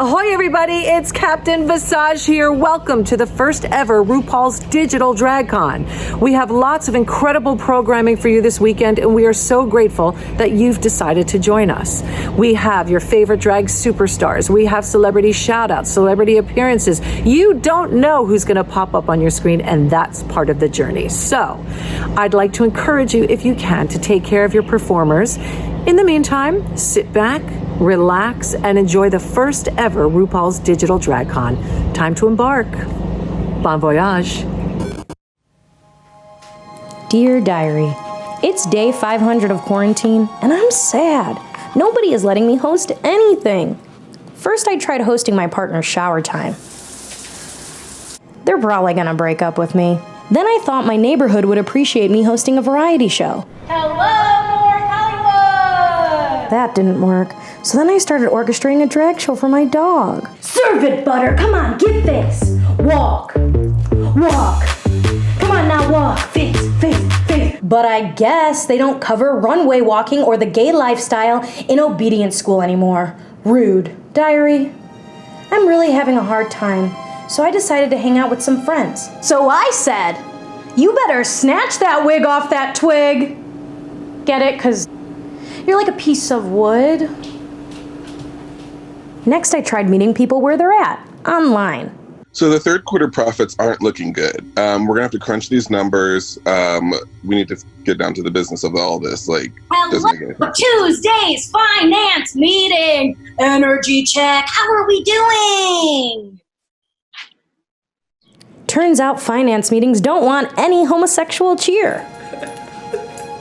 Ahoy everybody, it's Captain Visage here. Welcome to the first ever RuPaul's Digital DragCon. We have lots of incredible programming for you this weekend, and we are so grateful that you've decided to join us. We have your favorite drag superstars. We have celebrity shout-outs, celebrity appearances. You don't know who's going to pop up on your screen, and that's part of the journey. So, I'd like to encourage you, if you can, to take care of your performers. In the meantime, sit back, relax, and enjoy the first ever RuPaul's Digital DragCon. Time to embark. Bon voyage. Dear Diary, it's day 500 of quarantine, and I'm sad. Nobody is letting me host anything. First, I tried hosting my partner's shower time. They're probably gonna break up with me. Then I thought my neighborhood would appreciate me hosting a variety show. Hello, North Hollywood! That didn't work. So then I started orchestrating a drag show for my dog. Serve it, Butter. Come on, get this. Walk. Walk. Come on now, walk. Face, face, face. But I guess they don't cover runway walking or the gay lifestyle in obedience school anymore. Rude. Diary, I'm really having a hard time, so I decided to hang out with some friends. So I said, you better snatch that wig off that twig. Get it? 'Cause you're like a piece of wood. Next, I tried meeting people where they're at, online. So the third quarter profits aren't looking good. We're gonna have to crunch these numbers. We need to get down to the business of all this. Hello, Tuesday's finance meeting. Energy check. How are we doing? Turns out finance meetings don't want any homosexual cheer.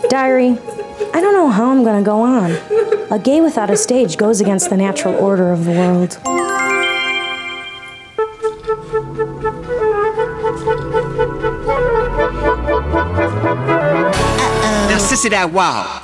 Diary, I don't know how I'm gonna go on. A gay without a stage goes against the natural order of the world. Now sissy that wow.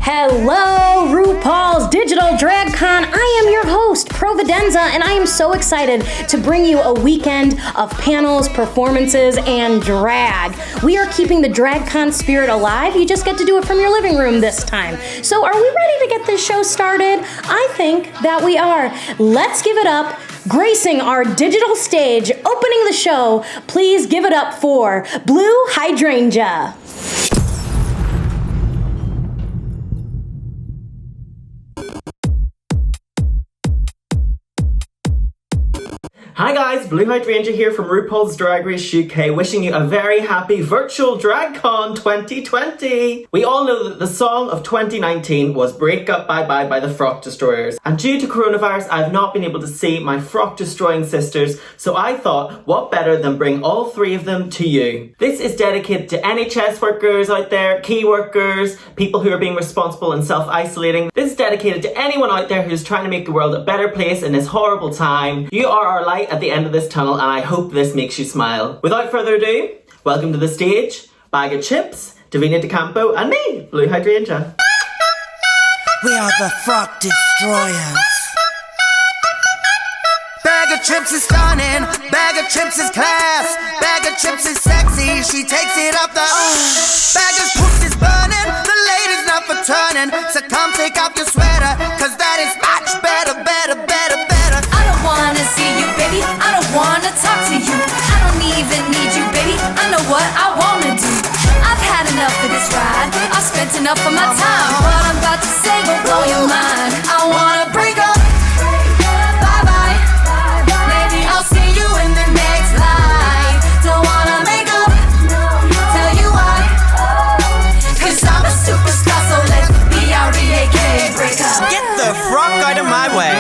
Hello, RuPaul's Digital DragCon. I am your host, Provvidenza, and I am so excited to bring you a weekend of panels, performances, and drag. We are keeping the DragCon spirit alive. You just get to do it from your living room this time. So are we ready to get this show started? I think that we are. Let's give it up. Gracing our digital stage, opening the show, please give it up for Blu Hydrangea. Hi guys, Blu Hydrangea here from RuPaul's Drag Race UK, wishing you a very happy virtual DragCon 2020! We all know that the song of 2019 was Break Up Bye Bye by the Frock Destroyers, and due to coronavirus I've not been able to see my frock destroying sisters, so I thought what better than bring all three of them to you. This is dedicated to NHS workers out there, key workers, people who are being responsible and self-isolating. This is dedicated to anyone out there who's trying to make the world a better place in this horrible time. You are our light at the end of this tunnel, and I hope this makes you smile. Without further ado, welcome to the stage, Bag of Chips, Davina DeCampo, and me, Blu Hydrangea. We are the Frock Destroyers. Bag of chips is stunning, bag of chips is class, bag of chips is sexy, she takes it up the bag of chips is burning, the lady's not for turning, so come take off your sweater, cause that is much better, better, better, better. I don't wanna see you, baby, I don't wanna talk to you, I don't even need you, baby, I know what I wanna do. I've had enough of this ride, I've spent enough of my time, what I'm about to say will blow your mind. I wanna break up. I'll see you in the next life. Don't wanna make up, tell you why. Cause I'm a superstar, so let's B-R-E-A-K, break up. Get the Frock out of my way.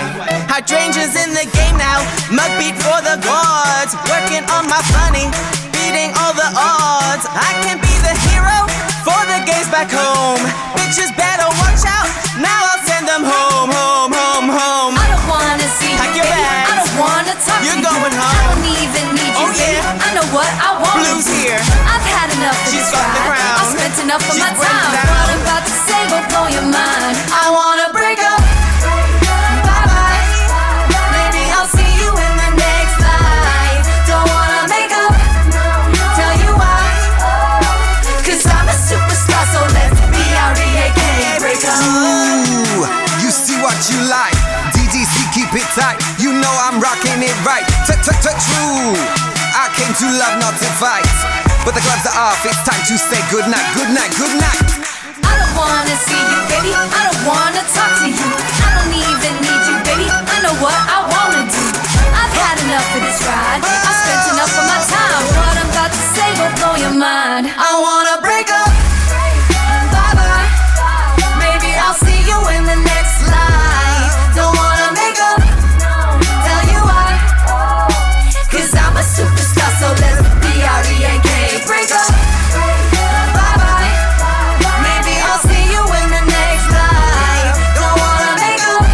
Hydrangea's in the game now, mug beat for the gods. Working on my funny, beating all the odds. I can be the hero for the gays back home. Bitches better watch out, now I'll send them home, home, home, home. I don't wanna see you, Pack your baby, bags. I don't wanna talk You're to you. going home. I don't even need you, Oh, baby, yeah. I know what I want. Blue's here. I've had enough of She's this got the ride, crown. I've spent enough of She's my breaking time. down. What I'm about to say will blow your mind. I wanna break up, bye-bye. Maybe I'll keep it tight. You know I'm rocking it right. True. I came to love, not to fight. But the gloves are off, it's time to say goodnight, goodnight, goodnight. I don't wanna see you, baby. I don't wanna talk to you. I don't even need you, baby. I know what I wanna do. I've had enough of this ride. I've spent enough of my time. What I'm about to say will blow your mind. I wanna break up. Bye-bye. Maybe I'll see you in the next life. Don't wanna make up. Tell you why. 'Cause I'm a superstar, so let's B-R-E-A-K. Break up. Bye-bye. Maybe I'll see you in the next life. Don't wanna make up.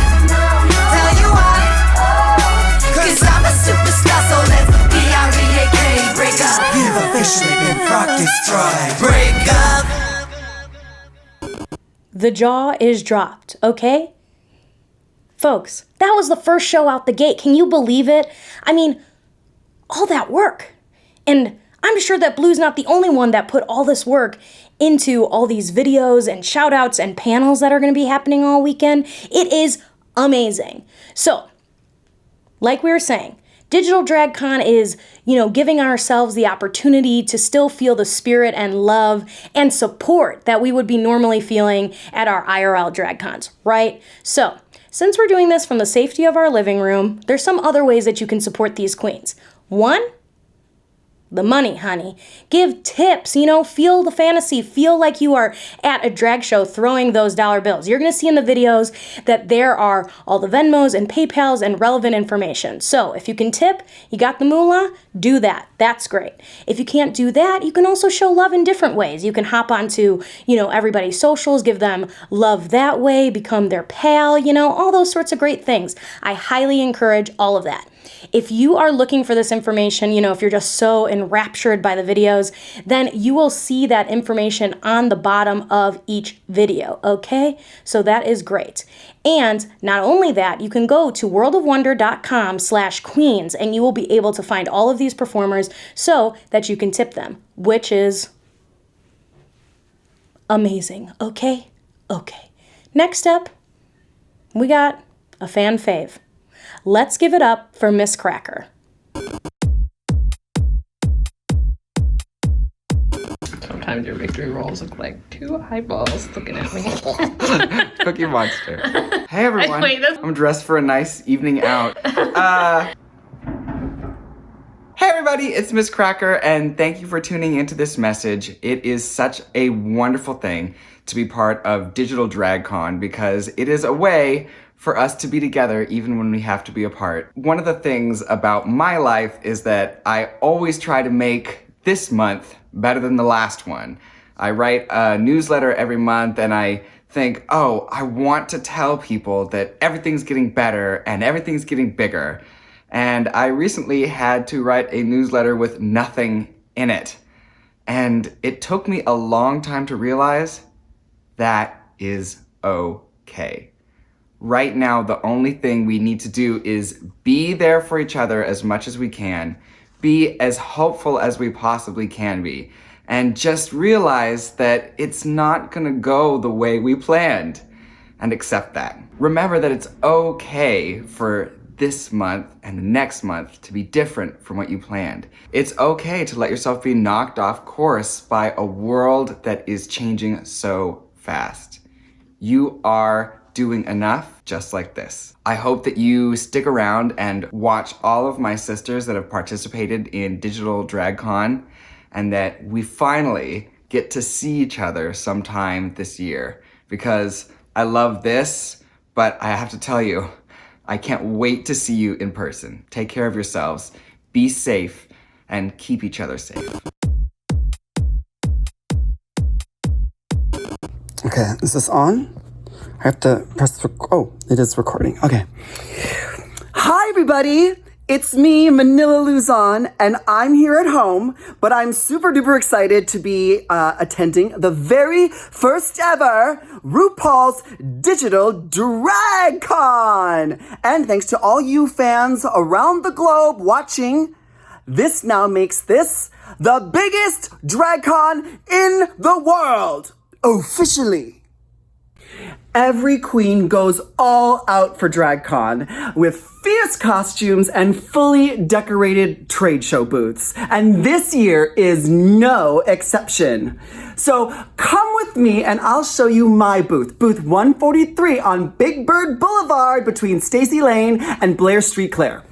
Tell you why. 'Cause I'm a superstar, so let's B-R-E-A-K. Break up. You've officially been rock destroyed. Break up. The jaw is dropped, okay? Folks, that was the first show out the gate. Can you believe it? I mean, all that work. And I'm sure that Blu's not the only one that put all this work into all these videos and shout outs and panels that are going to be happening all weekend. It is amazing. So, like we were saying, Digital DragCon is, giving ourselves the opportunity to still feel the spirit and love and support that we would be normally feeling at our IRL DragCons, right? So, since we're doing this from the safety of our living room, there's some other ways that you can support these queens. One, the money, honey. Give tips, feel the fantasy. Feel like you are at a drag show throwing those dollar bills. You're going to see in the videos that there are all the Venmos and PayPals and relevant information. So if you can tip, you got the moolah, do that. That's great. If you can't do that, you can also show love in different ways. You can hop onto, everybody's socials, give them love that way, become their pal, all those sorts of great things. I highly encourage all of that. If you are looking for this information, if you're just so enraptured by the videos, then you will see that information on the bottom of each video, okay? So that is great. And not only that, you can go to worldofwonder.com/queens and you will be able to find all of these performers so that you can tip them, which is amazing, okay? Okay. Next up, we got a fan fave. Let's give it up for Miz Cracker. Sometimes your victory rolls look like two eyeballs looking at me. Cookie Monster. Hey everyone. Wait, I'm dressed for a nice evening out. Hey everybody, it's Miz Cracker, and thank you for tuning into this message. It is such a wonderful thing to be part of Digital DragCon because it is a way for us to be together even when we have to be apart. One of the things about my life is that I always try to make this month better than the last one. I write a newsletter every month and I think, I want to tell people that everything's getting better and everything's getting bigger. And I recently had to write a newsletter with nothing in it. And it took me a long time to realize that is okay. Right now, the only thing we need to do is be there for each other as much as we can, be as hopeful as we possibly can be, and just realize that it's not gonna go the way we planned, and accept that. Remember that it's okay for this month and the next month to be different from what you planned. It's okay to let yourself be knocked off course by a world that is changing so fast. You are doing enough just like this. I hope that you stick around and watch all of my sisters that have participated in Digital DragCon and that we finally get to see each other sometime this year because I love this, but I have to tell you, I can't wait to see you in person. Take care of yourselves, be safe, and keep each other safe. Okay, is this on? I have to press, it is recording. Okay. Hi, everybody. It's me, Manila Luzon, and I'm here at home, but I'm super duper excited to be attending the very first ever RuPaul's Digital DragCon. And thanks to all you fans around the globe watching, this now makes this the biggest DragCon in the world, officially. Every queen goes all out for DragCon with fierce costumes and fully decorated trade show booths. And this year is no exception. So come with me and I'll show you my booth, booth 143 on Big Bird Boulevard between Stacy Lane and Blair Street, Claire.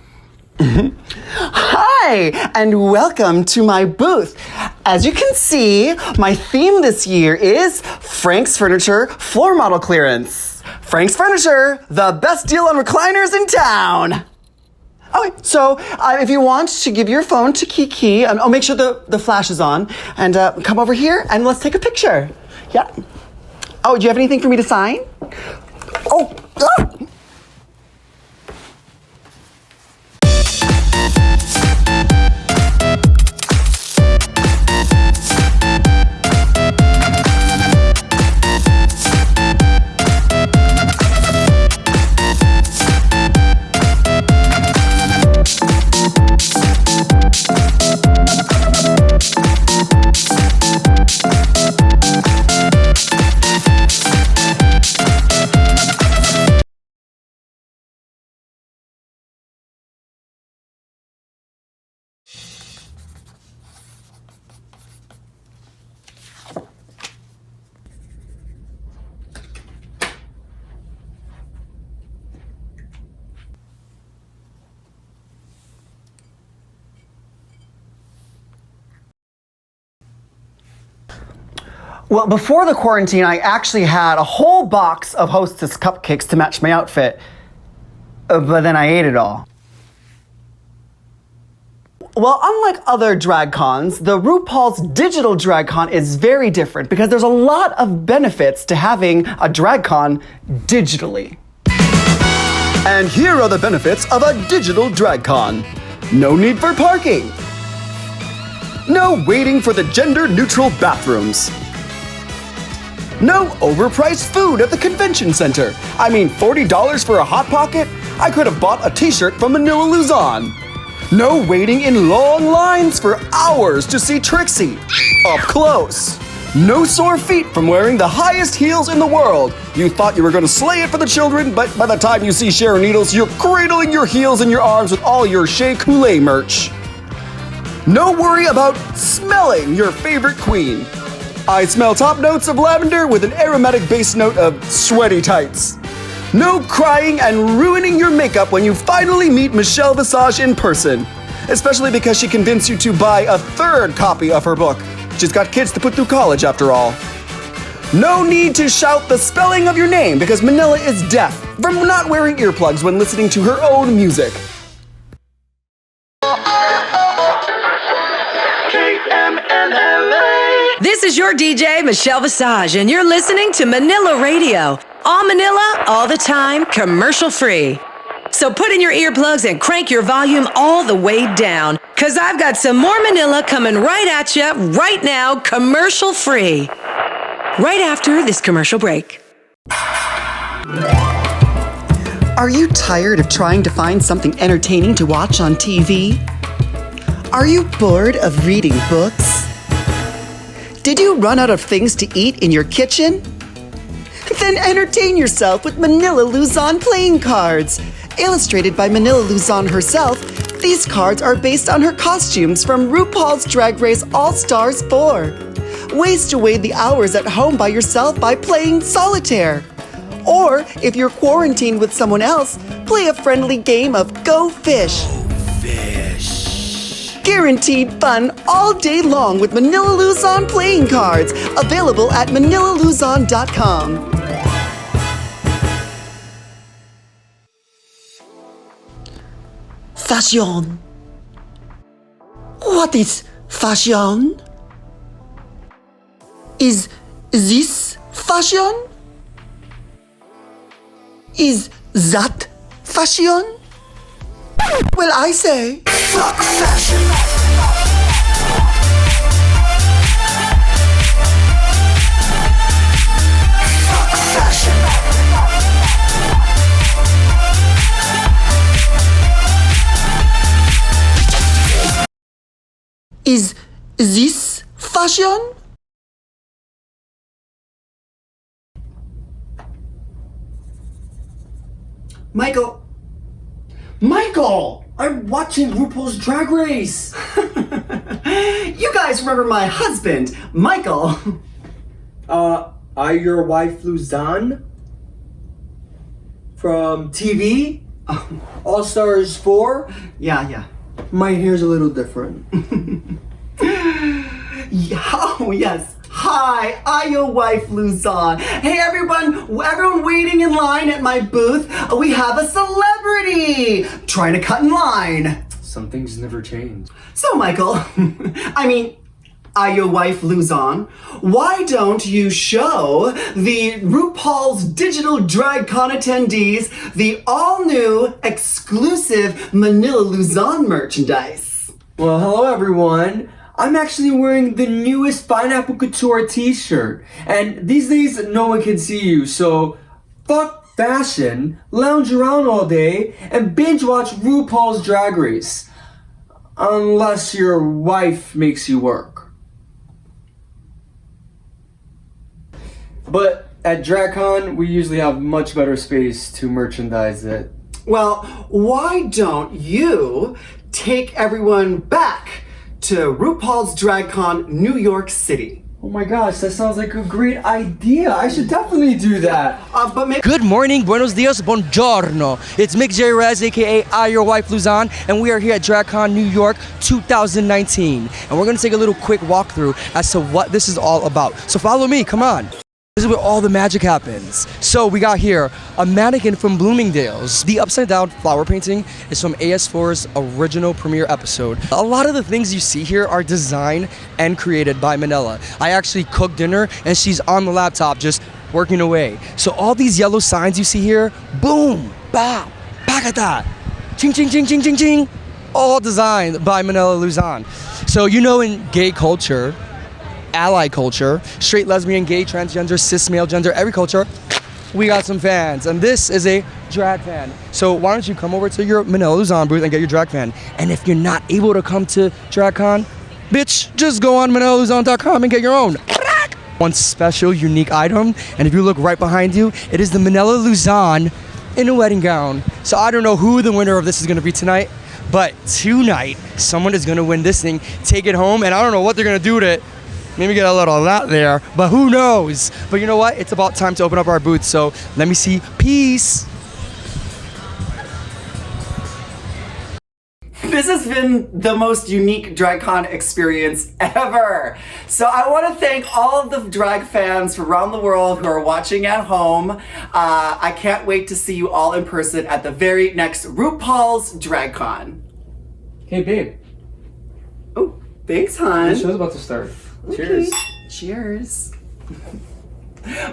Hi, and welcome to my booth. As you can see, my theme this year is Frank's Furniture Floor Model Clearance. Frank's Furniture, the best deal on recliners in town. Okay, so if you want to give your phone to Kiki, I'll make sure the flash is on, and come over here and let's take a picture. Yeah. Oh, do you have anything for me to sign? Oh, ah! Well, before the quarantine, I actually had a whole box of Hostess cupcakes to match my outfit, but then I ate it all. Well, unlike other drag cons, the RuPaul's Digital DragCon is very different because there's a lot of benefits to having a drag con digitally. And here are the benefits of a digital drag con. No need for parking. No waiting for the gender-neutral bathrooms. No overpriced food at the convention center. I mean, $40 for a Hot Pocket? I could have bought a t-shirt from Manila Luzon. No waiting in long lines for hours to see Trixie up close. No sore feet from wearing the highest heels in the world. You thought you were going to slay it for the children, but by the time you see Sharon Needles, you're cradling your heels in your arms with all your Shea Coulee merch. No worry about smelling your favorite queen. I smell top notes of lavender with an aromatic base note of sweaty tights. No crying and ruining your makeup when you finally meet Michelle Visage in person, especially because she convinced you to buy a third copy of her book. She's got kids to put through college after all. No need to shout the spelling of your name because Manila is deaf from not wearing earplugs when listening to her own music. This is your DJ, Michelle Visage, and you're listening to Manila Radio. All Manila, all the time, commercial free. So put in your earplugs and crank your volume all the way down, because I've got some more Manila coming right at you right now, commercial free. Right after this commercial break. Are you tired of trying to find something entertaining to watch on TV? Are you bored of reading books? Did you run out of things to eat in your kitchen? Then entertain yourself with Manila Luzon playing cards. Illustrated by Manila Luzon herself, these cards are based on her costumes from RuPaul's Drag Race All-Stars 4. Ways to wade the hours at home by yourself by playing solitaire. Or, if you're quarantined with someone else, play a friendly game of Go Fish. Guaranteed fun all day long with Manila Luzon playing cards. Available at manilaluzon.com. Fashion. What is fashion? Is this fashion? Is that fashion? Well, I say, fuck fashion. Fuck fashion. Is this fashion? Michael! Michael! I'm watching RuPaul's Drag Race! You guys remember my husband, Michael? I Your Wife Luzon? From TV? All Stars 4? Yeah. My hair's a little different. Oh, yes. Hi, I Your Wife Luzon. Hey everyone waiting in line at my booth. We have a celebrity trying to cut in line. Some things never change. So Michael, I Your Wife Luzon, why don't you show the RuPaul's Digital DragCon attendees the all-new exclusive Manila Luzon merchandise? Well, hello everyone. I'm actually wearing the newest Pineapple Couture t-shirt. And these days, no one can see you, so fuck fashion, lounge around all day, and binge watch RuPaul's Drag Race. Unless your wife makes you work. But at DragCon, we usually have much better space to merchandise it. Well, why don't you take everyone back to RuPaul's DragCon New York City? Oh my gosh, that sounds like a great idea. I should definitely do that. But maybe— Good morning, buenos dias, buongiorno. It's Mick J. Rez, aka I Your Wife Luzon, and we are here at DragCon New York 2019. And we're gonna take a little quick walkthrough as to what this is all about. So follow me, come on. This is where all the magic happens. So we got here a mannequin from Bloomingdale's. The upside down flower painting is from AS4's original premiere episode. A lot of the things you see here are designed and created by Manila. I actually cooked dinner and she's on the laptop just working away. So all these yellow signs you see here, boom, bop, pakata, ching, ching, ching, ching, ching, ching, all designed by Manila Luzon. So you know in gay culture, ally culture, straight, lesbian, gay, transgender, cis, male, gender, every culture, we got some fans. And this is a drag fan. So why don't you come over to your Manila Luzon booth and get your drag fan. And if you're not able to come to DragCon, bitch, just go on ManilaLuzon.com and get your own. One special, unique item. And if you look right behind you, it is the Manila Luzon in a wedding gown. So I don't know who the winner of this is gonna be tonight, but tonight, someone is gonna win this thing, take it home, and I don't know what they're gonna do with it. Maybe get a little of that there, but who knows? But you know what? It's about time to open up our booth, so let me see. Peace. This has been the most unique DragCon experience ever. So I want to thank all of the drag fans from around the world who are watching at home. I can't wait to see you all in person at the very next RuPaul's DragCon. Hey, babe. Oh, thanks, hon. The show's about to start. Okay. Cheers. Cheers.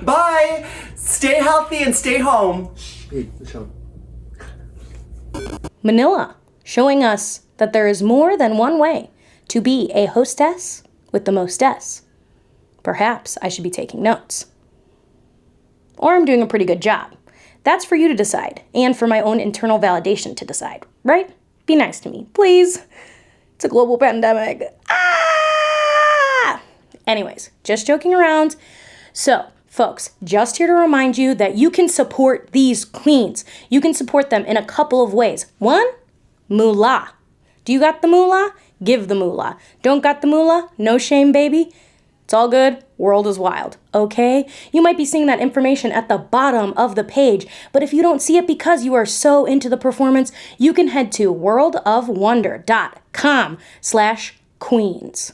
Bye. Stay healthy and stay home. Hey, the show. Manila, showing us that there is more than one way to be a hostess with the mostess. Perhaps I should be taking notes. Or I'm doing a pretty good job. That's for you to decide, and for my own internal validation to decide, right? Be nice to me, please. It's a global pandemic. Anyways, just joking around. So, folks, just here to remind you that you can support these queens. You can support them in a couple of ways. One, moolah. Do you got the moolah? Give the moolah. Don't got the moolah? No shame, baby. It's all good. World is wild, okay? You might be seeing that information at the bottom of the page, but if you don't see it because you are so into the performance, you can head to worldofwonder.com/queens.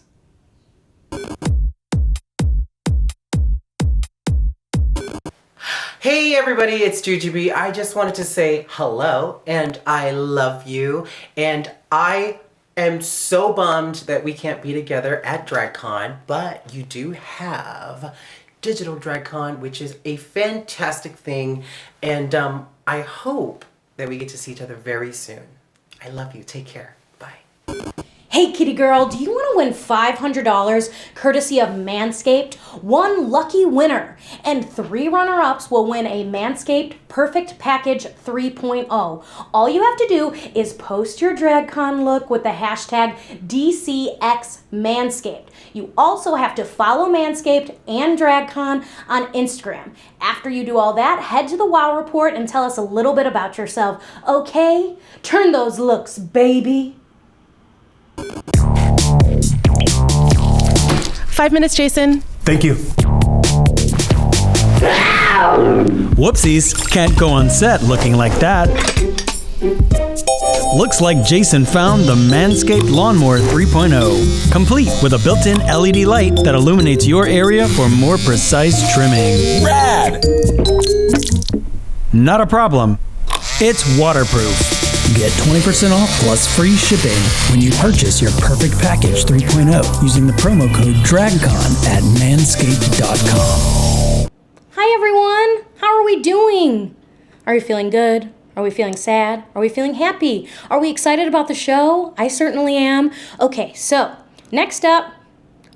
Hey everybody, it's Jujubee. I just wanted to say hello and I love you, and I am so bummed that we can't be together at DragCon, but you do have Digital DragCon, which is a fantastic thing, and I hope that we get to see each other very soon. I love you. Take care. Bye. Hey kitty girl, do you want to win $500 courtesy of Manscaped? One lucky winner and 3 runner-ups will win a Manscaped Perfect Package 3.0. All you have to do is post your DragCon look with the hashtag DCXManscaped. You also have to follow Manscaped and DragCon on Instagram. After you do all that, head to the Wow Report and tell us a little bit about yourself. Okay? Turn those looks, baby. 5 minutes, Jason. Thank you. Whoopsies, can't go on set looking like that. Looks like Jason found the Manscaped Lawnmower 3.0, complete with a built-in LED light that illuminates your area for more precise trimming. Rad! Not a problem. It's waterproof. Get 20% off plus free shipping when you purchase your Perfect Package 3.0 using the promo code DragCon at manscaped.com. Hi everyone, how are we doing? Are we feeling good? Are we feeling sad? Are we feeling happy? Are we excited about the show? I certainly am. Okay, so next up,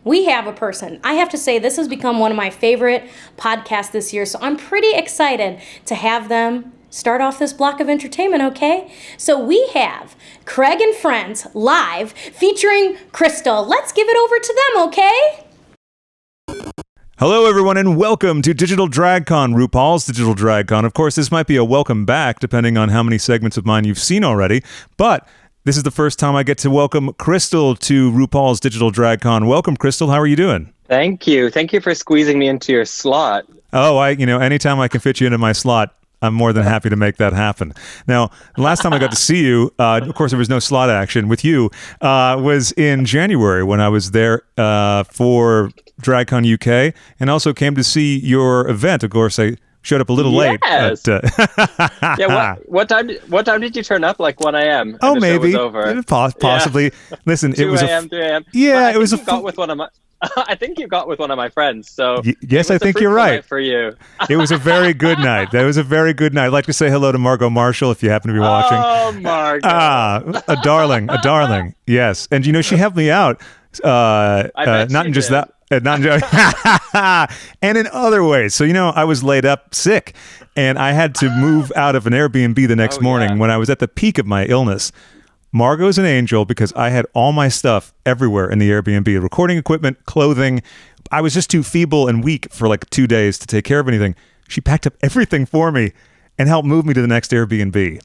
we have a person. I have to say this has become one of my favorite podcasts this year, so I'm pretty excited to have them start off this block of entertainment, okay? So we have Craig and Friends live featuring Crystal. Let's give it over to them, okay? Hello, everyone, and welcome to Digital DragCon, RuPaul's Digital DragCon. Of course, this might be a welcome back, depending on how many segments of mine you've seen already, but this is the first time I get to welcome Crystal to RuPaul's Digital DragCon. Welcome, Crystal. How are you doing? Thank you. Thank you for squeezing me into your slot. Oh, anytime I can fit you into my slot, I'm more than happy to make that happen. Now, the last time I got to see you, of course, there was no slot action with you, was in January when I was there for DragCon UK, and also came to see your event. Of course, I showed up a little late. But, yeah. What time did you turn up? Like 1 a.m. Oh, maybe. The show was over. Possibly. Yeah. Listen, 2 it was 3 a.m. Yeah, it was a. Got with one of my. I think you got with one of my friends. So yes, I think you're right. For you, it was a very good night. That was a very good night. I'd like to say hello to Margot Marshall if you happen to be watching. Oh, Margot! A darling, a darling. Yes, and she helped me out. Not in just that. Not in, and in other ways. So I was laid up sick, and I had to move out of an Airbnb the next morning when I was at the peak of my illness. Margot's an angel because I had all my stuff everywhere in the Airbnb, recording equipment, clothing. I was just too feeble and weak for like 2 days to take care of anything. She packed up everything for me and helped move me to the next Airbnb.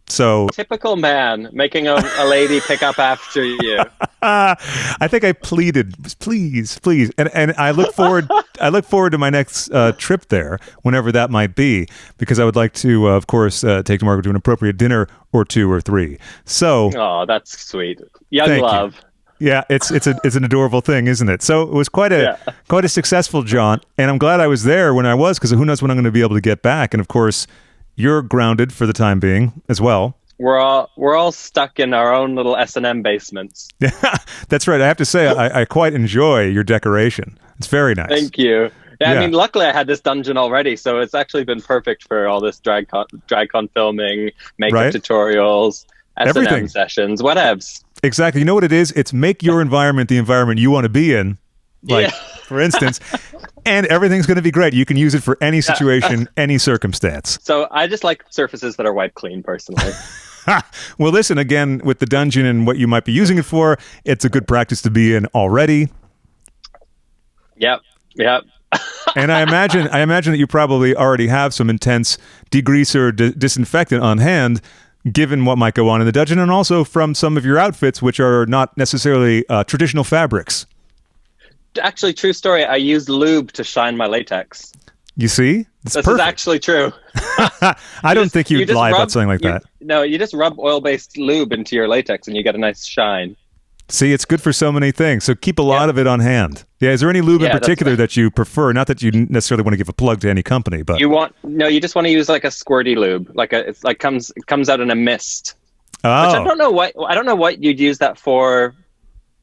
So typical man making a lady pick up after you. I think I pleaded, please, and I look forward. I look forward to my next trip there, whenever that might be, because I would like to, of course, take Margot to an appropriate dinner or 2 or 3. So, oh, that's sweet, young love. Yeah, it's an adorable thing, isn't it? So it was quite a successful jaunt, and I'm glad I was there when I was, because who knows when I'm going to be able to get back. And of course, you're grounded for the time being as well. We're all stuck in our own little S&M basements. Yeah, that's right. I have to say, I quite enjoy your decoration. It's very nice. Thank you. Yeah, I mean, luckily I had this dungeon already, so it's actually been perfect for all this DragCon filming, makeup tutorials, S&M sessions, whatevs. Exactly. You know what it is? It's make your environment the environment you want to be in. Like, for instance, and everything's going to be great. You can use it for any situation, any circumstance. So I just like surfaces that are wiped clean, personally. Well, listen, again, with the dungeon and what you might be using it for, it's a good practice to be in already. Yep. And I imagine that you probably already have some intense degreaser disinfectant on hand, given what might go on in the dungeon, and also from some of your outfits, which are not necessarily traditional fabrics. Actually, true story. I used lube to shine my latex. You see? This is actually true. I don't think you'd lie about something like that. No, you just rub oil-based lube into your latex and you get a nice shine. See, it's good for so many things. So keep a lot of it on hand. Yeah, is there any lube in particular that you prefer? Not that you necessarily want to give a plug to any company, but you just want to use like a squirty lube, it comes out in a mist. Oh. Which I don't know what you'd use that for,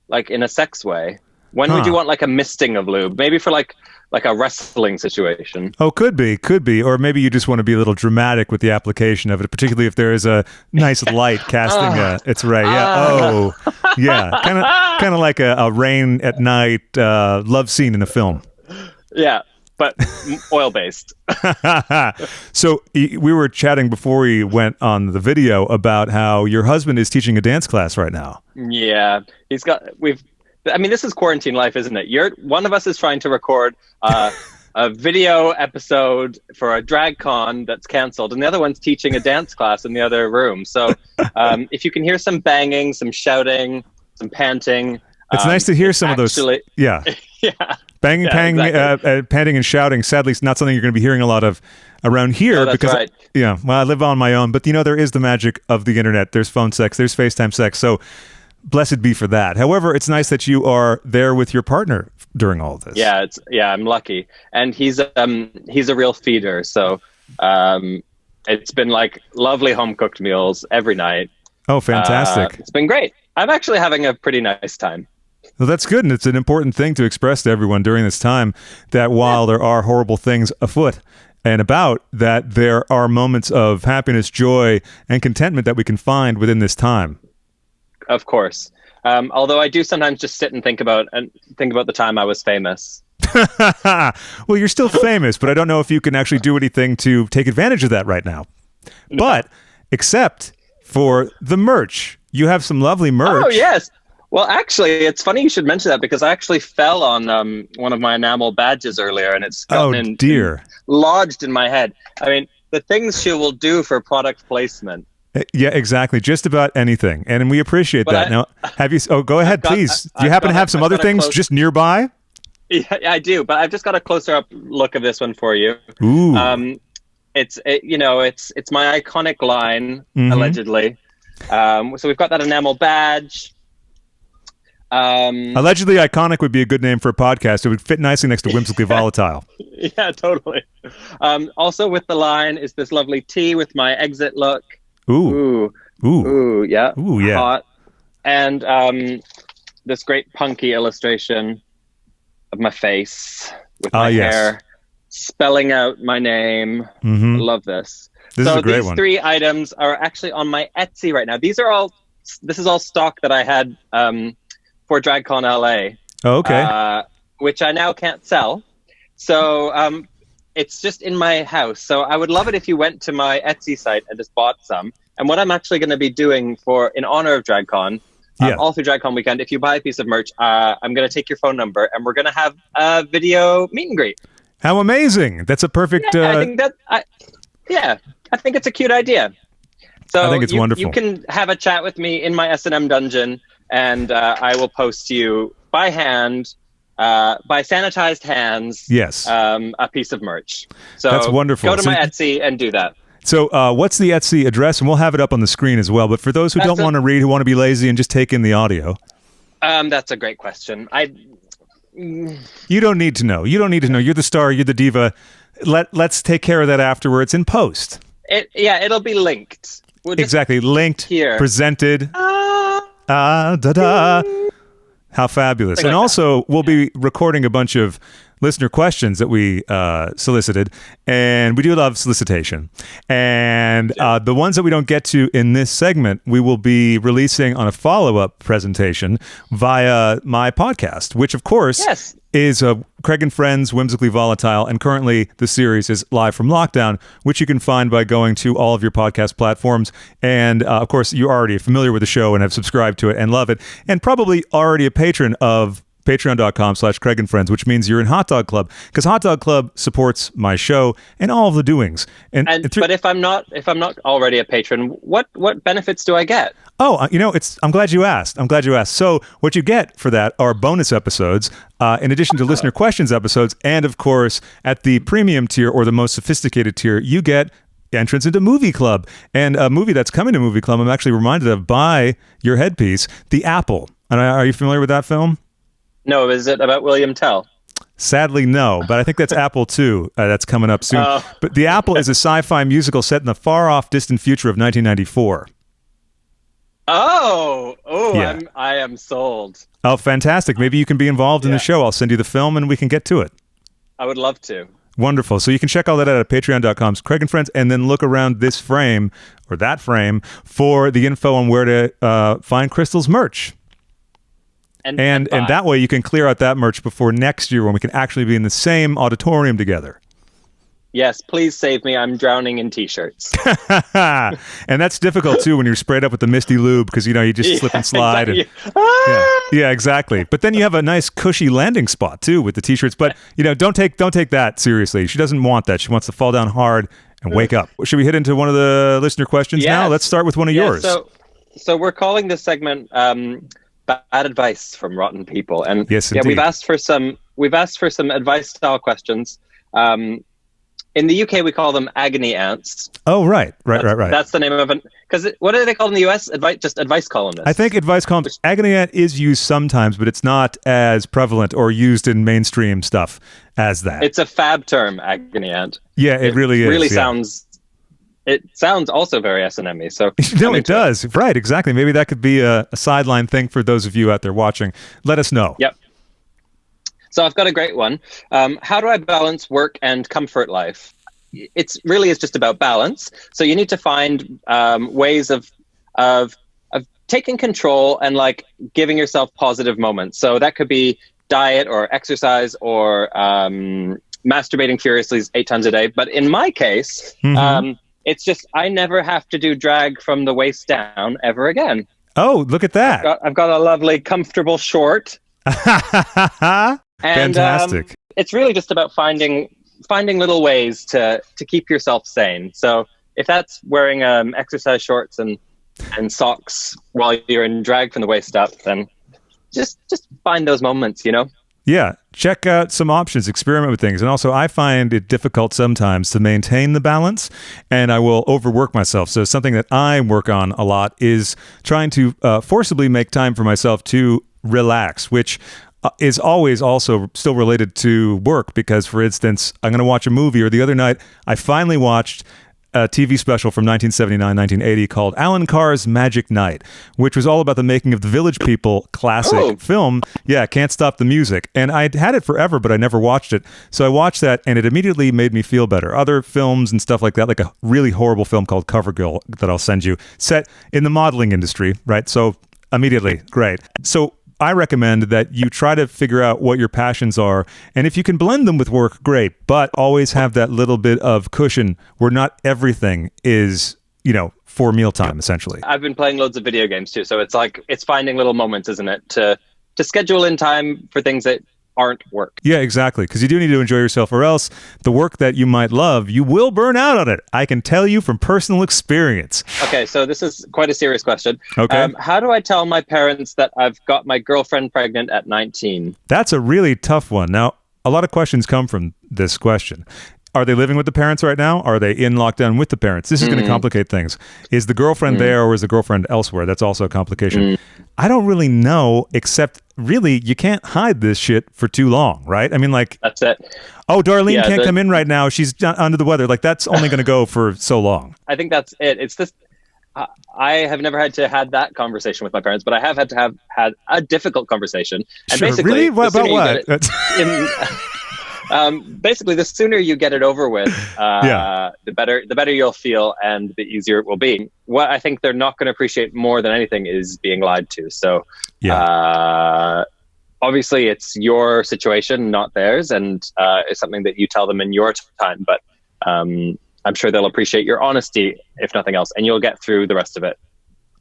like in a sex way. When would you want like a misting of lube? Maybe for like like a wrestling situation. Oh, could be. Or maybe you just want to be a little dramatic with the application of it, particularly if there is a nice light casting its ray. Yeah. Kind of like a rain at night love scene in a film. Yeah, but oil-based. So we were chatting before we went on the video about how your husband is teaching a dance class right now. Yeah, this is quarantine life, isn't it? One of us is trying to record a video episode for a DragCon that's canceled, and the other one's teaching a dance class in the other room. So if you can hear some banging, some shouting, some panting. It's nice to hear some of those. Yeah. Yeah. Banging, exactly. panting, and shouting. Sadly, it's not something you're going to be hearing a lot of around here. That's because right. I live on my own, but there is the magic of the internet. There's phone sex, there's FaceTime sex. So blessed be for that. However, it's nice that you are there with your partner during all of this. Yeah, I'm lucky, and he's a real feeder. So it's been like lovely home cooked meals every night. Oh, fantastic! It's been great. I'm actually having a pretty nice time. Well, that's good, and it's an important thing to express to everyone during this time that while there are horrible things afoot and about, that there are moments of happiness, joy, and contentment that we can find within this time. Of course. Although I do sometimes just sit and think about the time I was famous. Well, you're still famous, but I don't know if you can actually do anything to take advantage of that right now. No. But except for the merch. You have some lovely merch. Oh, yes. Well, actually, it's funny you should mention that because I actually fell on one of my enamel badges earlier, and it's gotten lodged in my head. I mean, the things she will do for product placement. Yeah, exactly. Just about anything. And we appreciate that. Now, have you... Oh, go ahead, please. Do you happen to have some other things just nearby? Yeah, I do, but I've just got a closer up look of this one for you. Ooh. It's my iconic line, allegedly. So we've got that enamel badge. Allegedly iconic would be a good name for a podcast. It would fit nicely next to Whimsically Volatile. Yeah, totally. Also with the line is this lovely tee with my exit look. Ooh. Yeah. Ooh, yeah. Hot. And this great punky illustration of my face with my hair spelling out my name. I love this. This is a great these one. 3 items are actually on my Etsy right now. This is all stock that I had for DragCon LA. Oh, okay. Which I now can't sell. So it's just in my house. So I would love it if you went to my Etsy site and just bought some. And what I'm actually going to be doing in honor of DragCon, all through DragCon weekend, if you buy a piece of merch, I'm going to take your phone number and we're going to have a video meet and greet. How amazing. That's a perfect... I think it's a cute idea. So I think it's wonderful. You can have a chat with me in my S&M dungeon, and I will post you by hand, by sanitized hands, a piece of merch. So that's wonderful. Go to my Etsy and do that. So what's the Etsy address? And we'll have it up on the screen as well. But for those who don't want to read, who want to be lazy and just take in the audio. That's a great question. You don't need to know. You're the star. You're the diva. Let's take care of that afterwards in post. It'll be linked. Exactly. Linked, here. Presented. How fabulous. And also, we'll be recording a bunch of listener questions that we solicited. And we do love solicitation. And the ones that we don't get to in this segment, we will be releasing on a follow-up presentation via my podcast, which, of course, is Craig and Friends, Whimsically Volatile, and currently the series is Live from Lockdown, which you can find by going to all of your podcast platforms. And, of course, you're already familiar with the show and have subscribed to it and love it, and probably already a patron of patreon.com/Craig and Friends, which means you're in Hot Dog Club, because Hot Dog Club supports my show and all of the doings. But if I'm not already a patron, what benefits do I get? Oh, I'm glad you asked. So what you get for that are bonus episodes, in addition to listener questions episodes, and of course, at the premium tier or the most sophisticated tier, you get entrance into Movie Club. And a movie that's coming to Movie Club, I'm actually reminded of by your headpiece, The Apple. And are you familiar with that film? No, is it about William Tell? Sadly, no, but I think that's Apple 2. That's coming up soon. But The Apple is a sci-fi musical set in the far-off distant future of 1994. Yeah. I am sold. Oh, fantastic. Maybe you can be involved in the show. I'll send you the film and we can get to it. I would love to. Wonderful. So you can check all that out at patreon.com/Craig and Friends, and then look around this frame or that frame for the info on where to find Crystal's merch. And that way you can clear out that merch before next year when we can actually be in the same auditorium together. Yes, please save me. I'm drowning in T-shirts. And that's difficult too when you're sprayed up with the Misty Lube because you just slip and slide. Exactly. Yeah, exactly. But then you have a nice cushy landing spot too with the T-shirts. But don't take that seriously. She doesn't want that. She wants to fall down hard and wake up. Should we hit into one of the listener questions now? Let's start with one of yours. So we're calling this segment "Bad Advice from Rotten People," and yes, yeah, we've asked for some advice style questions. In the UK, we call them agony ants. Oh, right. That's the name of it. Because what are they called in the US? Advice columnists. I think advice columnists. Agony ant is used sometimes, but it's not as prevalent or used in mainstream stuff as that. It's a fab term, agony ant. Yeah, it really is. Really sounds. It sounds also very S&M-y. So no, it does. Right, exactly. Maybe that could be a sideline thing for those of you out there watching. Let us know. Yep. So I've got a great one. How do I balance work and comfort life? It's really is just about balance. So you need to find ways of taking control and like giving yourself positive moments. So that could be diet or exercise or masturbating furiously 8 times a day. But in my case, it's just I never have to do drag from the waist down ever again. Oh, look at that! I've got a lovely, comfortable short. And, fantastic. It's really just about finding little ways to keep yourself sane. So if that's wearing exercise shorts and socks while you're in drag from the waist up, then just find those moments, Yeah, check out some options, experiment with things. And also, I find it difficult sometimes to maintain the balance, and I will overwork myself. So something that I work on a lot is trying to forcibly make time for myself to relax, which is always also still related to work because, for instance, I'm going to watch a movie, or the other night I finally watched a TV special from 1979-1980 called Alan Carr's Magic Night, which was all about the making of the Village People classic film. Yeah, Can't Stop the Music. And I'd had it forever, but I never watched it. So I watched that, and it immediately made me feel better. Other films and stuff like that, like a really horrible film called CoverGirl that I'll send you, set in the modeling industry, right? So immediately, great. So I recommend that you try to figure out what your passions are, and if you can blend them with work, great, but always have that little bit of cushion where not everything is, for mealtime, essentially. I've been playing loads of video games too, so it's finding little moments, isn't it, to schedule in time for things that aren't work. Yeah, exactly, because you do need to enjoy yourself, or else the work that you might love, you will burn out on it. I can tell you from personal experience. Okay, so this is quite a serious question. Okay. How do I tell my parents that I've got my girlfriend pregnant at 19? That's a really tough one. Now, a lot of questions come from this question. Are they living with the parents right now? Are they in lockdown with the parents? This is going to complicate things. Is the girlfriend there, or is the girlfriend elsewhere? That's also a complication. I don't really know, except really you can't hide this shit for too long, right? I mean, like, that's it. Oh, Darlene can't come in right now. She's under the weather. Like, that's only going to go for so long. I think that's it. It's this. I have never had to have that conversation with my parents, but I have had to have had a difficult conversation. And sure, basically, really? What about what? Basically, the sooner you get it over with, the better you'll feel, and the easier it will be. What I think they're not going to appreciate more than anything is being lied to. So, obviously, it's your situation, not theirs, and it's something that you tell them in your time. But I'm sure they'll appreciate your honesty, if nothing else, and you'll get through the rest of it.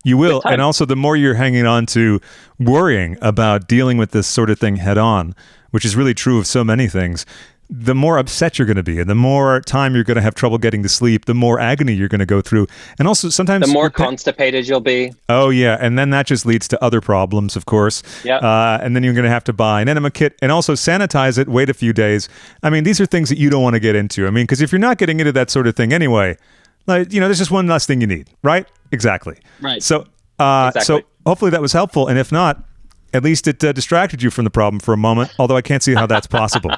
You will. And also, the more you're hanging on to worrying about dealing with this sort of thing head on, which is really true of so many things, the more upset you're going to be, and the more time you're going to have trouble getting to sleep, the more agony you're going to go through. And also sometimes the more constipated you'll be. Oh yeah. And then that just leads to other problems, of course. Yeah. And then you're going to have to buy an enema kit and also sanitize it, wait a few days. I mean, these are things that you don't want to get into. I mean, because if you're not getting into that sort of thing anyway, like, there's just one less thing you need, right? Exactly. Right. So, so hopefully that was helpful. And if not, at least it distracted you from the problem for a moment, although I can't see how that's possible.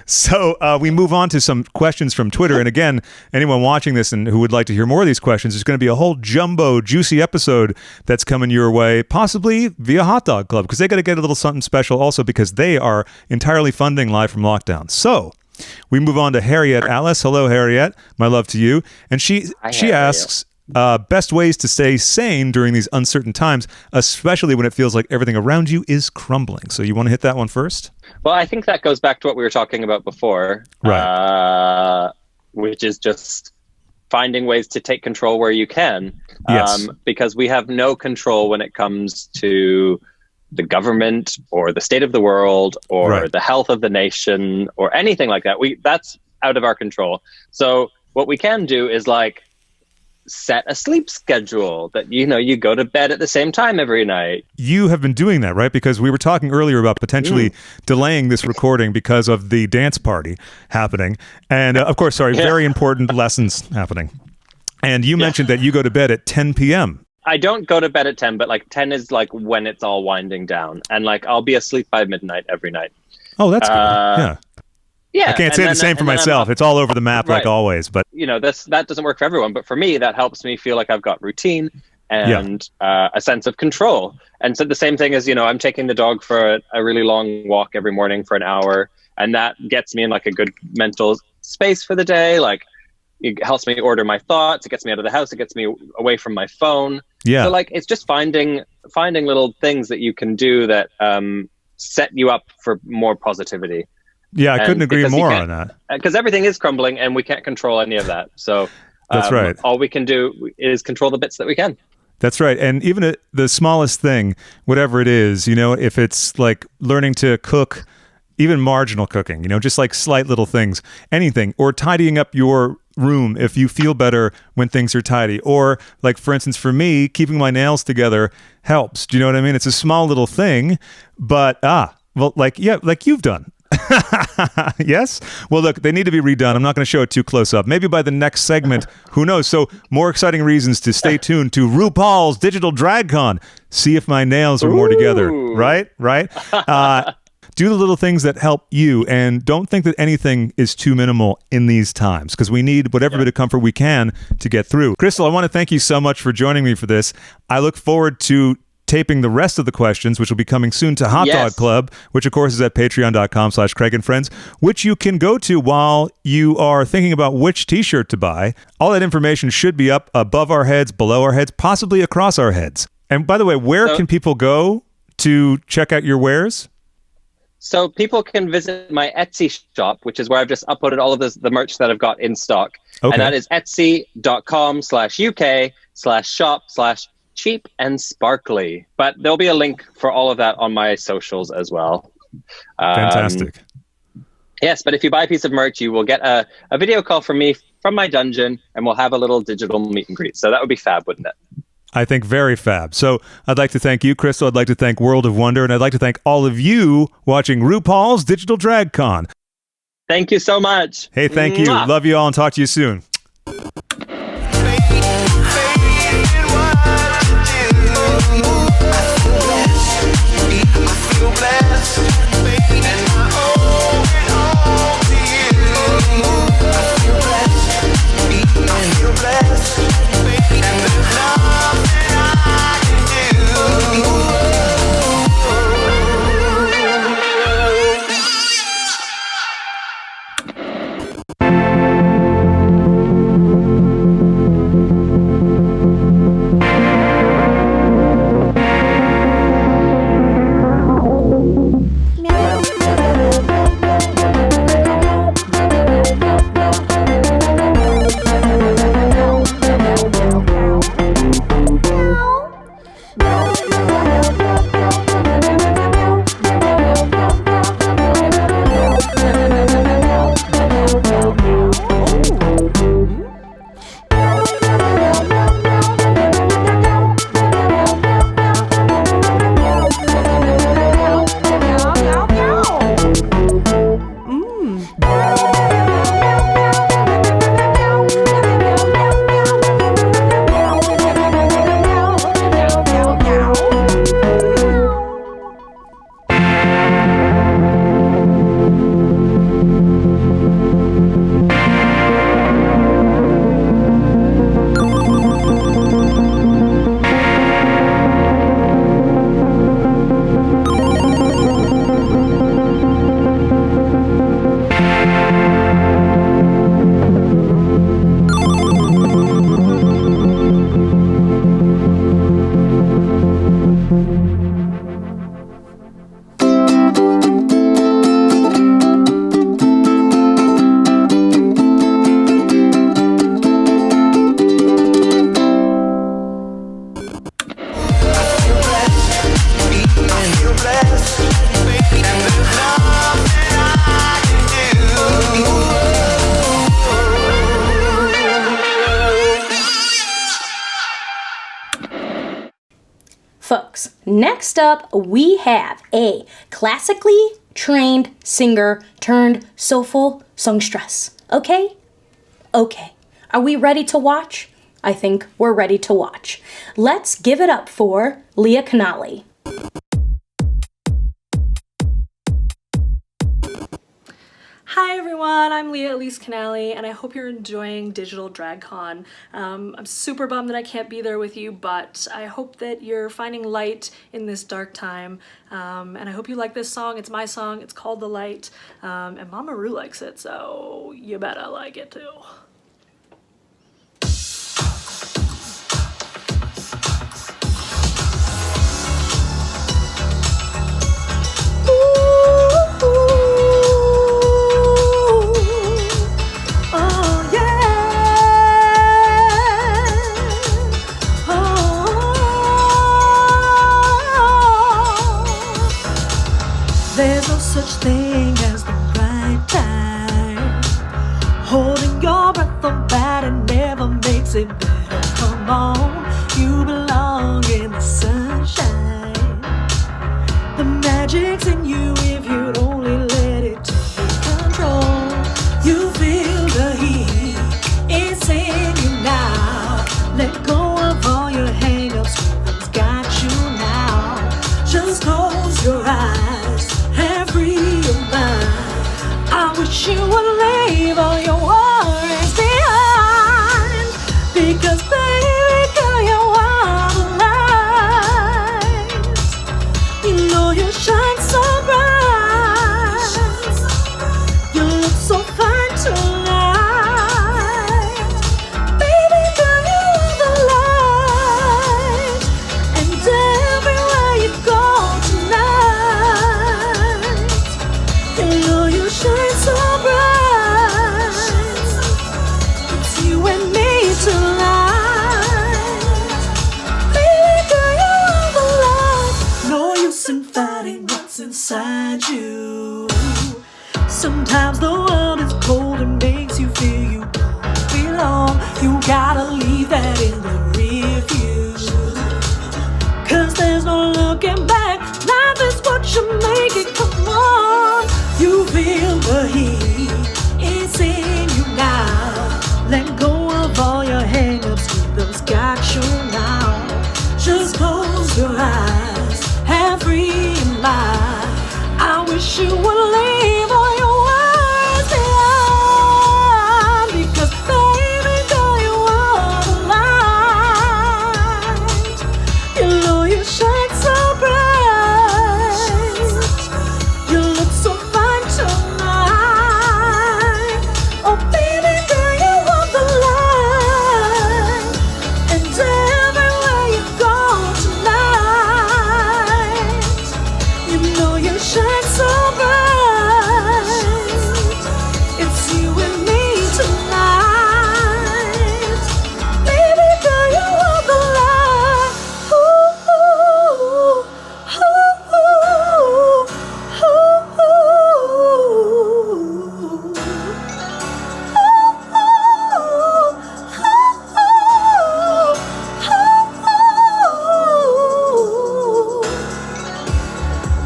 So we move on to some questions from Twitter. And again, anyone watching this and who would like to hear more of these questions, there's going to be a whole jumbo, juicy episode that's coming your way, possibly via Hot Dog Club, because they got to get a little something special also because they are entirely funding Live from Lockdown. So We move on to Harriet Alice. Hello, Harriet. My love to you. And she asks, best ways to stay sane during these uncertain times, especially when it feels like everything around you is crumbling. So you want to hit that one first? Well, I think that goes back to what we were talking about before, right? Which is just finding ways to take control where you can. Yes. Because we have no control when it comes to the government or the state of the world or the health of the nation or anything like that. That's out of our control. So what we can do is like set a sleep schedule that, you go to bed at the same time every night. You have been doing that, right? Because we were talking earlier about potentially delaying this recording because of the dance party happening. And of course, very important lessons happening. And you mentioned that you go to bed at 10 p.m. I don't go to bed at 10, but like 10 is like when it's all winding down. And like I'll be asleep by midnight every night. Oh, that's good. Yeah. Yeah, I can't say the same for myself. It's all over the map like always, but that doesn't work for everyone. But for me, that helps me feel like I've got routine and a sense of control. And so the same thing is, I'm taking the dog for a really long walk every morning for an hour, and that gets me in like a good mental space for the day. Like it helps me order my thoughts. It gets me out of the house. It gets me away from my phone. Yeah. So like it's just finding little things that you can do that set you up for more positivity. Yeah, I couldn't agree more on that. Because everything is crumbling and we can't control any of that. So that's right. All we can do is control the bits that we can. That's right. And even the smallest thing, whatever it is, if it's like learning to cook, even marginal cooking, just like slight little things, anything, or tidying up your room if you feel better when things are tidy. Or like, for instance, for me, keeping my nails together helps. Do you know what I mean? It's a small little thing, but like you've done. Yes? Well, look, they need to be redone. I'm not going to show it too close up. Maybe by the next segment, who knows? So more exciting reasons to stay tuned to RuPaul's Digital DragCon. See if my nails are more together. Right? Do the little things that help you, and don't think that anything is too minimal in these times, because we need whatever bit of comfort we can to get through. Crystal, I want to thank you so much for joining me for this. I look forward to taping the rest of the questions, which will be coming soon to Hot Dog Club, which of course is at patreon.com/Craig and Friends, which you can go to while you are thinking about which t-shirt to buy. All that information should be up above our heads, below our heads, possibly across our heads. And by the way, where can people go to check out your wares? So people can visit my Etsy shop, which is where I've just uploaded all of the merch that I've got in stock. Okay. And that is etsy.com/UK/shop/cheap and sparkly. But there'll be a link for all of that on my socials as well. Fantastic. Yes, but if you buy a piece of merch, you will get a video call from me from my dungeon, and we'll have a little digital meet and greet. So that would be fab, wouldn't it? I think very fab. So I'd like to thank you, Crystal. I'd like to thank World of Wonder, and I'd like to thank all of you watching RuPaul's Digital DragCon. Thank you so much. Hey, thank you. Love you all, and talk to you soon. folks, next up we have a classically trained singer turned soulful songstress. Okay? Okay. Are we ready to watch? I think we're ready to watch. Let's give it up for Leah Canali. Hi everyone, I'm Leah Canali, and I hope you're enjoying Digital DragCon. I'm super bummed that I can't be there with you, but I hope that you're finding light in this dark time. And I hope you like this song. It's my song. It's called The Light. And Mama Ru likes it, so you better like it too. There's no such thing as the right time. Holding your breath on bad and never makes it better. Come on, you belong in the sunshine. The magic's in you if you'd only let it take control. You feel the heat, it's in you now. Let go of all your hang-ups, rhythm's got you now. Just close your eyes and free your mind. I wish you would leave all your worries behind, because baby girl, you are the light. You know you shine so bright. You look so fine tonight. Baby girl, you are the light. And everywhere you go tonight, you know you shine so bright. It's you and me tonight. Baby girl, you are the light. No use in fighting what's inside you. Sometimes the world is cold and makes you feel you don't belong. You gotta leave that in the rear view, 'cause there's no looking back. Life is what you make it. Come on, you feel the heat, it's in you now. Let go of all your hang-ups, rhythm's got you now. Just close your eyes and free your mind. I wish you would leave all your worries behind, because baby girl, you are the light. You know you shine so bright. You look so fine tonight. Oh baby girl, you are the light. And everywhere you go tonight, you know you shine so bright. It's you and me tonight. Baby girl, you are the light. Ooh, ooh,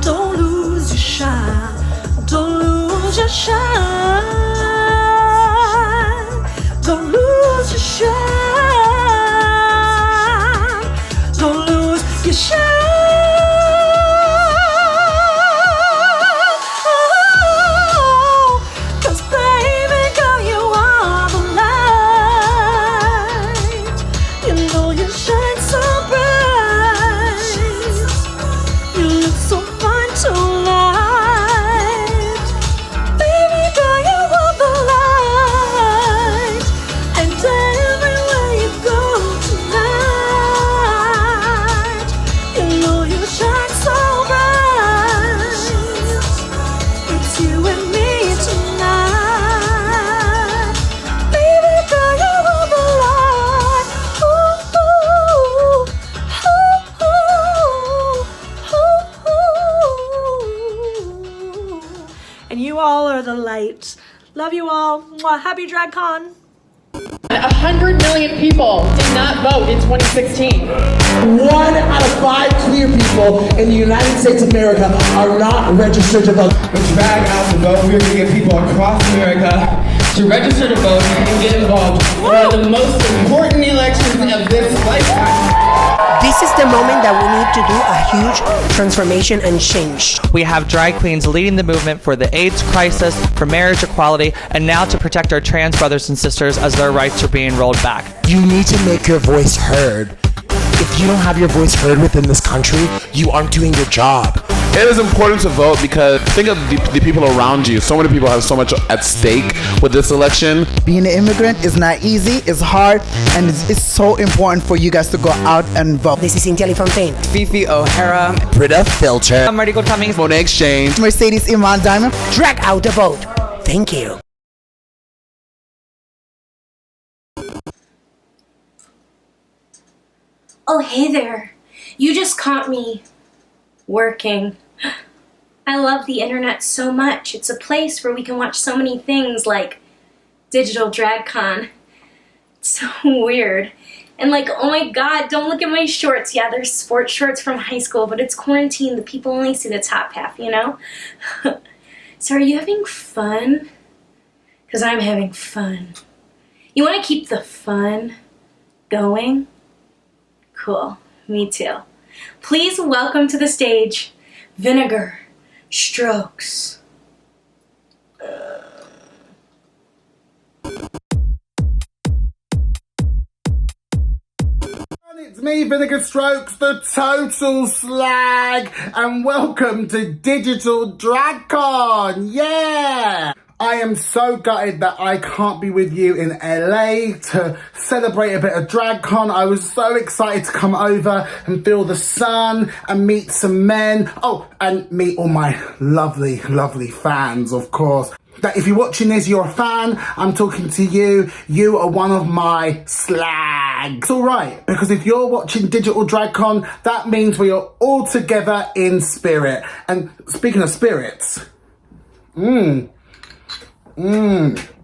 don't lose your shine. Don't lose your shine. Don't lose your shine. Don't lose your shine. 'Cause baby girl, you are the light. You know you shine so bright. You look so fine tonight. Baby girl, you are the light. And everywhere you go tonight, you know you shine so bright. It's you and me tonight. Baby girl, you are the light. Ooh, ooh, ooh, ooh, ooh. And you all are the light. Love you all. Mwah. Happy DragCon. 100 million people did not vote in 2016. 1 out of 5 queer people in the United States of America are not registered to vote. Let's drag out the vote. We're going to get people across America to register to vote and get involved in one of the most important elections of this lifetime. This is the moment that we need to do a huge transformation and change. We have drag queens leading the movement for the AIDS crisis, for marriage equality, and now to protect our trans brothers and sisters as their rights are being rolled back. You need to make your voice heard. If you don't have your voice heard within this country, you aren't doing your job. It is important to vote because think of the people around you. So many people have so much at stake with this election. Being an immigrant is not easy, it's hard, and it's so important for you guys to go out and vote. This is Cynthia Lee Fontaine, Fifi O'Hara, Prita Filter, I'm Mariko Cummings, Monet Exchange, Mercedes Iman Diamond. Drag out the vote. Thank you. Oh, hey there. You just caught me working. I love the internet so much. It's a place where we can watch so many things like Digital DragCon. It's so weird. And like, oh my god, don't look at my shorts. Yeah, they're sports shorts from high school, but it's quarantine. The people only see the top half, you know? So are you having fun? Because I'm having fun. You want to keep the fun going? Cool, me too. Please welcome to the stage, Vinegar Strokes. It's me, Vinegar Strokes, the total slag, and welcome to Digital DragCon, yeah! I am so gutted that I can't be with you in LA to celebrate a bit of DragCon. I was so excited to come over and feel the sun and meet some men. Oh, and meet all my lovely, lovely fans, of course. That if you're watching this, you're a fan, I'm talking to you, you are one of my slags. It's alright, because if you're watching Digital DragCon, that means we are all together in spirit. And speaking of spirits,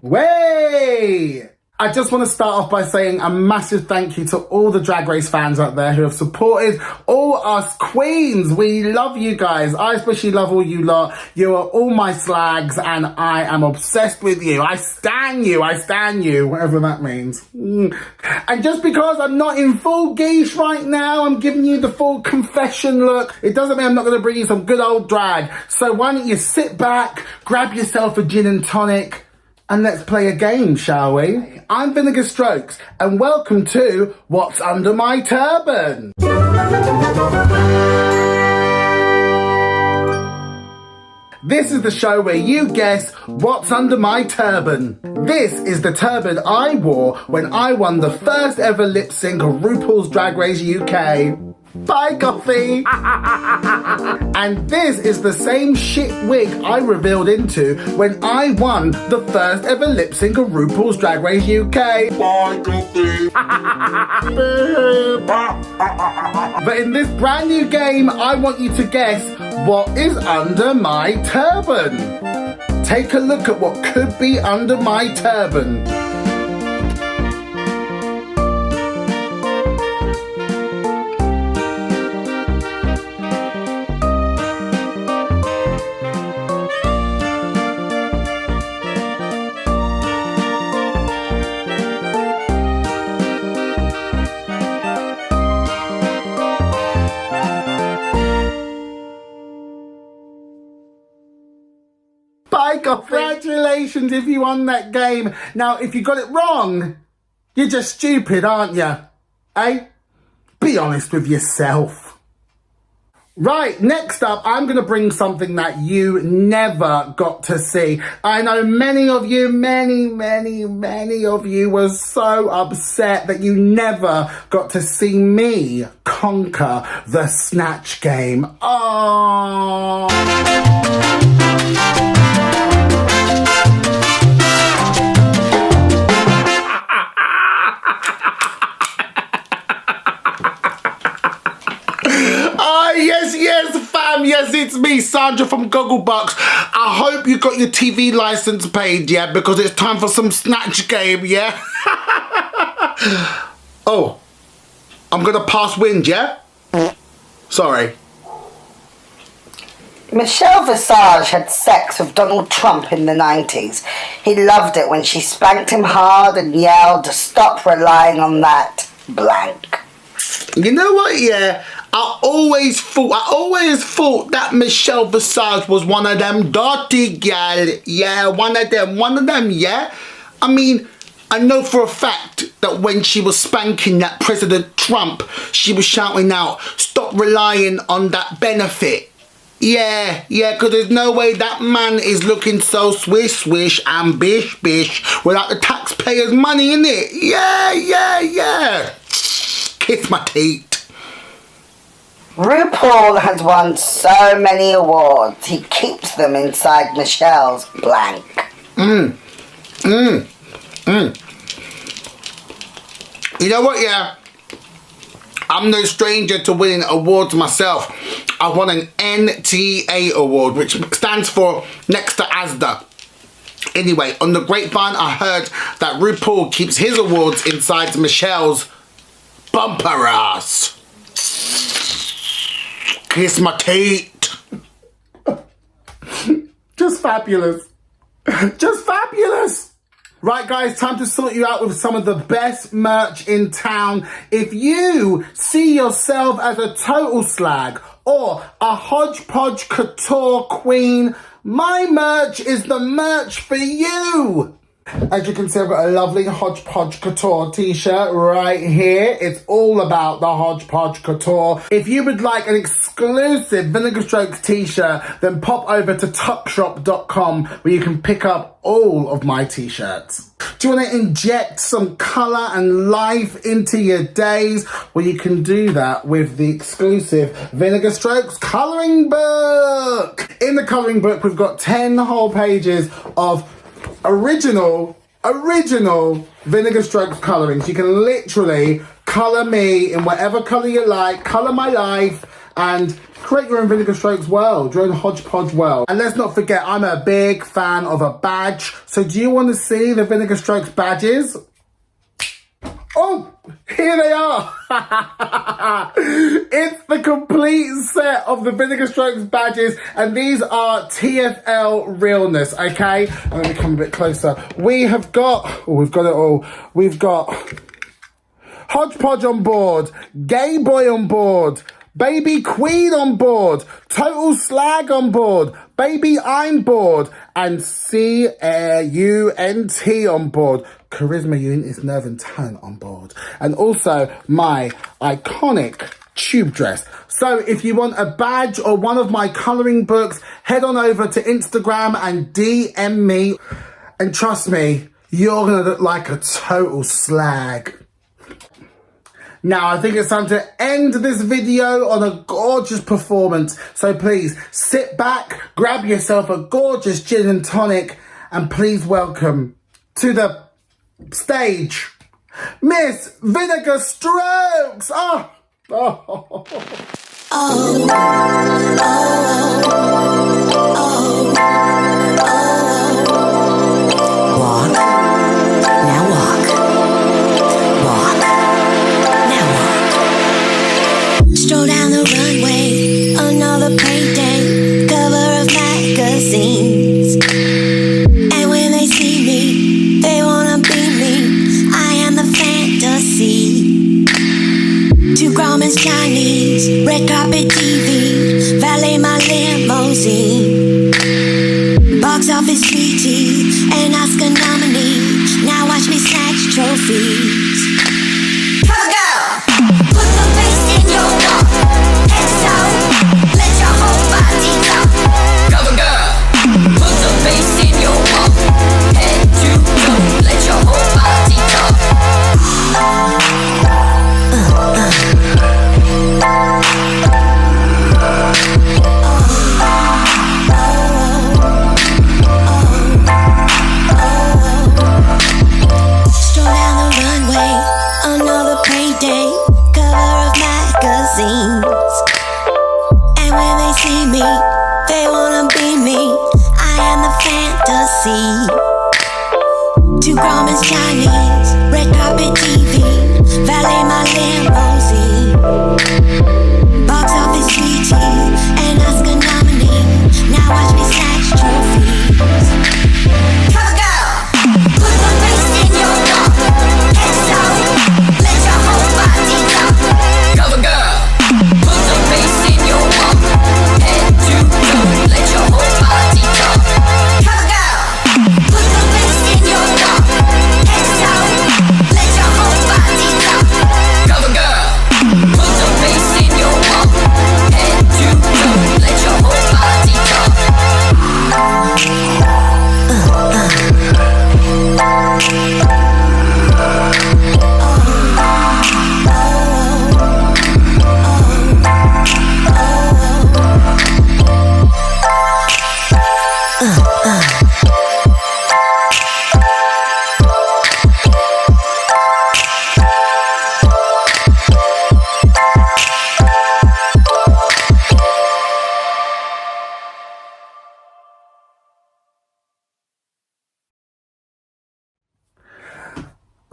way! I just want to start off by saying a massive thank you to all the Drag Race fans out there who have supported all us queens. We love you guys. I especially love all you lot. You are all my slags and I am obsessed with you. I stan you, whatever that means. And just because I'm not in full geesh right now, I'm giving you the full confession look, it doesn't mean I'm not going to bring you some good old drag. So why don't you sit back, grab yourself a gin and tonic, and let's play a game, shall we? I'm Vinegar Strokes, and welcome to What's Under My Turban. This is the show where you guess what's under my turban. This is the turban I wore when I won the first ever lip sync of RuPaul's Drag Race UK. Bye, Coffee! And this is the same shit wig I revealed into when I won the first ever lip sync of RuPaul's Drag Race UK. Bye, Coffee! But in this brand new game, I want you to guess what is under my turban. Take a look at what could be under my turban. Congratulations if you won that game. Now, if you got it wrong, you're just stupid, aren't you? Eh? Be honest with yourself. Right, next up, I'm going to bring something that you never got to see. I know many of you, many of you were so upset that you never got to see me conquer the Snatch Game. Oh. Yes, fam. Yes, it's me, Sandra from Gogglebox. I hope you got your TV license paid, yeah? Because it's time for some Snatch Game, yeah? Oh, I'm gonna pass wind, yeah? Sorry. Michelle Visage had sex with Donald Trump in the 90s. He loved it when she spanked him hard and yelled, "Stop relying on that blank." You know what, yeah? I always thought that Michelle Visage was one of them dirty gal. Yeah, one of them, yeah? I mean, I know for a fact that when she was spanking that President Trump, she was shouting out, "Stop relying on that benefit." Yeah, because there's no way that man is looking so swish and bish without the taxpayers' money in it. Yeah. Kiss my teeth. RuPaul has won so many awards, he keeps them inside Michelle's blank. You know what, yeah? I'm no stranger to winning awards myself. I won an NTA award, which stands for Next to Asda. Anyway, on the grapevine, I heard that RuPaul keeps his awards inside Michelle's bumper ass. Kiss my teeth. Just fabulous. Just fabulous. Right, guys, time to sort you out with some of the best merch in town. If you see yourself as a total slag or a hodgepodge couture queen, my merch is the merch for you. As you can see, I've got a lovely Hodgepodge Couture t-shirt right here. It's all about the Hodgepodge Couture. If you would like an exclusive Vinegar Strokes t-shirt, then pop over to topshop.com where you can pick up all of my t-shirts. Do you want to inject some colour and life into your days? Well, you can do that with the exclusive Vinegar Strokes colouring book. In the colouring book, we've got 10 whole pages of original Vinegar Strokes colorings. You can literally color me in whatever color you like, color my life, and create your own Vinegar Strokes world, your own hodgepodge world. And let's not forget, I'm a big fan of a badge. So do you want to see the Vinegar Strokes badges? Oh, here they are. It's the complete set of the Vinegar Strokes badges, and these are TFL realness, okay? Let me come a bit closer. We've got it all. We've got Hodgepodge on board, Gay Boy on board, Baby Queen on board, Total Slag on board, Baby I'm bored, and CUNT on board. Charisma, Unit, Nerve and Talent on board. And also my iconic tube dress. So if you want a badge or one of my colouring books, head on over to Instagram and DM me. And trust me, you're going to look like a total slag. Now, I think it's time to end this video on a gorgeous performance. So please, sit back, grab yourself a gorgeous gin and tonic, and please welcome to the stage, Miss Vinegar Strokes! Stroll down the runway, another payday, cover of magazines. And when they see me, they wanna be me. I am the fantasy. 2 garments Chinese, red carpet TV, valet my limousine. Box office treaty, an Oscar nominee. Now watch me snatch trophies. Cover girl, put the face in your walk. Head to toe, let your whole body go. Cover girl, put the face in your walk. Head to toe, let your whole body go. Stroll down the runway, another payday, cover of magazines. And when they see me, they wanna be me. I am the fantasy. 2 garments Chinese, red carpet TV, valet my limousine. Box office treaty, an Oscar nominee.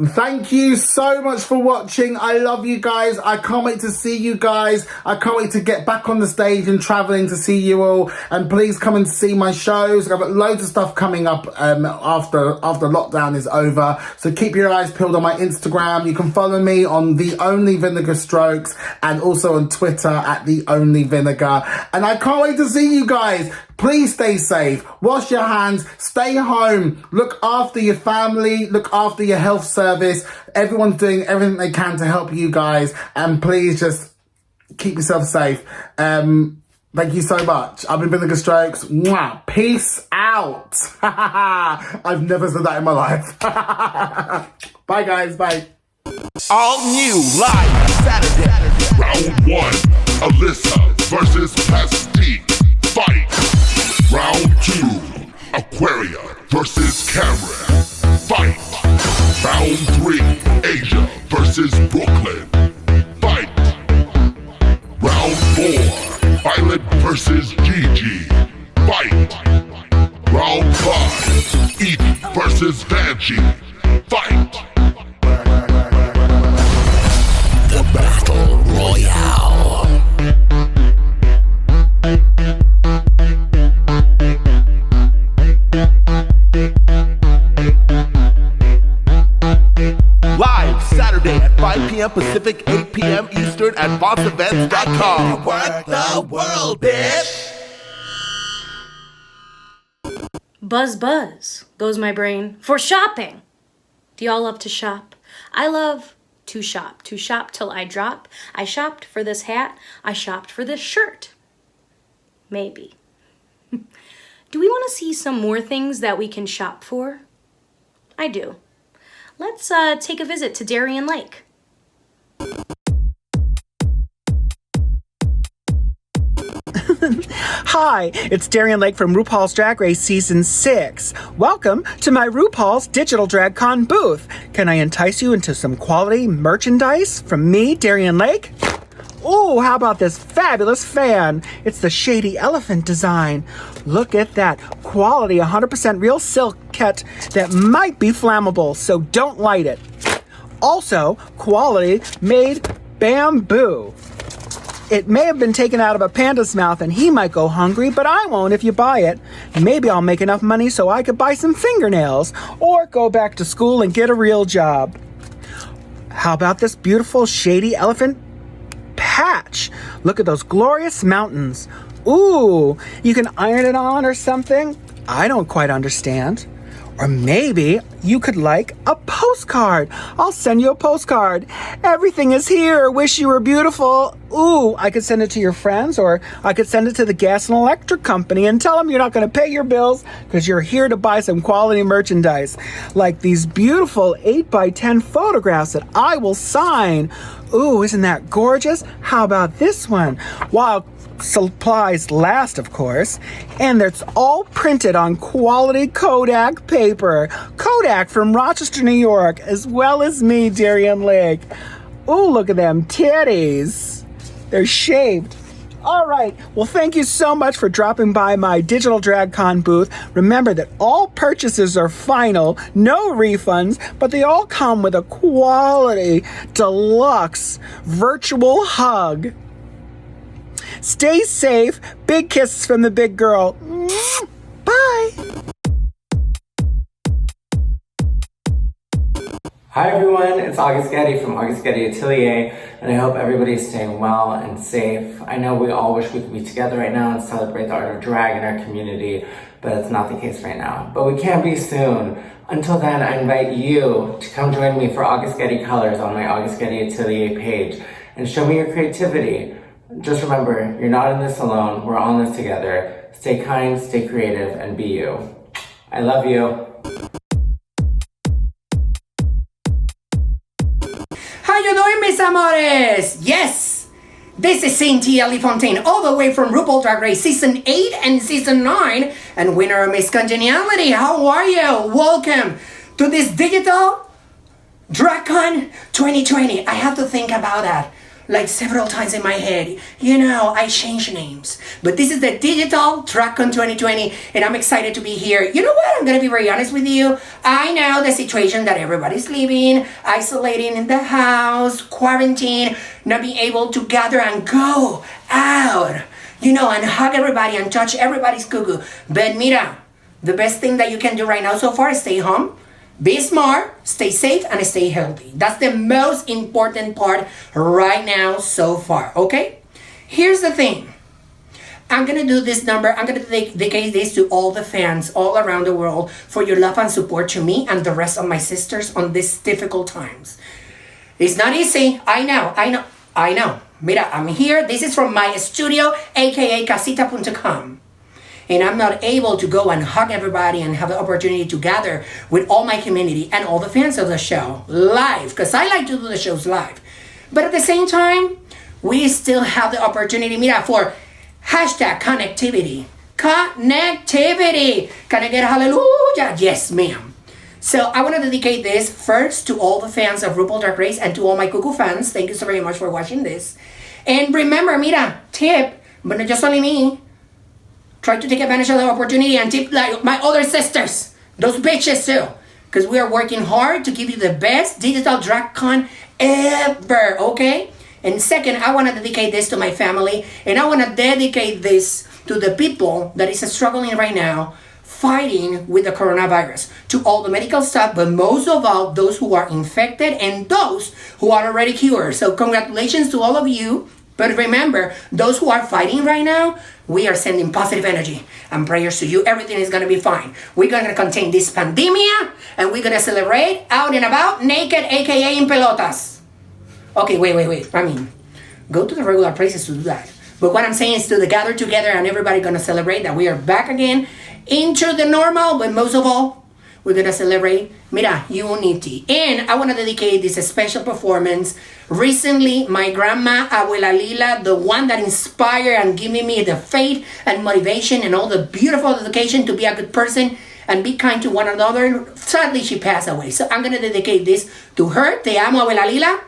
Thank you so much for watching. I love you guys. I can't wait to see you guys. I can't wait to get back on the stage and traveling to see you all. And please come and see my shows. I've got loads of stuff coming up after lockdown is over. So keep your eyes peeled on my Instagram. You can follow me on The Only Vinegar Strokes and also on Twitter at The Only Vinegar. And I can't wait to see you guys. Please stay safe, wash your hands, stay home, look after your family, look after your health service. Everyone's doing everything they can to help you guys, and please just keep yourself safe. Thank you so much. I've been Vinegar Strokes. Mwah. Peace out. I've never said that in my life. Bye guys, bye. All new live Saturday. Round 1, Alyssa versus Mystique. Fight. Round 2, Aquaria versus Cameron. Fight. Round 3, Asia versus Brooklyn. Fight. Round 4, Violet versus Gigi. Fight. Round 5, Edie versus Banshee. Fight. The Battle Royale. Live Saturday at 5 p.m. Pacific, 8 p.m. Eastern at Provvidenza.com. Work the world, bitch! Buzz buzz goes my brain for shopping. Do y'all love to shop? I love to shop till I drop. I shopped for this hat. I shopped for this shirt. Maybe. Do we want to see some more things that we can shop for? I do. Let's take a visit to Darienne Lake. Hi, it's Darienne Lake from RuPaul's Drag Race Season 6. Welcome to my RuPaul's Digital DragCon booth. Can I entice you into some quality merchandise from me, Darienne Lake? Ooh, how about this fabulous fan? It's the Shady Elephant design. Look at that quality 100% real silk cat that might be flammable, so don't light it. Also, quality made bamboo. It may have been taken out of a panda's mouth and he might go hungry, but I won't if you buy it. Maybe I'll make enough money so I could buy some fingernails or go back to school and get a real job. How about this beautiful Shady Elephant patch? Look at those glorious mountains. Ooh, you can iron it on or something? I don't quite understand. Or maybe you could like a postcard. I'll send you a postcard. Everything is here. Wish you were beautiful. Ooh, I could send it to your friends, or I could send it to the gas and electric company and tell them you're not going to pay your bills because you're here to buy some quality merchandise. Like these beautiful 8x10 photographs that I will sign. Ooh, isn't that gorgeous? How about this one? While supplies last, of course, and it's all printed on quality Kodak paper. Kodak from Rochester, New York, as well as me, Darienne Lake. Ooh, look at them titties. They're shaved. All right, well, thank you so much for dropping by my Digital DragCon booth. Remember that all purchases are final, no refunds, but they all come with a quality, deluxe, virtual hug. Stay safe. Big kisses from the big girl. Bye. Hi everyone, it's August Getty from August Getty Atelier, and I hope everybody's staying well and safe. I know we all wish we could be together right now and celebrate the art of drag in our community, but it's not the case right now. But we can be soon. Until then, I invite you to come join me for August Getty Colors on my August Getty Atelier page and show me your creativity. Just remember, you're not in this alone. We're all in this together. Stay kind, stay creative, and be you. I love you. How you doing, mis amores? Yes! This is Cynthia Lee Fontaine, all the way from RuPaul's Drag Race Season 8 and Season 9, and winner of Miss Congeniality. How are you? Welcome to this Digital DragCon 2020. I have to think about that. like several times in my head. You know, I change names. But this is the Digital DragCon 2020, and I'm excited to be here. You know what? I'm going to be very honest with you. I know the situation that everybody's living, isolating in the house, quarantine, not being able to gather and go out, you know, and hug everybody and touch everybody's cuckoo. But mira, the best thing that you can do right now so far is stay home. Be smart, stay safe, and stay healthy. That's the most important part right now so far, okay? Here's the thing. I'm going to do this number. I'm going to dedicate this to all the fans all around the world for your love and support to me and the rest of my sisters on these difficult times. It's not easy. I know. Mira, I'm here. This is from my studio, aka casita.com. And I'm not able to go and hug everybody and have the opportunity to gather with all my community and all the fans of the show live, because I like to do the shows live. But at the same time, we still have the opportunity, mira, for hashtag connectivity. Connectivity. Can I get a hallelujah? Yes, ma'am. So I want to dedicate this first to all the fans of RuPaul's Drag Race and to all my cuckoo fans. Thank you so very much for watching this. And remember, mira, tip, but not just only me. Try to take advantage of the opportunity and tip like my other sisters, those bitches too. Because we are working hard to give you the best Digital DragCon ever, okay? And second, I want to dedicate this to my family. And I want to dedicate this to the people that is struggling right now, fighting with the coronavirus. To all the medical staff, but most of all, those who are infected and those who are already cured. So congratulations to all of you. But remember, those who are fighting right now, we are sending positive energy and prayers to you. Everything is going to be fine. We're going to contain this pandemia, and we're going to celebrate out and about, naked, aka in pelotas. Okay, wait. I mean, go to the regular places to do that. But what I'm saying is to gather together and everybody going to celebrate that we are back again into the normal, but most of all, we're going to celebrate, mira, unity. And I want to dedicate this special performance. Recently, my grandma, Abuela Lila, the one that inspired and giving me the faith and motivation and all the beautiful education to be a good person and be kind to one another. Sadly, she passed away. So I'm going to dedicate this to her. Te amo, Abuela Lila.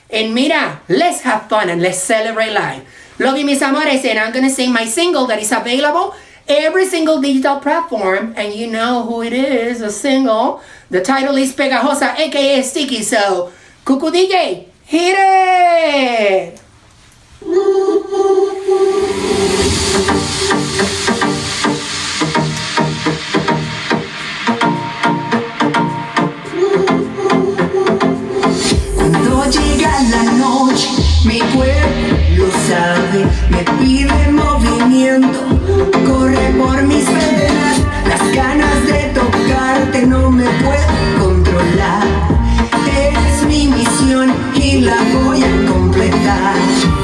And mira, let's have fun and let's celebrate life. Love you, mis amores. And I'm going to sing my single that is available every single digital platform, and you know who it is, a single. The title is Pegajosa, aka Sticky. So, Cuckoo DJ, hit it! Cuando llega la noche, mi cuerpo lo sabe, me pide movimiento. Corre por mis venas, las ganas de tocarte no me puedo controlar. Es mi misión y la voy a completar.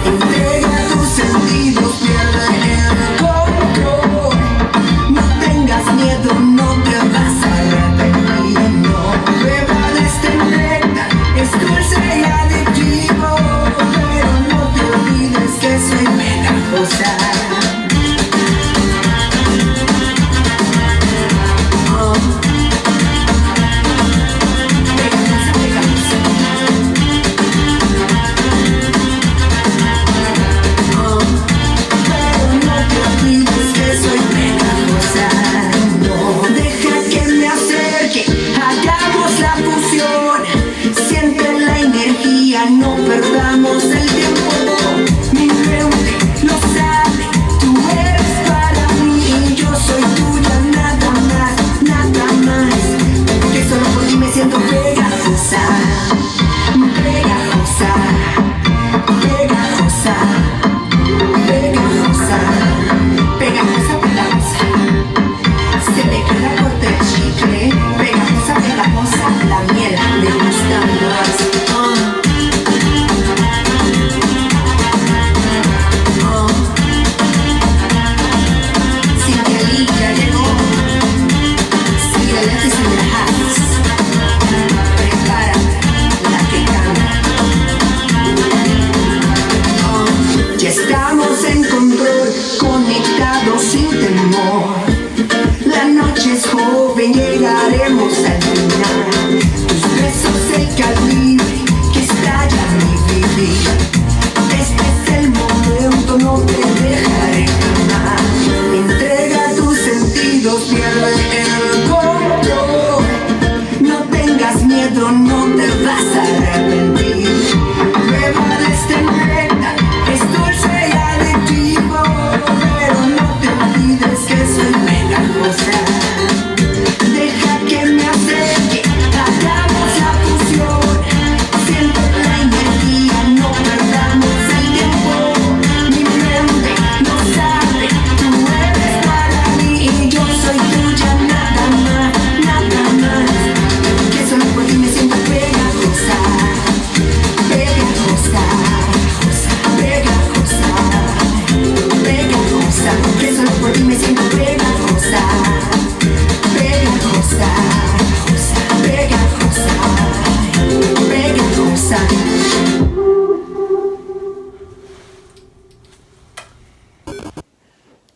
Entrega tus sentidos, pierde el control. No tengas miedo, no te vas a arrepentir. No, prueba de este néctar, es dulce y adictivo. Pero no te olvides que soy pegajosa. No perdamos el tiempo, mi mente lo sabe,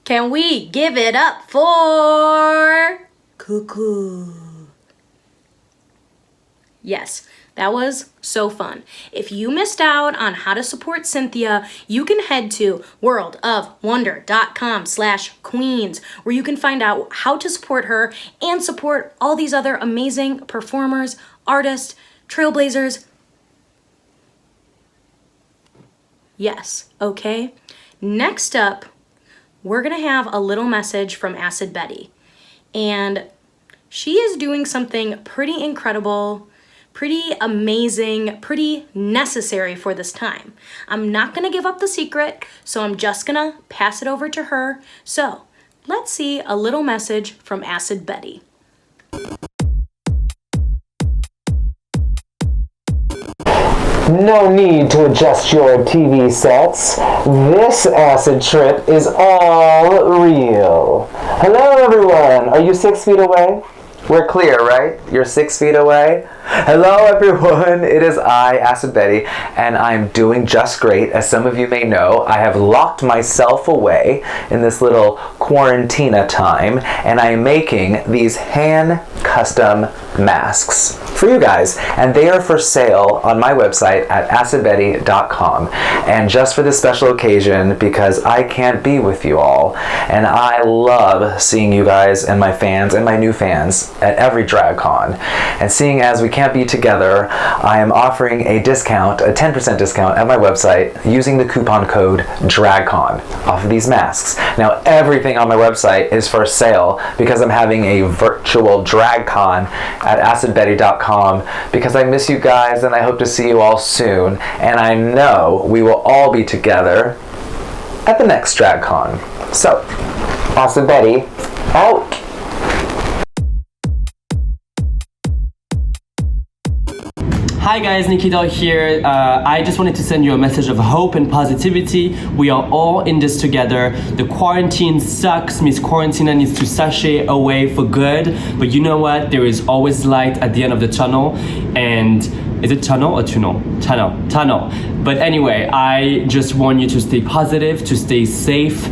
Can we give it up for Cuckoo? Yes, that was so fun. If you missed out on how to support Cynthia, you can head to worldofwonder.com/queens, where you can find out how to support her and support all these other amazing performers, artists, trailblazers. Yes, okay. Next up, we're gonna have a little message from Acid Betty. And she is doing something pretty incredible, pretty amazing, pretty necessary for this time. I'm not gonna give up the secret, so I'm just gonna pass it over to her. So let's see a little message from Acid Betty. No need to adjust your TV sets. This acid trip is all real. Hello everyone, are you 6 feet away? We're clear, right? You're 6 feet away? Hello everyone, it is I, Acid Betty, and I'm doing just great. As some of you may know, I have locked myself away in this little quarantina time, and I am making these hand custom masks for you guys, and they are for sale on my website at acidbetty.com. And just for this special occasion, because I can't be with you all, and I love seeing you guys and my fans and my new fans at every DragCon, and seeing as we can't be together, I am offering a discount, a 10% discount at my website using the coupon code DragCon off of these masks. Now everything on my website is for sale because I'm having a virtual DragCon at acidbetty.com, because I miss you guys and I hope to see you all soon, and I know we will all be together at the next DragCon. So, Acid Betty, out! Hi guys, Nicky Doll here. I just wanted to send you a message of hope and positivity. We are all in this together. The quarantine sucks. Miss Quarantina needs to sashay away for good. But you know what? There is always light at the end of the tunnel. And is it tunnel or tunnel? Tunnel. But anyway, I just want you to stay positive, to stay safe.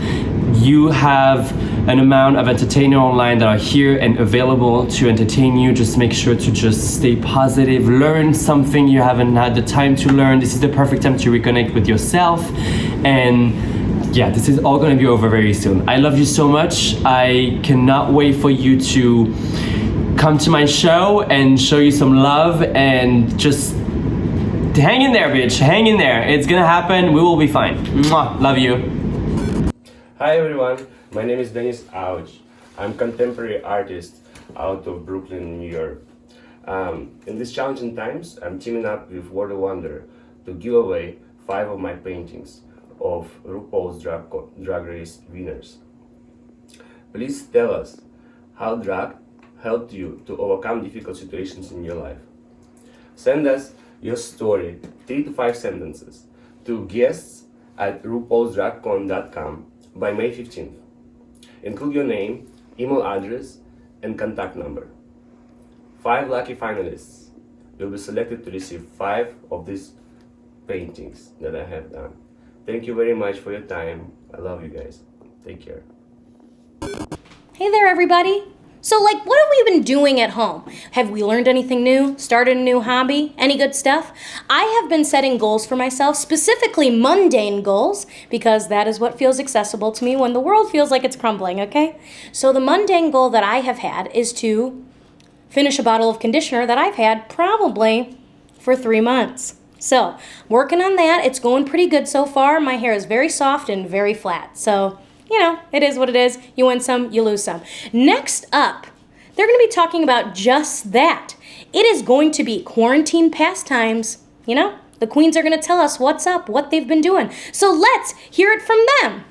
You have an amount of entertainers online that are here and available to entertain you. Just make sure to just stay positive, learn something you haven't had the time to learn. This is the perfect time to reconnect with yourself. And yeah, this is all gonna be over very soon. I love you so much. I cannot wait for you to come to my show and show you some love, and just hang in there, bitch, hang in there. It's gonna happen, we will be fine. Mwah. Love you. Hi everyone, my name is Denis Ouch. I'm contemporary artist out of Brooklyn, New York. In these challenging times, I'm teaming up with World of Wonder to give away 5 of my paintings of RuPaul's Drag Race winners. Please tell us how drag helped you to overcome difficult situations in your life. Send us your story, 3 to 5 sentences, to guests@RuPaulsDragCon.com by May 15th. Include your name, email address, and contact number. 5 lucky finalists will be selected to receive 5 of these paintings that I have done. Thank you very much for your time. I love you guys. Take care. Hey there, everybody. So, what have we been doing at home? Have we learned anything new? Started a new hobby? Any good stuff? I have been setting goals for myself, specifically mundane goals, because that is what feels accessible to me when the world feels like it's crumbling, okay? So the mundane goal that I have had is to finish a bottle of conditioner that I've had probably for 3 months. So, working on that. It's going pretty good so far. My hair is very soft and very flat. So, you know, it is what it is. You win some, you lose some. Next up, they're going to be talking about just that. It is going to be quarantine pastimes. You know, the queens are going to tell us what's up, what they've been doing. So let's hear it from them.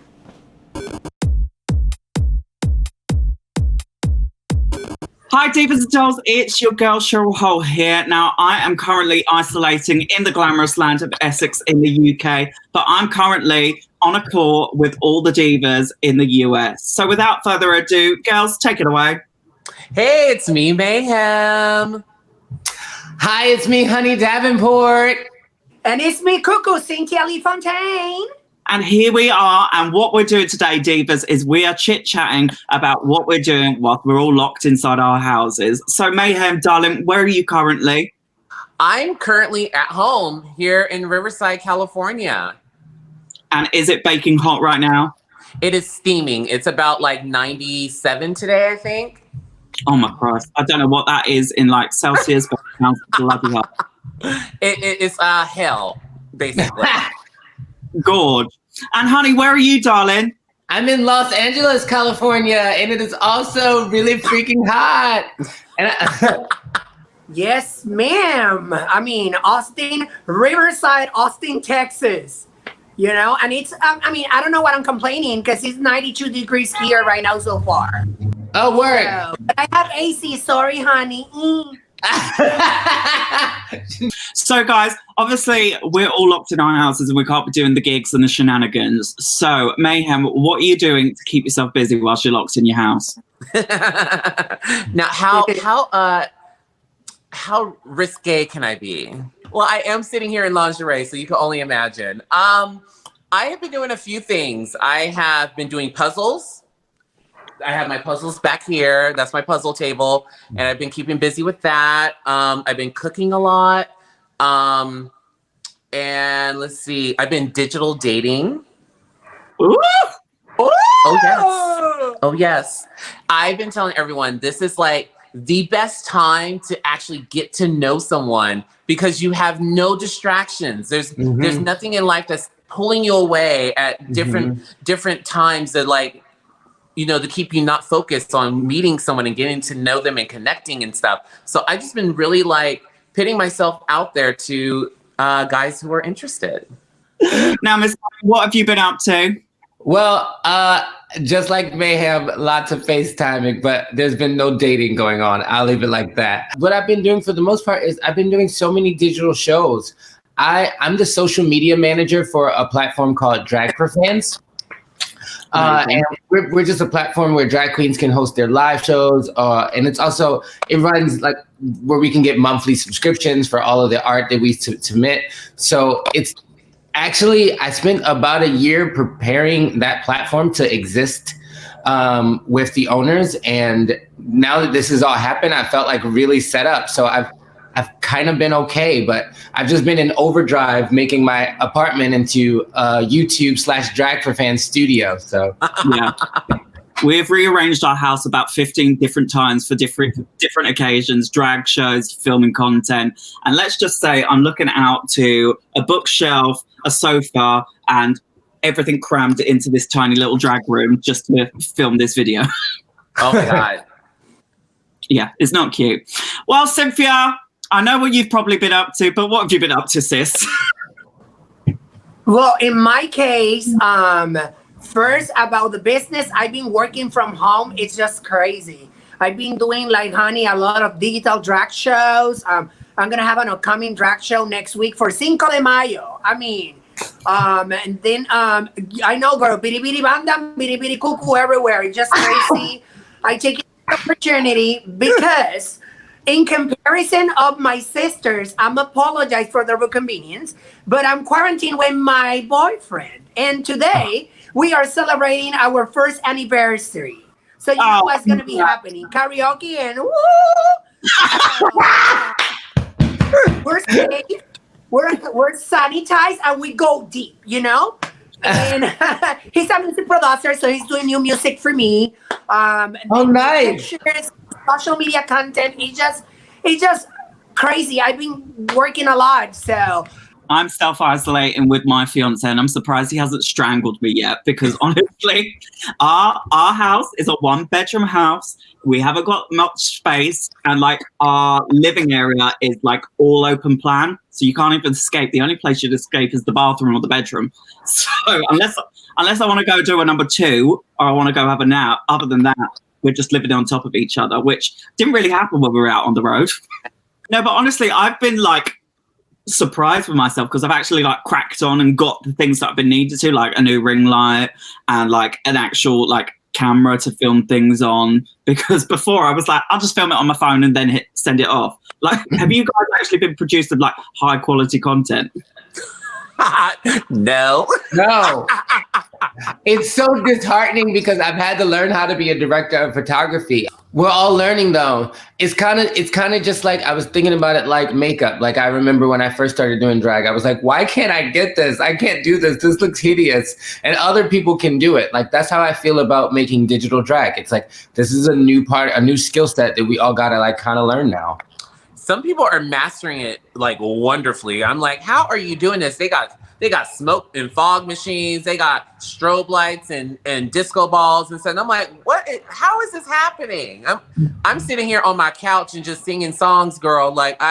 Hi, Divas and Dolls. It's your girl, Cheryl here. Now, I am currently isolating in the glamorous land of Essex in the UK, but I'm currently on a call with all the divas in the US. So without further ado, girls, take it away. Hey, it's me, Mayhem. Hi, it's me, Honey Davenport. And it's me, Cuckoo, Cynthia Lee Fontaine. And here we are, and what we're doing today, Divas, is we are chit-chatting about what we're doing whilst we're all locked inside our houses. So, Mayhem, darling, where are you currently? I'm currently at home here in Riverside, California. And is it baking hot right now? It is steaming. It's about like 97 today, I think. Oh my Christ. I don't know what that is in like Celsius, but it sounds bloody hot. It's hell, basically. Gorge. And honey, where are you, darling? I'm in Los Angeles, California, and it is also really freaking hot. And Yes, ma'am. I mean, Austin, Riverside, Austin, Texas. You know, and it's, I mean, I don't know what I'm complaining because it's 92 degrees here right now so far. Oh, word. But I have AC. Sorry, honey. So, guys, obviously, we're all locked in our houses and we can't be doing the gigs and the shenanigans. So, Mayhem, what are you doing to keep yourself busy whilst you're locked in your house? Now, how risque can I be? Well, I am sitting here in lingerie, so you can only imagine. I have been doing a few things. I have been doing puzzles. I have my puzzles back here. That's my puzzle table. And I've been keeping busy with that. I've been cooking a lot. And let's see. I've been digital dating. Ooh. Oh, yes. Oh, yes. I've been telling everyone this is like the best time to actually get to know someone because you have no distractions. There's nothing in life that's pulling you away at different times that, like, you know, to keep you not focused on meeting someone and getting to know them and connecting and stuff. So I've just been really like putting myself out there to guys who are interested. Now, Miss, what have you been up to? well, just like Mayhem, lots of FaceTiming, but there's been no dating going on. I'll leave it like that. What I've been doing for the most part is I've been doing so many digital shows. I'm the social media manager for a platform called Drag for Fans. And we're just a platform where drag queens can host their live shows. And it's also, it runs like where we can get monthly subscriptions for all of the art that we submit. So it's actually, I spent about a year preparing that platform to exist with the owners. And now that this has all happened, I felt like really set up. So I've kind of been okay, but I've just been in overdrive making my apartment into a YouTube/Drag for Fans studio. So yeah, we've rearranged our house about 15 different times for different occasions, drag shows, filming content. And let's just say I'm looking out to a bookshelf, a sofa, and everything crammed into this tiny little drag room just to film this video. Oh my God. Yeah, it's not cute. Well, Cynthia, I know what you've probably been up to, but what have you been up to, sis? Well, in my case, first about the business, I've been working from home. It's just crazy. I've been doing, like, honey, a lot of digital drag shows. I'm going to have an upcoming drag show next week for Cinco de Mayo. I mean, and then I know, girl, bitty bitty banda, bitty bitty cuckoo everywhere. It's just crazy. I take it as an opportunity because in comparison of my sisters, I'm apologize for the inconvenience, but I'm quarantined with my boyfriend. And today we are celebrating our first anniversary. So you know what's going to be happening. Karaoke and woo! We're safe, we're sanitized, and we go deep, you know? And he's a music producer, so he's doing new music for me. Oh, nice. Pictures, social media content. It's just crazy. I've been working a lot, so. I'm self-isolating with my fiance, and I'm surprised he hasn't strangled me yet, because honestly, our house is a one-bedroom house. We haven't got much space, and like our living area is like all open plan, so you can't even escape. The only place you'd escape is the bathroom or the bedroom. So unless I want to go do a number two or I want to go have a nap, other than that, we're just living on top of each other, which didn't really happen when we were out on the road. No, but honestly, I've been like surprised with myself because I've actually like cracked on and got the things that I've been needed to, like a new ring light and like an actual like camera to film things on, because before I was like, I'll just film it on my phone and then send it off. Like, have you guys actually been producing like high quality content? No. No. It's so disheartening because I've had to learn how to be a director of photography. We're all learning though. It's kind of just like, I was thinking about it like makeup. Like I remember when I first started doing drag, I was like, why can't I get this? I can't do this. This looks hideous. And other people can do it. Like that's how I feel about making digital drag. It's like, this is a new skill set that we all gotta like kind of learn now. Some people are mastering it like wonderfully. I'm like, how are you doing this? They got smoke and fog machines. They got strobe lights and disco balls and stuff. And I'm like, how is this happening? I'm sitting here on my couch and just singing songs, girl. Like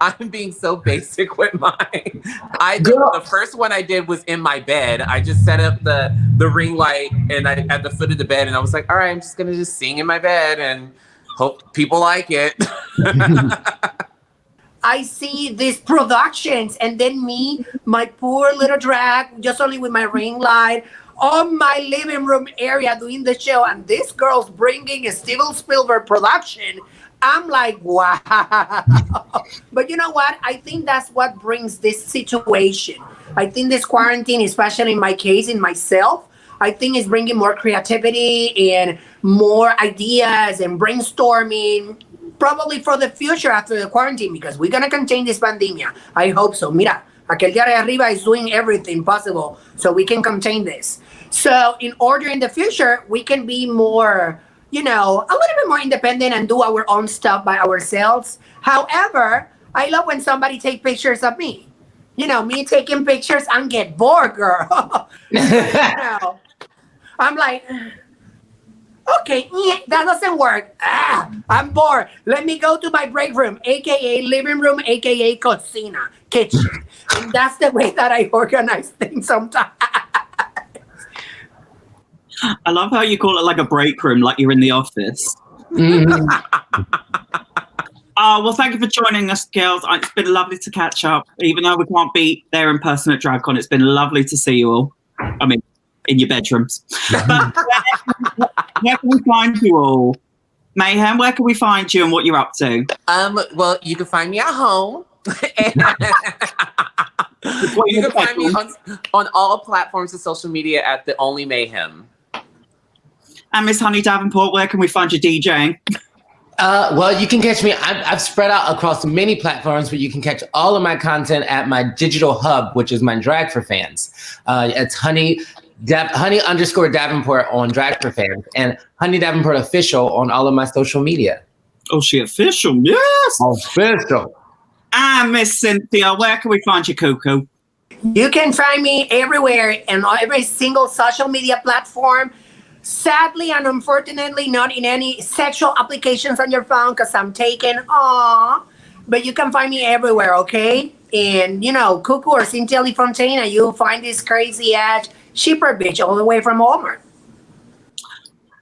I'm being so basic with mine. The first one I did was in my bed. I just set up the ring light and I at the foot of the bed, and I was like, all right, I'm just gonna just sing in my bed and hope people like it. I see these productions, and then me, my poor little drag, just only with my ring light, on my living room area doing the show, and this girl's bringing a Steven Spielberg production. I'm like, wow. But you know what? I think that's what brings this situation. I think this quarantine, especially in my case, in myself, I think is bringing more creativity and more ideas and brainstorming, probably for the future after the quarantine, because we're going to contain this pandemic. I hope so. Mira, aquel de arriba is doing everything possible so we can contain this. So in order in the future, we can be more, a little bit more independent and do our own stuff by ourselves. However, I love when somebody take pictures of me. Me taking pictures and get bored, girl. I'm like, okay, that doesn't work. I'm bored. Let me go to my break room, aka living room, aka cocina, kitchen. And that's the way that I organize things sometimes. I love how you call it like a break room, like you're in the office. Well, thank you for joining us, girls. It's been lovely to catch up. Even though we can't be there in person at DragCon, it's been lovely to see you all. I mean, in your bedrooms. But where can we find you all? Mayhem, where can we find you and what you're up to? Well, you can find me at home. You can find me on all platforms of social media at The Only Mayhem. And Miss Honey Davenport, where can we find you DJing? Well, you can catch me. I've spread out across many platforms, but you can catch all of my content at my digital hub, which is my Drag for Fans. It's Honey _ Davenport on Drag for Fans, and Honey Davenport Official on all of my social media. Oh, she official? Yes. Official. And Miss Cynthia, where can we find you, Cuckoo? You can find me everywhere and on every single social media platform. Sadly and unfortunately, not in any sexual applications on your phone because I'm taken. Aww. But you can find me everywhere, okay? And, Cuckoo or Cynthia Lee Fontaine, and you'll find this crazy ass cheaper bitch all the way from Walmart.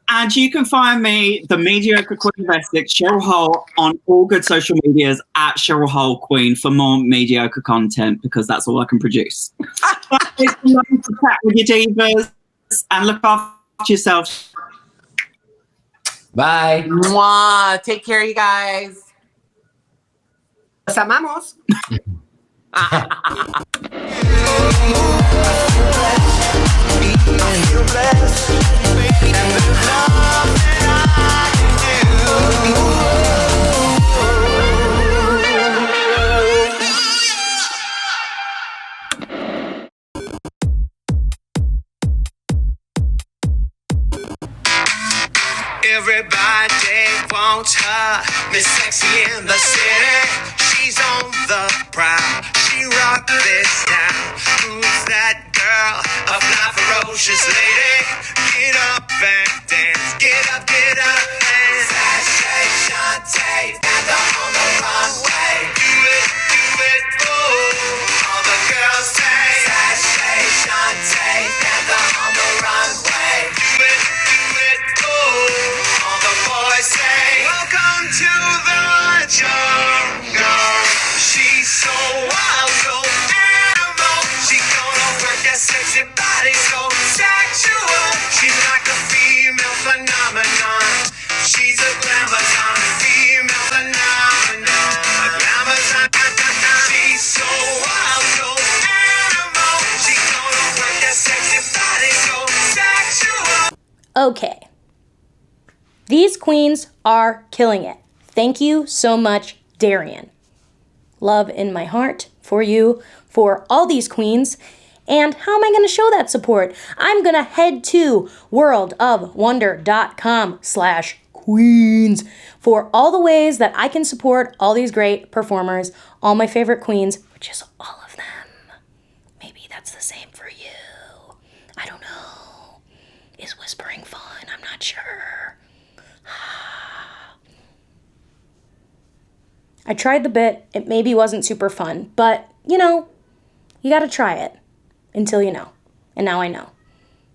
And you can find me, the mediocre Queen of Essex, Cheryl Hole, on all good social medias at Cheryl Hole Queen for more mediocre content, because that's all I can produce. It's lovely to chat with you, divas, and look after yourself. Bye. Mwah. Take care, you guys. Los amamos. Everybody wants her, Miss Sexy in the city. She's on the prowl. She rocked this town. Who's that girl? A fly ferocious lady. Get up and dance. Get up and sashay, shantay, and on the runway. Do it, oh. All the girls say sashay, shantay, and on the runway. Do it, oh. All the boys say welcome to the jungle. She's so wild, so animal. She gonna work that sexy body so sexual. She's like a female phenomenon. Okay. These queens are killing it. Thank you so much, Darienne. Love in my heart for you, for all these queens. And how am I going to show that support? I'm going to head to worldofwonder.com/queens for all the ways that I can support all these great performers, all my favorite queens, which is all of them. Maybe that's the same for you. I don't know. Is whispering fun? I'm not sure. I tried the bit. It maybe wasn't super fun, but you know, you gotta try it until you know. And now I know.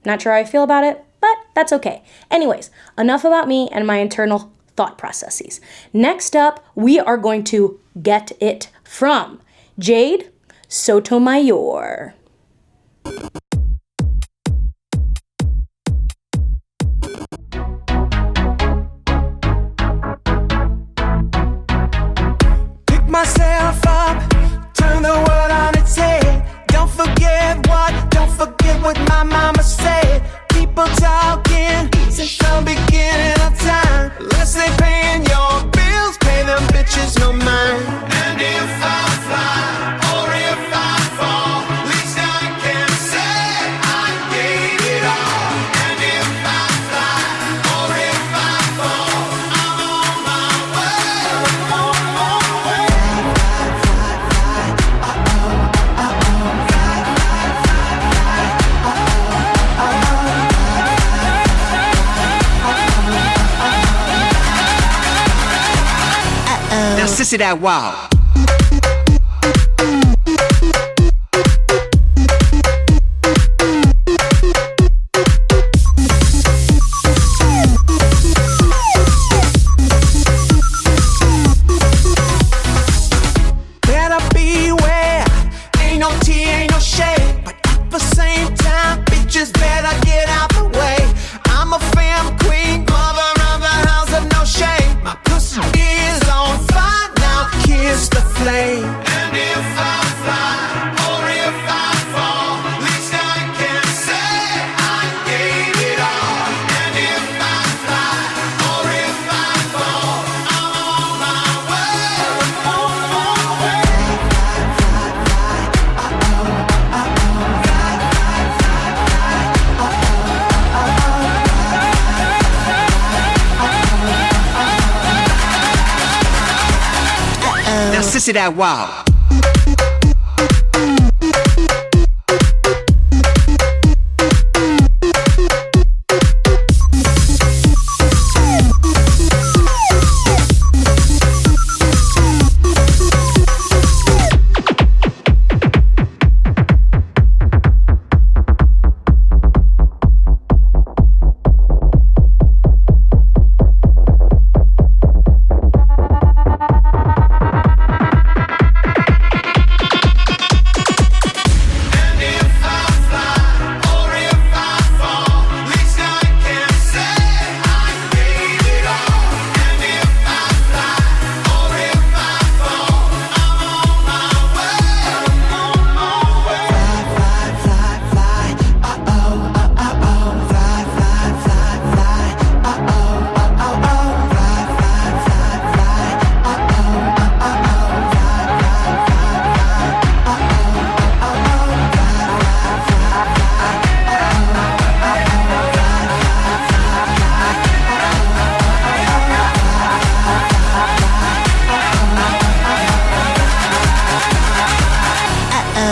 Not sure how I feel about it, but that's okay. Anyways, enough about me and my internal thought processes. Next up, we are going to get it from Jade Sotomayor. Myself up, turn the world on its head. Don't forget what my mama said. People talking since the beginning of time. Unless they paying your bills, pay them bitches no mind. And if I fly or if I fall, at least I can say I gave it all. And if I fly or if I fall, I'm on my way. Now sissy that wow. Better beware, ain't no tea, ain't no shade. But at the same time, bitches better get out the way. I'm a femme queen, mother of the house of no shame. My pussy is on fire, now kiss the flame. And if I fly or if I fall, at least I can say I gave it all. And if I fly or if I fall, I'm on my way. Now sissy that wow.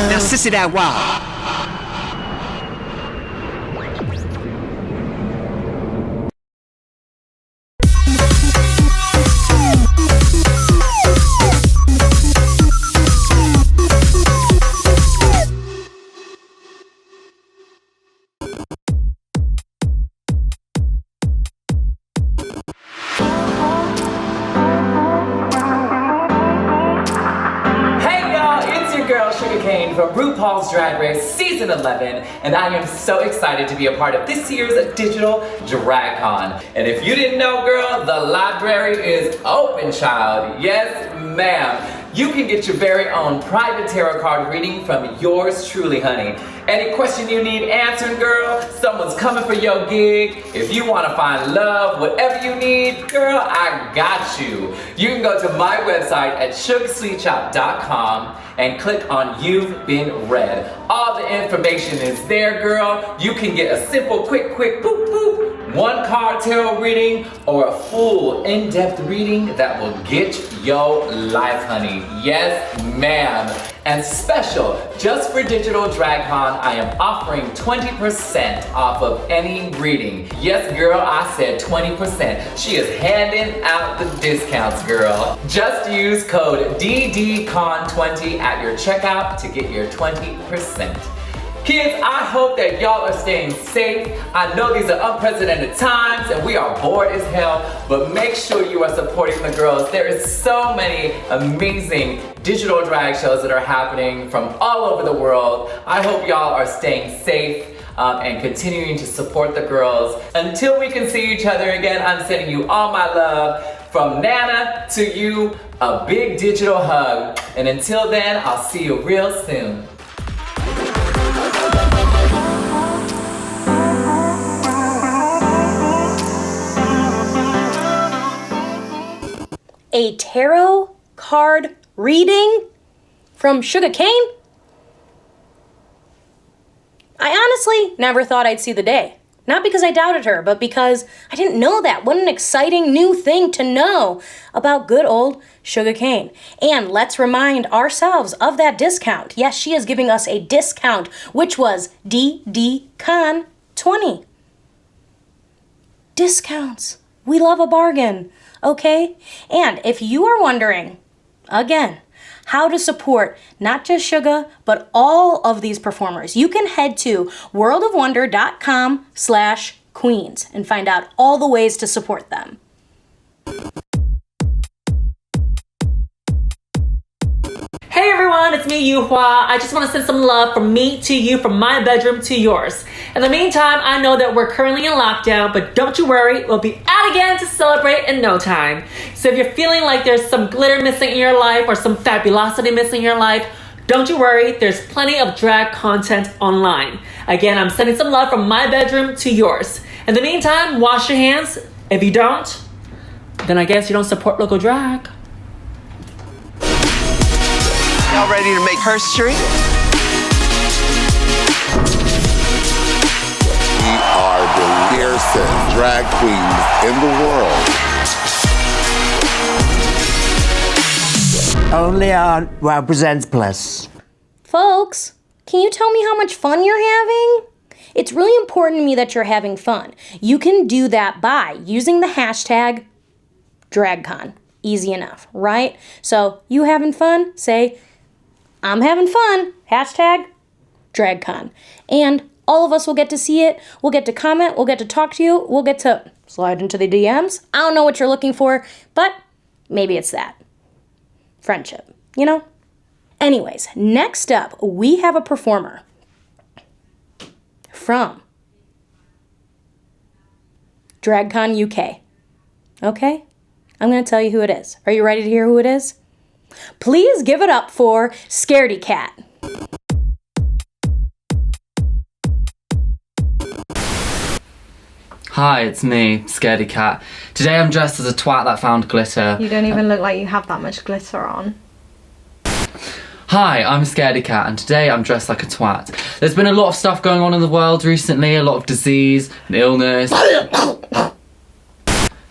Now sissy that wow. Shuga Cain from RuPaul's Drag Race Season 11, and I am so excited to be a part of this year's Digital DragCon. And if you didn't know, girl, the library is open, child. Yes, ma'am. You can get your very own private tarot card reading from yours truly, honey. Any question you need answering, girl, someone's coming for your gig. If you want to find love, whatever you need, girl, I got you. You can go to my website at sugarsweetshop.com and click on You've Been Read. All the information is there, girl. You can get a simple, quick, boop, boop, one card tarot reading or a full in-depth reading that will get your life, honey. Yes, ma'am. And special, just for Digital DragCon, I am offering 20% off of any reading. Yes, girl, I said 20%. She is handing out the discounts, girl. Just use code DDCON20 at your checkout to get your 20%. Kids, I hope that y'all are staying safe. I know these are unprecedented times and we are bored as hell, but make sure you are supporting the girls. There is so many amazing digital drag shows that are happening from all over the world. I hope y'all are staying safe and continuing to support the girls. Until we can see each other again, I'm sending you all my love. From Nana to you, a big digital hug. And until then, I'll see you real soon. A tarot card reading from Shuga Cain? I honestly never thought I'd see the day. Not because I doubted her, but because I didn't know that. What an exciting new thing to know about good old Shuga Cain. And let's remind ourselves of that discount. Yes, she is giving us a discount, which was DDCON20. Discounts. We love a bargain. Okay? And if you are wondering, again, how to support not just Shuga, but all of these performers, you can head to worldofwonder.com/queens and find out all the ways to support them. Hey everyone, it's me, Yuhua. I just want to send some love from me to you, from my bedroom to yours. In the meantime, I know that we're currently in lockdown, but don't you worry, we'll be out again to celebrate in no time. So if you're feeling like there's some glitter missing in your life or some fabulosity missing in your life, don't you worry, there's plenty of drag content online. Again, I'm sending some love from my bedroom to yours. In the meantime, wash your hands. If you don't, then I guess you don't support local drag. Y'all ready to make history? We are the fiercest drag queens in the world. Only on Wow Presents Plus. Folks, can you tell me how much fun you're having? It's really important to me that you're having fun. You can do that by using the hashtag DragCon. Easy enough, right? So, you having fun? Say, I'm having fun. Hashtag DragCon. And all of us will get to see it. We'll get to comment. We'll get to talk to you. We'll get to slide into the DMs. I don't know what you're looking for, but maybe it's that. Friendship, you know? Anyways, next up, we have a performer from DragCon UK. Okay? I'm going to tell you who it is. Are you ready to hear who it is? Please give it up for Scaredy Kat. Hi, it's me, Scaredy Kat. Today I'm dressed as a twat that found glitter. You don't even look like you have that much glitter on. Hi, I'm Scaredy Kat, and today I'm dressed like a twat. There's been a lot of stuff going on in the world recently, a lot of disease and illness.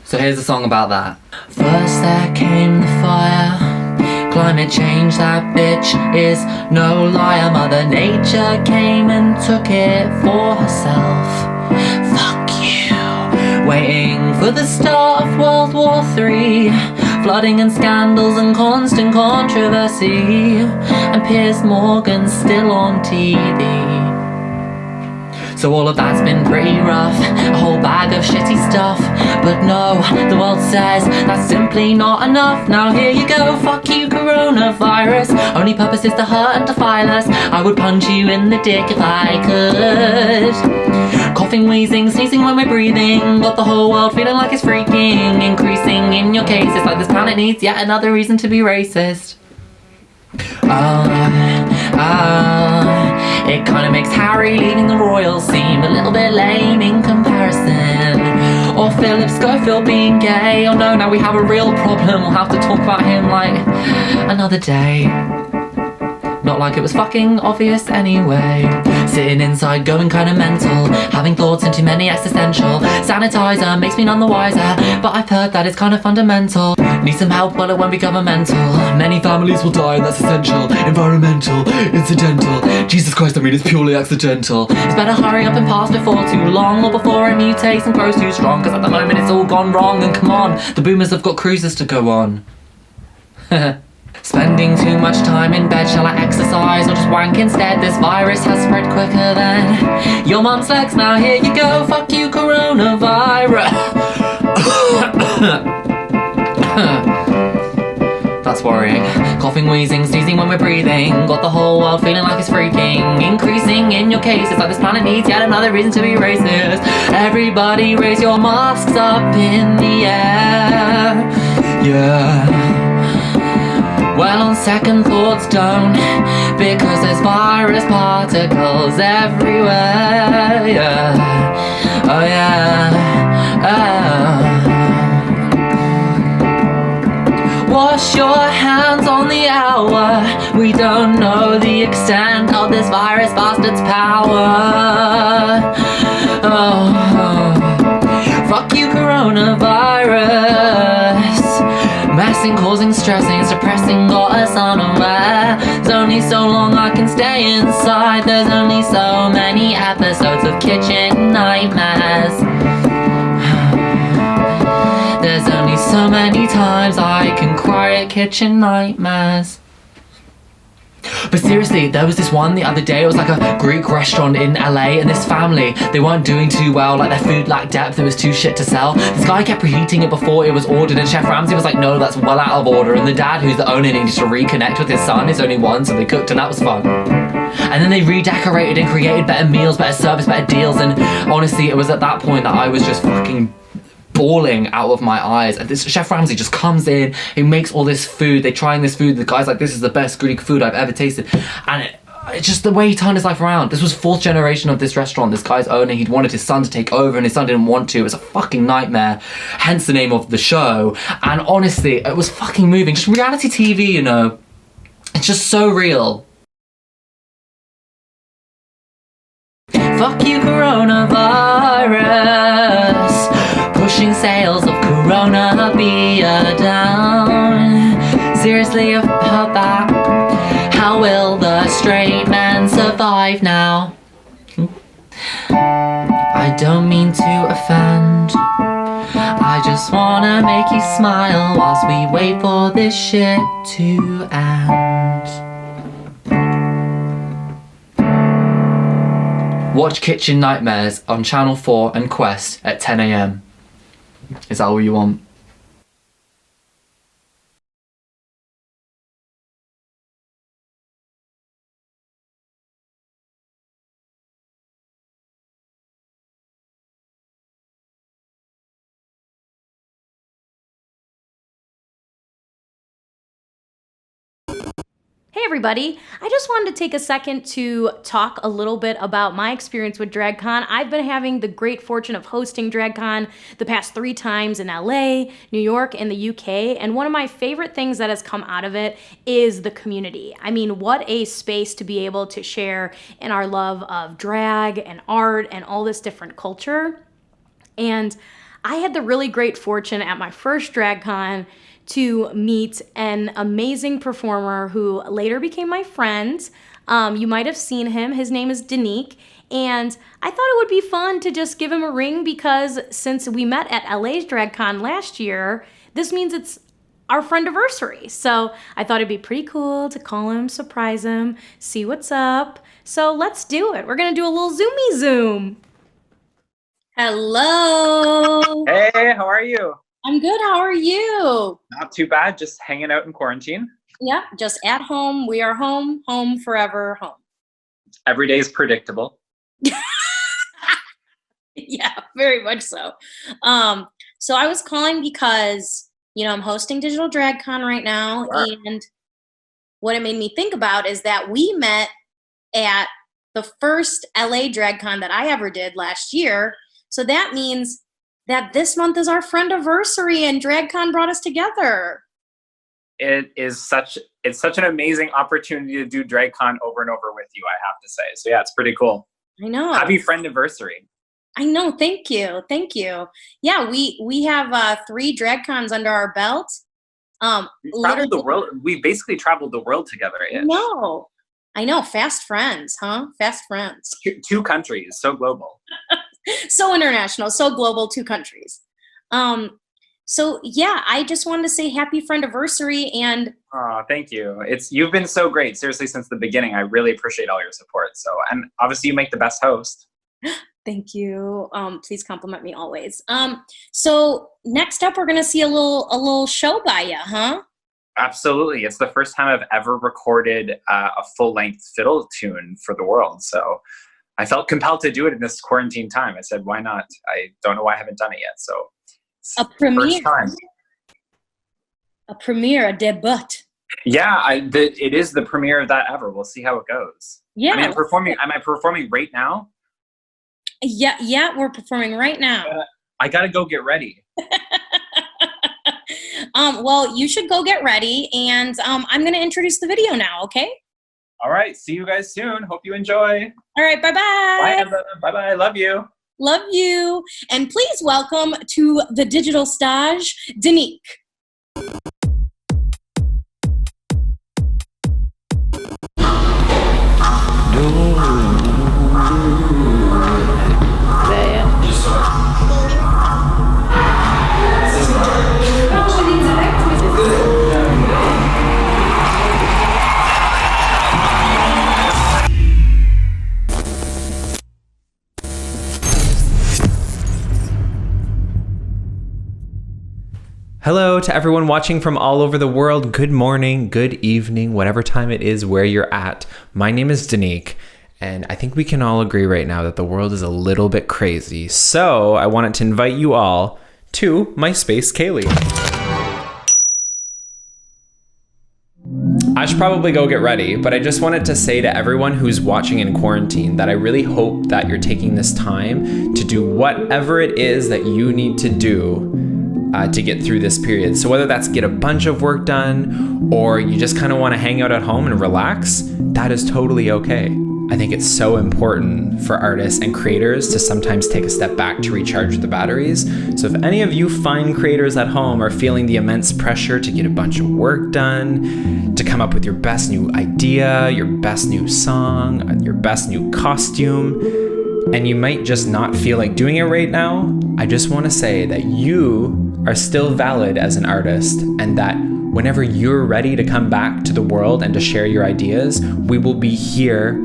So here's a song about that. First there came the fire. Climate change, that bitch is no liar. Mother Nature came and took it for herself. Fuck you. Waiting for the start of World War III. Flooding and scandals and constant controversy. And Piers Morgan still on TV. So all of that's been pretty rough, a whole bag of shitty stuff. But no, the world says that's simply not enough. Now here you go, fuck you coronavirus. Only purpose is to hurt and defile us. I would punch you in the dick if I could. Coughing, wheezing, sneezing when we're breathing. Got the whole world feeling like it's freaking. Increasing in your case, it's like this planet needs yet another reason to be racist. It kinda makes Harry leaving the royals seem a little bit lame in comparison. Or Philip Schofield being gay. Oh no, now we have a real problem. We'll have to talk about him like another day. Not like it was fucking obvious anyway. Sitting inside going kinda mental, having thoughts into many existential. Sanitizer makes me none the wiser, but I've heard that it's kinda fundamental. Need some help, well it won't be governmental. Many families will die and that's essential. Environmental, incidental. Jesus Christ, I mean it's purely accidental. It's better hurry up and pass before too long, or before it mutates and grows too strong. Cause at the moment it's all gone wrong, and come on, the boomers have got cruises to go on. Spending too much time in bed, shall I exercise or just wank instead? This virus has spread quicker than your mum's legs. Now here you go, fuck you coronavirus. That's worrying. Coughing, wheezing, sneezing when we're breathing. Got the whole world feeling like it's freaking. Increasing in your cases, like this planet needs yet another reason to be racist. Everybody raise your masks up in the air. Yeah. Well, on second thoughts, don't, because there's virus particles everywhere, yeah. Oh yeah, oh. Wash your hands on the hour. We don't know the extent of this virus bastard's power. Oh, fuck you, coronavirus. Messing, causing, stressing, suppressing, got us unaware. There's only so long I can stay inside. There's only so many episodes of kitchen nightmares. There's only so many times I can cry at kitchen nightmares. But seriously, there was this one the other day. It was like a Greek restaurant in LA, and this family, they weren't doing too well. Like their food lacked depth, it was too shit to sell. This guy kept preheating it before it was ordered, and Chef Ramsay was like, no, that's well out of order. And the dad, who's the owner, needed to reconnect with his son. He's only one, so they cooked, and that was fun. And then they redecorated and created better meals, better service, better deals. And honestly, it was at that point that I was just fucking bawling out of my eyes. And this Chef Ramsay just comes in, he makes all this food, they're trying this food, the guy's like, this is the best Greek food I've ever tasted. And it's just the way he turned his life around. This was 4th generation of this restaurant. This guy's owner, he'd wanted his son to take over and his son didn't want to. It was a fucking nightmare, hence the name of the show. And honestly, it was fucking moving. Just reality TV, you know, it's just so real. Fuck you, coronavirus. Pushing sales of Corona beer down. Seriously, I've heard that. How will the straight man survive now? I don't mean to offend. I just wanna make you smile whilst we wait for this shit to end. Watch Kitchen Nightmares on Channel 4 and Quest at 10 AM. Is that all you want? Hey everybody, I just wanted to take a second to talk a little bit about my experience with DragCon. I've been having the great fortune of hosting DragCon the past 3 times in LA, New York, and the UK, and one of my favorite things that has come out of it is the community. I mean, what a space to be able to share in our love of drag and art and all this different culture. And I had the really great fortune at my first DragCon to meet an amazing performer who later became my friend. You might have seen him. His name is Denique. And I thought it would be fun to just give him a ring because since we met at LA's DragCon last year, this means it's our friendiversary. So I thought it'd be pretty cool to call him, surprise him, see what's up. So let's do it. We're gonna do a little zoomy zoom. Hello. Hey, how are you? I'm good. How are you? Not too bad. Just hanging out in quarantine. Yeah, just at home. We are home, home forever, home. Every day is predictable. Yeah, very much so. So I was calling because, you know, I'm hosting Digital DragCon right now, and what it made me think about is that we met at the first LA DragCon that I ever did last year. So that means that this month is our friendiversary and DragCon brought us together. It's such an amazing opportunity to do DragCon over and over with you, I have to say. So yeah, it's pretty cool. I know. Happy friendiversary. I know. Thank you. Thank you. Yeah, we have 3 DragCons under our belt. We basically traveled the world together. I know. Fast friends, huh? Fast friends. 2 countries, so global. So international, so global, 2 countries. So yeah, I just wanted to say happy friendiversary and thank you. You've been so great, seriously, since the beginning. I really appreciate all your support. So, and obviously you make the best host. Thank you. Please compliment me always. So next up, we're gonna see a little show by you, huh? Absolutely. It's the first time I've ever recorded a full-length fiddle tune for the world. So I felt compelled to do it in this quarantine time. I said, why not? I don't know why I haven't done it yet. So a premiere. First time. A premiere, a debut. Yeah, it is the premiere of that ever. We'll see how it goes. Yeah. Am I performing right now? Yeah, we're performing right now. I gotta go get ready. Well, you should go get ready, and I'm gonna introduce the video now, okay? All right, see you guys soon. Hope you enjoy. All right, bye-bye. Bye, Emma. Bye-bye, love you. Love you. And please welcome to the digital stage, Denique. Hello to everyone watching from all over the world. Good morning, good evening, whatever time it is where you're at. My name is Denique, and I think we can all agree right now that the world is a little bit crazy. So I wanted to invite you all to my space, Kaylee. I should probably go get ready, but I just wanted to say to everyone who's watching in quarantine that I really hope that you're taking this time to do whatever it is that you need to do to get through this period. So whether that's get a bunch of work done or you just kind of want to hang out at home and relax, that is totally okay. I think it's so important for artists and creators to sometimes take a step back to recharge the batteries. So if any of you fine creators at home are feeling the immense pressure to get a bunch of work done, to come up with your best new idea, your best new song, your best new costume, and you might just not feel like doing it right now, I just want to say that you are still valid as an artist, and that whenever you're ready to come back to the world and to share your ideas, we will be here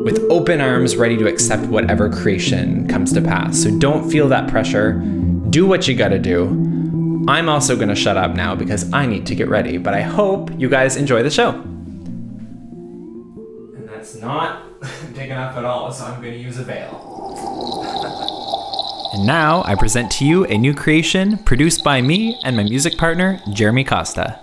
with open arms ready to accept whatever creation comes to pass. So don't feel that pressure. Do what you gotta do. I'm also gonna shut up now because I need to get ready, but I hope you guys enjoy the show. And that's not big enough at all, so I'm gonna use a veil. And now I present to you a new creation produced by me and my music partner, Jeremy Costa.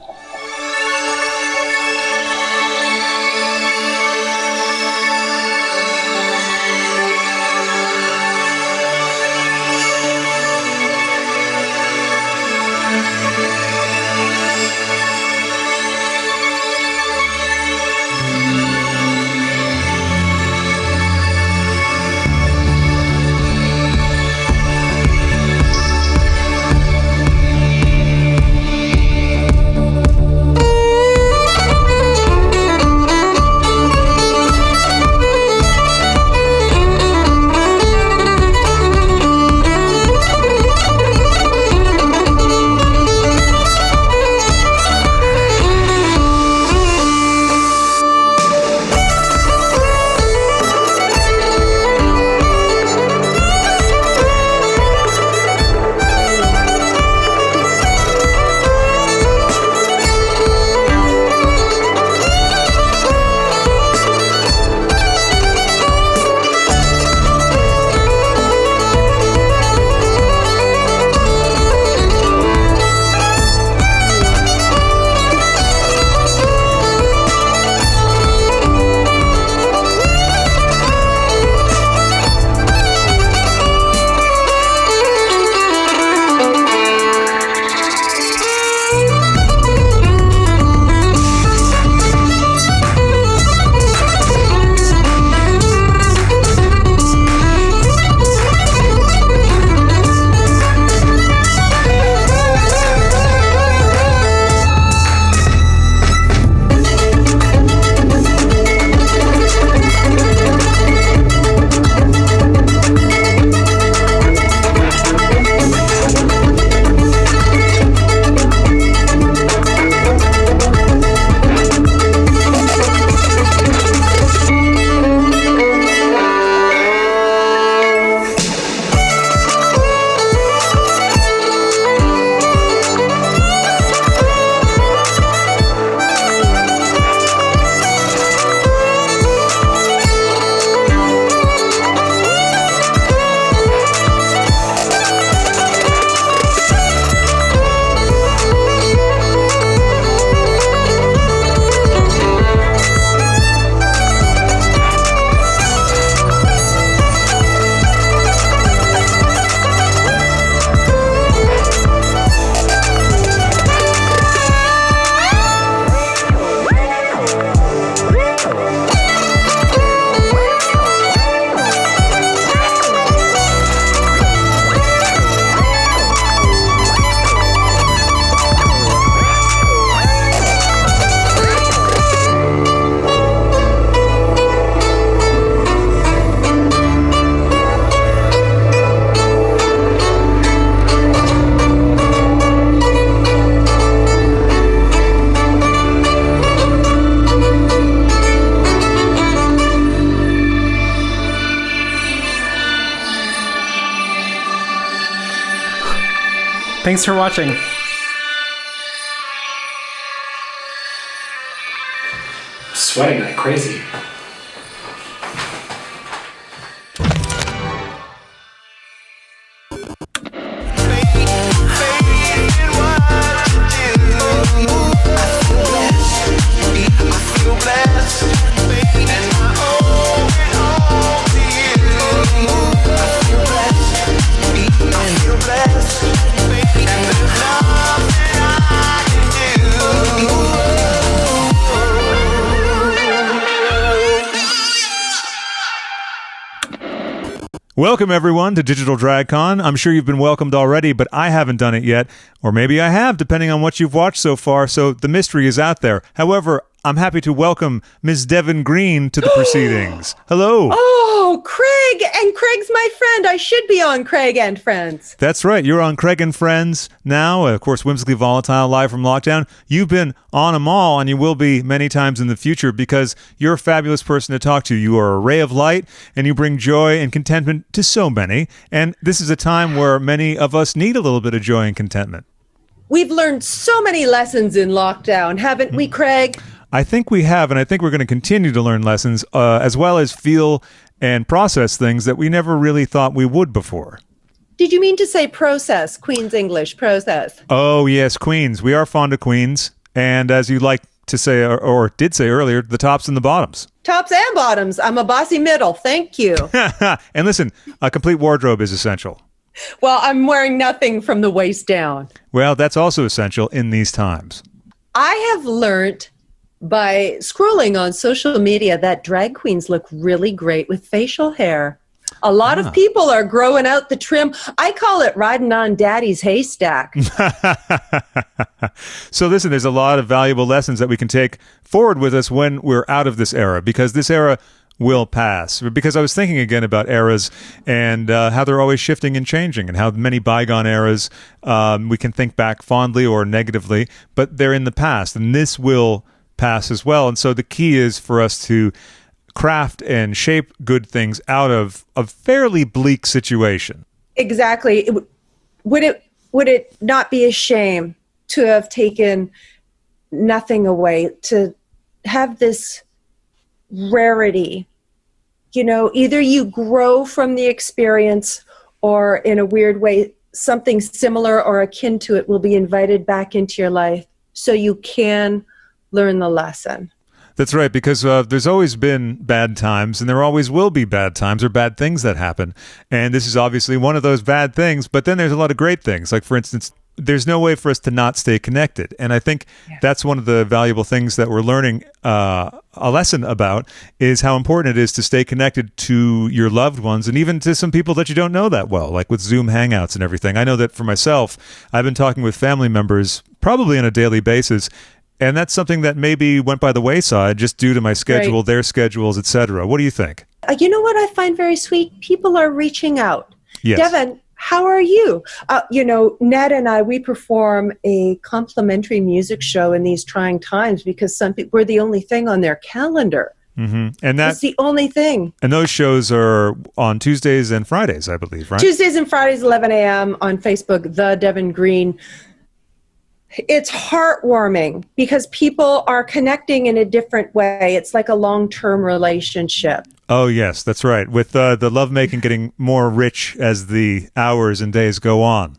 Thanks for watching. Sweating like crazy. Welcome, everyone, to Digital DragCon. I'm sure you've been welcomed already, but I haven't done it yet. Or maybe I have, depending on what you've watched so far, so the mystery is out there. However, I'm happy to welcome Ms. Deven Green to the proceedings. Hello. Oh, Craig! And Craig's my friend. I should be on Craig and Friends. That's right. You're on Craig and Friends now. Of course, Whimsically Volatile, live from lockdown. You've been on them all, and you will be many times in the future because you're a fabulous person to talk to. You are a ray of light, and you bring joy and contentment to so many. And this is a time where many of us need a little bit of joy and contentment. We've learned so many lessons in lockdown, haven't we, Craig? I think we have, and I think we're going to continue to learn lessons as well as feel and process things that we never really thought we would before. Did you mean to say process, Queen's English, process? Oh, yes, Queens. We are fond of Queens. And as you like to say, or did say earlier, the tops and the bottoms. Tops and bottoms. I'm a bossy middle. Thank you. And listen, a complete wardrobe is essential. Well, I'm wearing nothing from the waist down. Well, that's also essential in these times. I have learned by scrolling on social media that drag queens look really great with facial hair. A lot of people are growing out the trim. I call it riding on daddy's haystack. So listen, there's a lot of valuable lessons that we can take forward with us when we're out of this era, because this era will pass. Because I was thinking again about eras and how they're always shifting and changing, and how many bygone eras we can think back fondly or negatively, but they're in the past, and this will pass as well. And so the key is for us to craft and shape good things out of a fairly bleak situation. Exactly. Would it not be a shame to have taken nothing away, to have this rarity? You know, either you grow from the experience, or in a weird way, something similar or akin to it will be invited back into your life so you can learn the lesson. That's right, because there's always been bad times, and there always will be bad times or bad things that happen. And this is obviously one of those bad things, but then there's a lot of great things. Like, for instance, there's no way for us to not stay connected. And I think that's one of the valuable things that we're learning a lesson about, is how important it is to stay connected to your loved ones, and even to some people that you don't know that well, like with Zoom Hangouts and everything. I know that for myself, I've been talking with family members probably on a daily basis, and that's something that maybe went by the wayside just due to my schedule, Right. their schedules, etc. What do you think? You know what I find very sweet? People are reaching out. Yes. Deven, how are you? You know, Ned and I, we perform a complimentary music show in these trying times because some people, we're the only thing on their calendar. Mm-hmm. And It's the only thing. And those shows are on Tuesdays and Fridays, I believe, right? Tuesdays and Fridays, 11 a.m. on Facebook, The Deven Green. It's heartwarming because people are connecting in a different way. It's like a long-term relationship. Oh, yes, that's right. With the lovemaking getting more rich as the hours and days go on.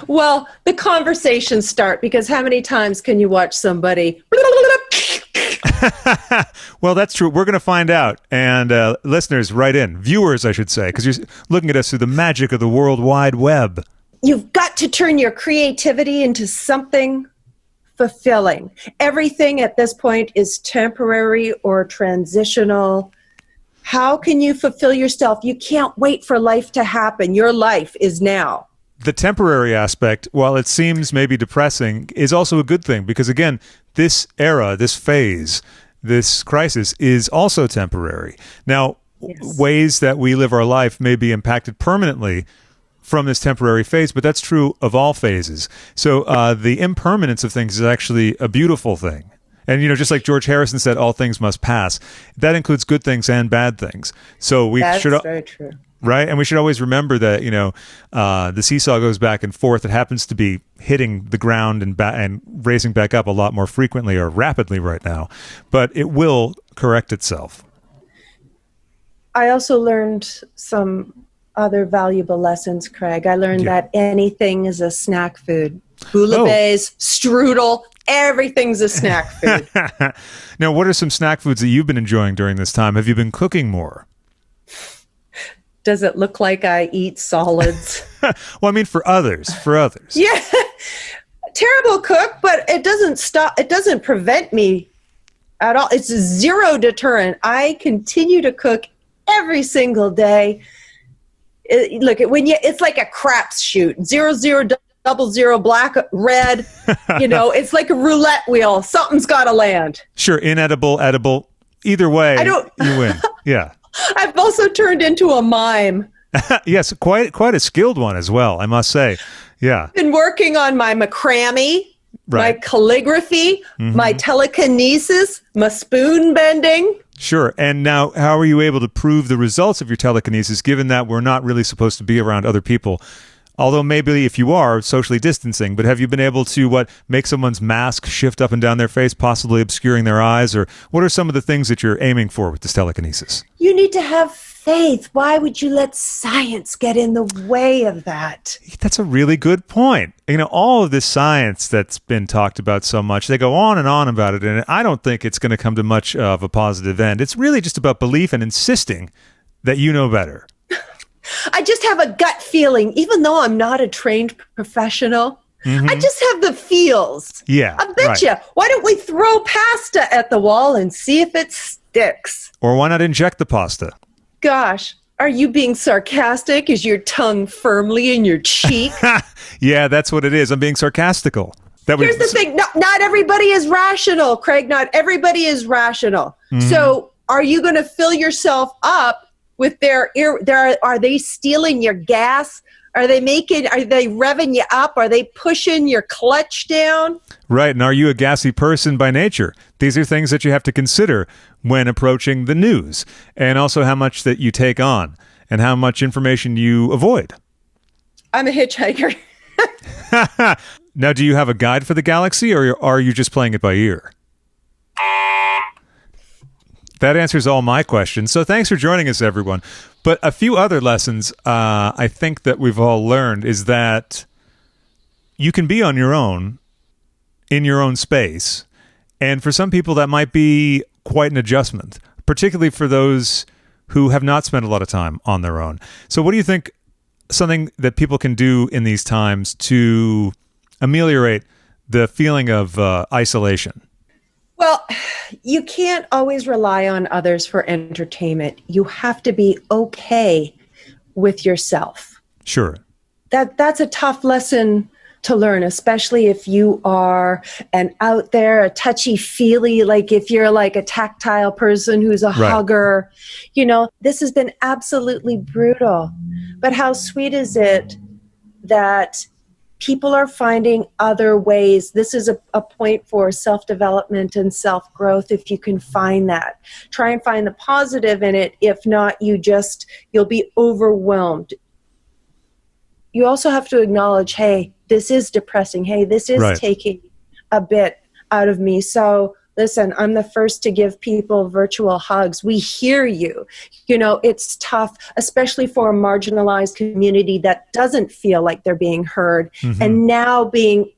Well, the conversations start because how many times can you watch somebody? Well, that's true. We're going to find out. And listeners, write in. Viewers, I should say, because you're looking at us through the magic of the World Wide Web. You've got to turn your creativity into something fulfilling. Everything at this point is temporary or transitional. How can you fulfill yourself? You can't wait for life to happen. Your life is now. The temporary aspect, while it seems maybe depressing, is also a good thing because, again, this era, this phase, this crisis is also temporary. Now, ways that we live our life may be impacted permanently from this temporary phase, but that's true of all phases. So the impermanence of things is actually a beautiful thing. And, you know, just like George Harrison said, all things must pass. That includes good things and bad things. So we That's should very true. right? And we should always remember that, the seesaw goes back and forth. It happens to be hitting the ground and raising back up a lot more frequently or rapidly right now, but it will correct itself. I also learned some other valuable lessons, Craig. I learned that anything is a snack food. Bouillabaisse, strudel, everything's a snack food. Now, what are some snack foods that you've been enjoying during this time? Have you been cooking more? Does it look like I eat solids? Well, I mean, for others. Yeah. Terrible cook, but it doesn't prevent me at all. It's a zero deterrent. I continue to cook every single day. It's like a crapshoot. 0, 0, 00, black, red. It's like a roulette wheel. Something's got to land. Sure, inedible, edible. Either way, you win. Yeah. I've also turned into a mime. Yes, quite a skilled one as well, I must say. Yeah. Been working on my macrame, my calligraphy, my telekinesis, my spoon bending. Sure. And now, how are you able to prove the results of your telekinesis, given that we're not really supposed to be around other people? Although maybe if you are, socially distancing, but have you been able to, make someone's mask shift up and down their face, possibly obscuring their eyes? Or what are some of the things that you're aiming for with this telekinesis? You need to have faith. Why would you let science get in the way of that? That's a really good point. All of this science that's been talked about so much, they go on and on about it, and I don't think it's going to come to much of a positive end. It's really just about belief and insisting that you know better. I just have a gut feeling, even though I'm not a trained professional. I just have the feels. Yeah. I bet you. Why don't we throw pasta at the wall and see if it sticks? Or why not inject the pasta? Gosh, are you being sarcastic? Is your tongue firmly in your cheek? Yeah, that's what it is. I'm being sarcastical. Here's the thing. Not everybody is rational, Craig. Not everybody is rational. So are you going to fill yourself up with are they stealing your gas? Are they revving you up? Are they pushing your clutch down? Right. And are you a gassy person by nature? These are things that you have to consider when approaching the news, and also how much that you take on and how much information you avoid. I'm a hitchhiker. Now, do you have a guide for the galaxy, or are you just playing it by ear? That answers all my questions. So thanks for joining us, everyone. But a few other lessons I think that we've all learned is that you can be on your own in your own space. And for some people, that might be quite an adjustment, particularly for those who have not spent a lot of time on their own. So what do you think something that people can do in these times to ameliorate the feeling of isolation? Well, you can't always rely on others for entertainment. You have to be okay with yourself. Sure. That's a tough lesson to learn, especially if you are an out there, a touchy-feely, like if you're like a tactile person who's a hugger. This has been absolutely brutal. But how sweet is it that people are finding other ways? This is a point for self-development and self-growth. If you can find that, try and find the positive in it. If not, you'll be overwhelmed. You also have to acknowledge, hey, this is depressing. Hey, this is taking a bit out of me. So listen, I'm the first to give people virtual hugs. We hear you. It's tough, especially for a marginalized community that doesn't feel like they're being heard and now being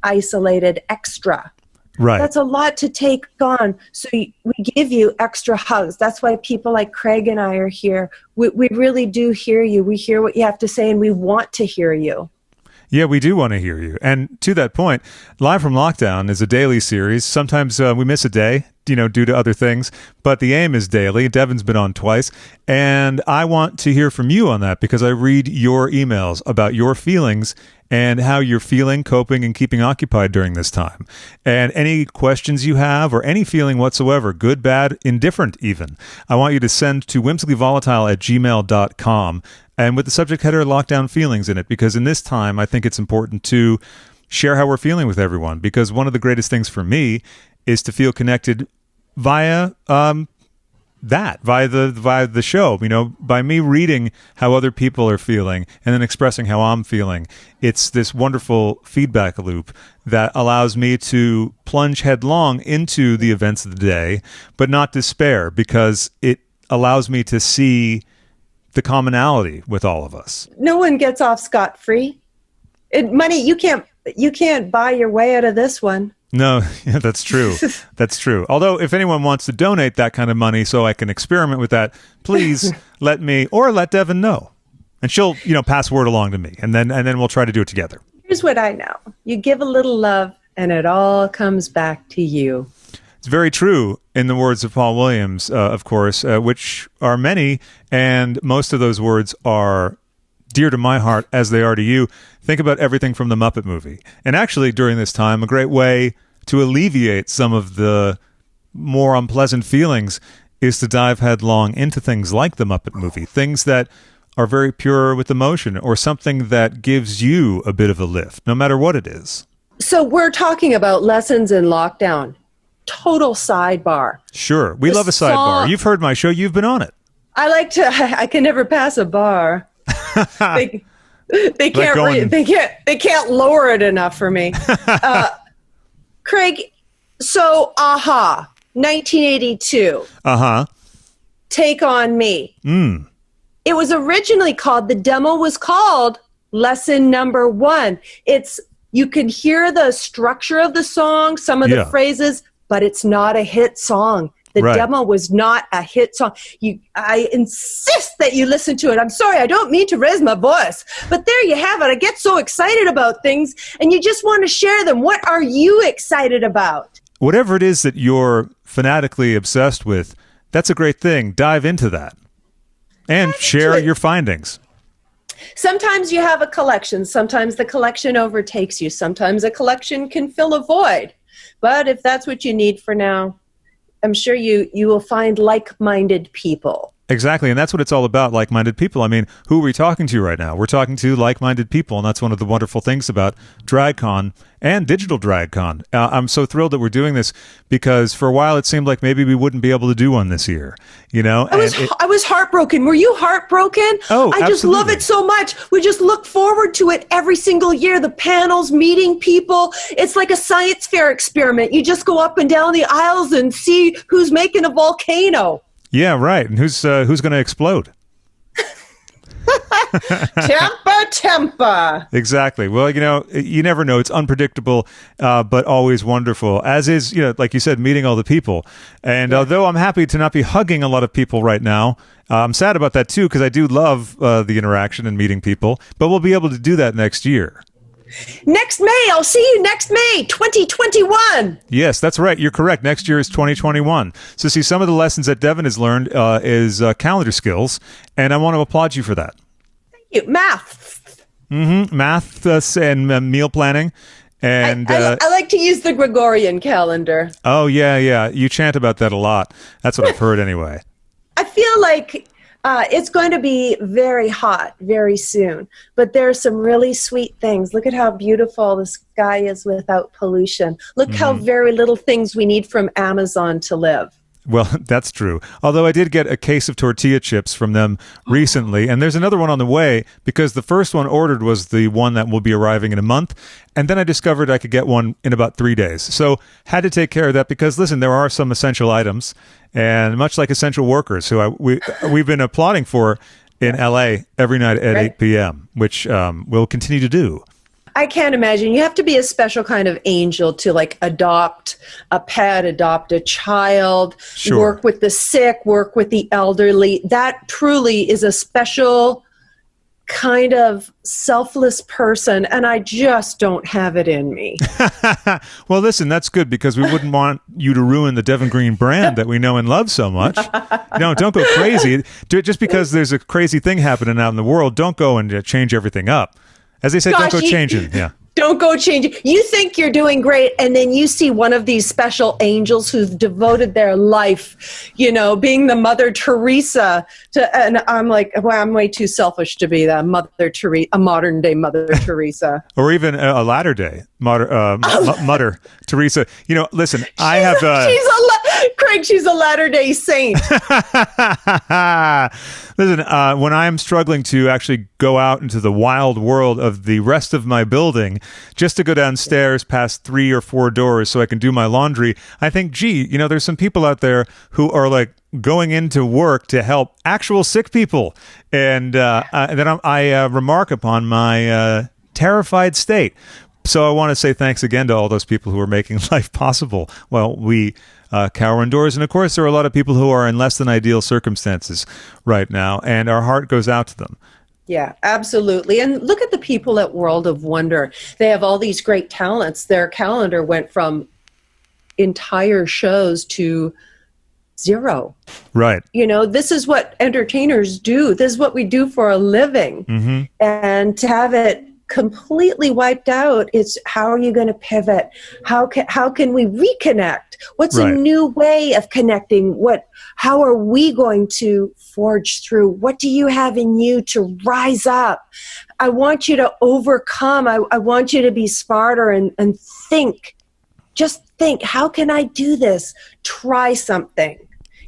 isolated extra. Right. That's a lot to take on. So we give you extra hugs. That's why people like Craig and I are here. We really do hear you. We hear what you have to say, and we want to hear you. Yeah, we do want to hear you. And to that point, Live from Lockdown is a daily series. Sometimes we miss a day, due to other things, but the aim is daily. Devin's been on twice, and I want to hear from you on that because I read your emails about your feelings and how you're feeling, coping, and keeping occupied during this time. And any questions you have or any feeling whatsoever, good, bad, indifferent even, I want you to send to whimsicallyvolatile@gmail.com and with the subject header Lockdown Feelings in it, because in this time, I think it's important to share how we're feeling with everyone, because one of the greatest things for me is to feel connected via that via the show, by me reading how other people are feeling and then expressing how I'm feeling. It's this wonderful feedback loop that allows me to plunge headlong into the events of the day, but not despair, because it allows me to see the commonality with all of us. No one gets off scot-free. Money, you can't buy your way out of this one. No, yeah, that's true. That's true. Although, if anyone wants to donate that kind of money so I can experiment with that, please let me or let Deven know, and she'll, pass word along to me, and then we'll try to do it together. Here's what I know: you give a little love, and it all comes back to you. It's very true, in the words of Paul Williams, of course, which are many, and most of those words are dear to my heart as they are to you. Think about everything from the Muppet movie. And actually, during this time, a great way to alleviate some of the more unpleasant feelings is to dive headlong into things like the Muppet movie, things that are very pure with emotion, or something that gives you a bit of a lift, no matter what it is. So we're talking about lessons in lockdown. Total sidebar. Sure. We love a sidebar. You've heard my show. You've been on it. I can never pass a bar. They can't lower it enough for me. Craig, so Aha, 1982. Take on Me. It was originally called, the demo was called Lesson Number 1. You can hear the structure of the song, some of the phrases, but it's not a hit song. The demo was not a hit song. I insist that you listen to it. I'm sorry, I don't mean to raise my voice, but there you have it. I get so excited about things, and you just want to share them. What are you excited about? Whatever it is that you're fanatically obsessed with, that's a great thing. Dive into that and share your findings. Sometimes you have a collection. Sometimes the collection overtakes you. Sometimes a collection can fill a void. But if that's what you need for now, I'm sure you will find like-minded people. Exactly, and that's what it's all about, like-minded people. I mean, who are we talking to right now? We're talking to like-minded people, and that's one of the wonderful things about DragCon and Digital DragCon. I'm so thrilled that we're doing this, because for a while it seemed like maybe we wouldn't be able to do one this year. I was heartbroken. Were you heartbroken? Oh, I just love it so much. We just look forward to it every single year. The panels, meeting people. It's like a science fair experiment. You just go up and down the aisles and see who's making a volcano. Yeah, right. And who's going to explode? Temper. Exactly. Well, you never know. It's unpredictable, but always wonderful. As is, like you said, meeting all the people. And although I'm happy to not be hugging a lot of people right now, I'm sad about that too, because I do love the interaction and meeting people. But we'll be able to do that next year. Next May. I'll see you next May, 2021. Yes, that's right. You're correct. Next year is 2021. So see, some of the lessons that Deven has learned is calendar skills, and I want to applaud you for that. Thank you. Math. Math and meal planning. And I like to use the Gregorian calendar. Oh, yeah. You chant about that a lot. That's what I've heard anyway. I feel like it's going to be very hot very soon, but there are some really sweet things. Look at how beautiful the sky is without pollution. Look how very little things we need from Amazon to live. Well, that's true. Although I did get a case of tortilla chips from them recently, and there's another one on the way, because the first one ordered was the one that will be arriving in a month, and then I discovered I could get one in about 3 days. So had to take care of that, because listen, there are some essential items, and much like essential workers, who we've been applauding for in LA every night at 8 p.m., which we'll continue to do. I can't imagine. You have to be a special kind of angel to adopt a pet, adopt a child, work with the sick, work with the elderly. That truly is a special kind of selfless person, and I just don't have it in me. Well, listen, that's good, because we wouldn't want you to ruin the Deven Green brand that we know and love so much. No, don't go crazy. Just because there's a crazy thing happening out in the world, don't go and change everything up. As they say, don't go changing. Yeah. Don't go changing. You think you're doing great, and then you see one of these special angels who've devoted their life, being the Mother Teresa and I'm like, well, I'm way too selfish to be that Mother Teresa, a modern day Mother Teresa, or even a latter day Mother Teresa. Listen, I have. Craig she's a Latter-day Saint. Listen, when I'm struggling to actually go out into the wild world of the rest of my building, just to go downstairs past 3 or 4 doors so I can do my laundry, I think, gee, there's some people out there who are like going into work to help actual sick people. And then I remark upon my terrified state. So I want to say thanks again to all those people who are making life possible while we cower indoors. And of course, there are a lot of people who are in less than ideal circumstances right now, and our heart goes out to them. Yeah, absolutely. And look at the people at World of Wonder. They have all these great talents. Their calendar went from entire shows to 0. Right. This is what entertainers do. This is what we do for a living. Mm-hmm. And to have it completely wiped out, it's how are you going to pivot? How can we reconnect? What's a new way of connecting? How are we going to forge through? What do you have in you to rise up? I want you to overcome. I want you to be smarter and think. Just think, how can I do this? Try something.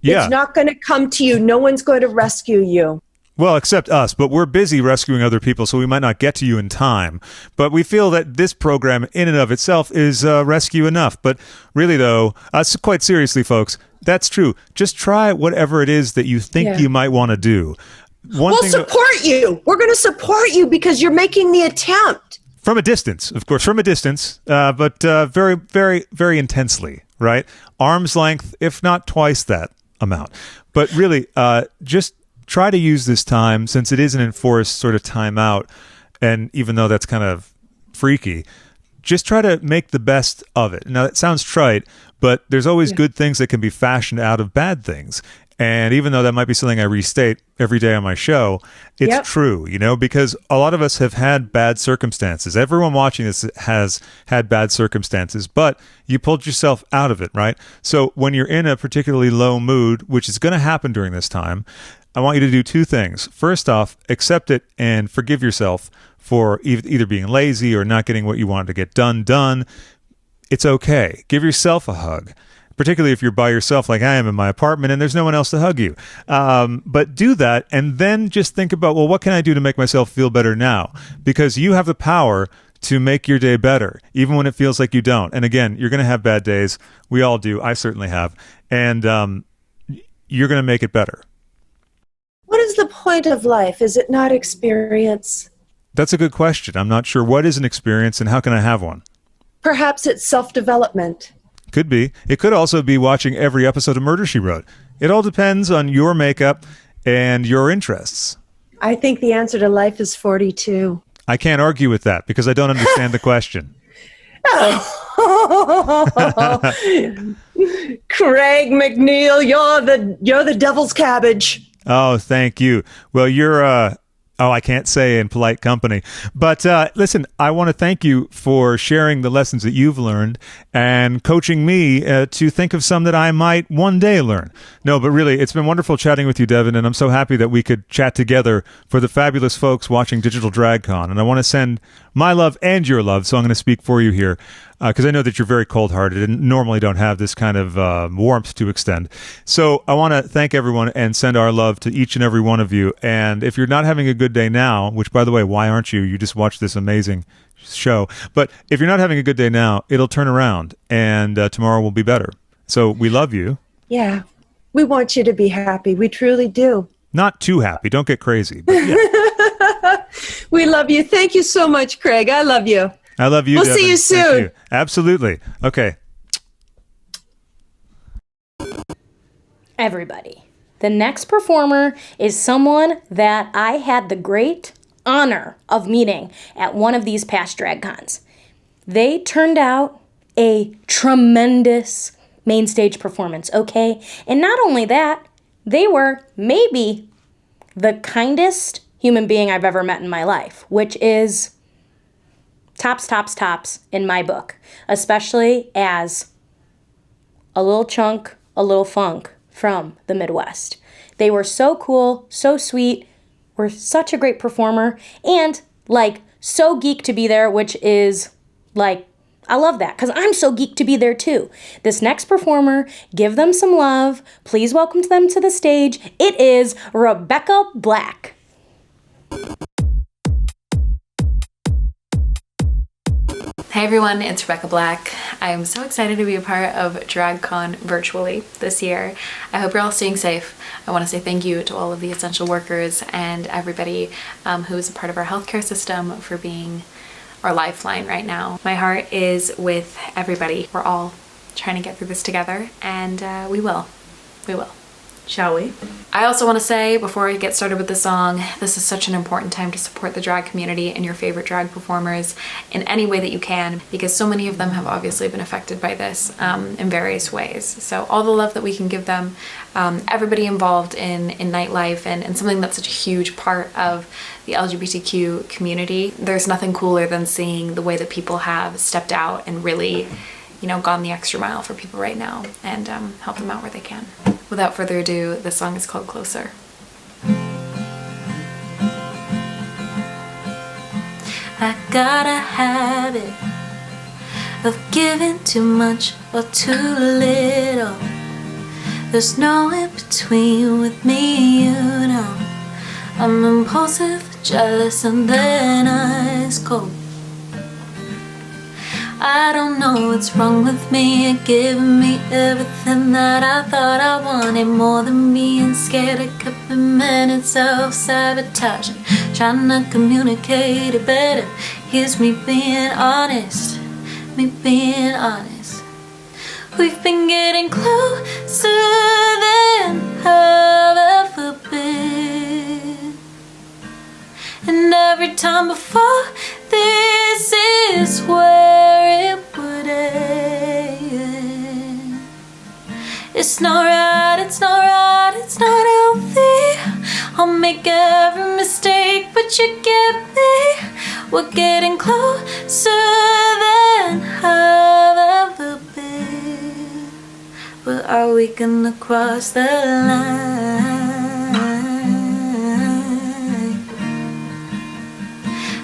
Yeah. It's not going to come to you. No one's going to rescue you. Well, except us, but we're busy rescuing other people, so we might not get to you in time. But we feel that this program in and of itself is rescue enough. But really, though, quite seriously, folks, that's true. Just try whatever it is that you think you might want to do. We'll support you. We're going to support you because you're making the attempt. From a distance, of course, but very, very, very intensely, right? Arm's length, if not twice that amount. But really, just try to use this time, since it is an enforced sort of timeout, and even though that's kind of freaky, just try to make the best of it. Now, that sounds trite, but there's always good things that can be fashioned out of bad things. And even though that might be something I restate every day on my show, it's true, because a lot of us have had bad circumstances. Everyone watching this has had bad circumstances, but you pulled yourself out of it, right? So when you're in a particularly low mood, which is going to happen during this time, I want you to do 2 things. First off, accept it and forgive yourself for either being lazy or not getting what you wanted to get done. It's okay. Give yourself a hug, particularly if you're by yourself like I am in my apartment and there's no one else to hug you. But do that, and then just think about, well, what can I do to make myself feel better now? Because you have the power to make your day better, even when it feels like you don't. And again, you're going to have bad days. We all do. I certainly have. And you're going to make it better. What is the point of life? Is it not experience? That's a good question. I'm not sure. What is an experience and how can I have one? Perhaps it's self-development. Could be. It could also be watching every episode of Murder, She Wrote. It all depends on your makeup and your interests. I think the answer to life is 42. I can't argue with that because I don't understand the question. Craig MacNeil, you're the devil's cabbage. Oh, thank you. Well, you're I can't say in polite company. But listen, I want to thank you for sharing the lessons that you've learned and coaching me to think of some that I might one day learn. No, but really, it's been wonderful chatting with you, Deven, and I'm so happy that we could chat together for the fabulous folks watching Digital DragCon. And I want to send my love and your love, so I'm going to speak for you here, because I know that you're very cold-hearted and normally don't have this kind of warmth to extend. So I want to thank everyone and send our love to each and every one of you. And if you're not having a good day now, which, by the way, why aren't you? You just watched this amazing show. But if you're not having a good day now, it'll turn around, and tomorrow will be better. So we love you. Yeah, we want you to be happy. We truly do. Not too happy. Don't get crazy. But yeah. We love you. Thank you so much, Craig. I love you. I love you, We'll Deven. see you Thank soon. you. Absolutely. Okay. Everybody, the next performer is someone that I had the great honor of meeting at one of these past DragCons. They turned out a tremendous main stage performance, okay? And not only that, they were maybe the kindest human being I've ever met in my life, which is tops in my book, especially as a little chunk, a little funk from the Midwest. They were so cool, so sweet, were such a great performer, and like so geek to be there, which is like I love that because I'm so geeked to be there too. This next performer, give them some love. Please welcome them to the stage. It is Rebecca Black. Hey everyone, it's Rebecca Black. I'm so excited to be a part of DragCon virtually this year. I hope you're all staying safe. I want to say thank you to all of the essential workers and everybody who is a part of our healthcare system for being our lifeline right now. My heart is with everybody. We're all trying to get through this together, and we will. We will. Shall we? I also want to say, before I get started with the song, this is such an important time to support the drag community and your favorite drag performers in any way that you can, because so many of them have obviously been affected by this in various ways. So all the love that we can give them, everybody involved in nightlife and something that's such a huge part of the LGBTQ community. There's nothing cooler than seeing the way that people have stepped out and really, you know, gone the extra mile for people right now and help them out where they can. Without further ado, this song is called Closer. I got a habit of giving too much or too little. There's no in between with me, you know. I'm impulsive, jealous, and then ice cold. I don't know what's wrong with me. You're giving me everything that I thought I wanted, more than being scared. A couple minutes self-sabotaging, trying to communicate it better. Here's me being honest, me being honest. We've been getting closer than I've ever been, and every time before, this is where it would end. It's not right, it's not right, it's not healthy. I'll make every mistake, but you get me. We're getting closer than I've ever been. But are we gonna cross the line?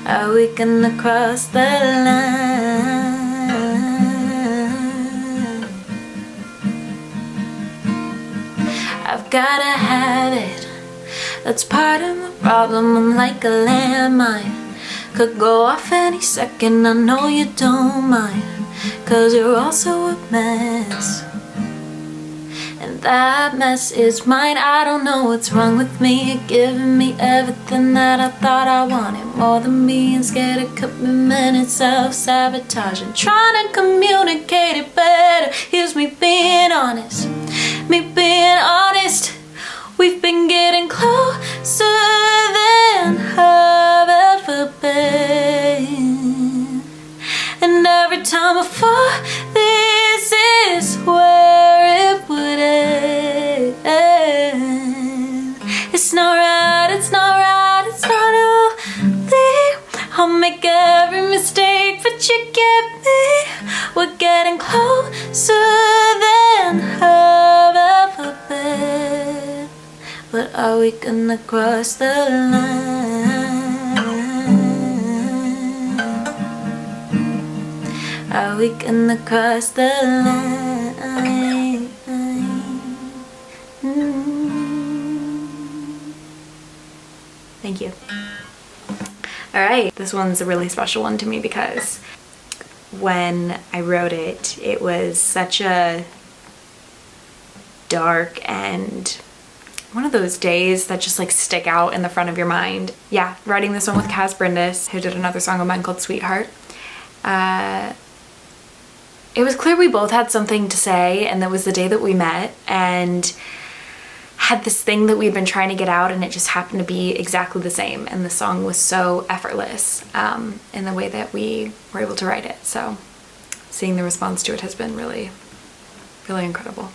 Are we gonna cross the line? I've got a habit that's part of my problem. I'm like a landmine, could go off any second. I know you don't mind, 'cause you're also a mess, and that mess is mine. I don't know what's wrong with me. You're giving me everything that I thought I wanted, more than being scared. A couple minutes self-sabotaging, trying to communicate it better. Here's me being honest, me being honest. We've been getting closer than I've ever been, and every time before, this is where it would end. It's not right, it's not right, it's not healthy. I'll make every mistake, but you get me. We're getting closer than I've ever been. But are we gonna cross the line? Are we gonna cross the line? Thank you. All right, this one's a really special one to me because when I wrote it, it was such a dark and one of those days that just like stick out in the front of your mind. Yeah, writing this one with Kaz Brindis, who did another song of mine called Sweetheart. It was clear we both had something to say, and that was the day that we met and had this thing that we'd been trying to get out, and it just happened to be exactly the same. And the song was so effortless in the way that we were able to write it. So seeing the response to it has been really, really incredible.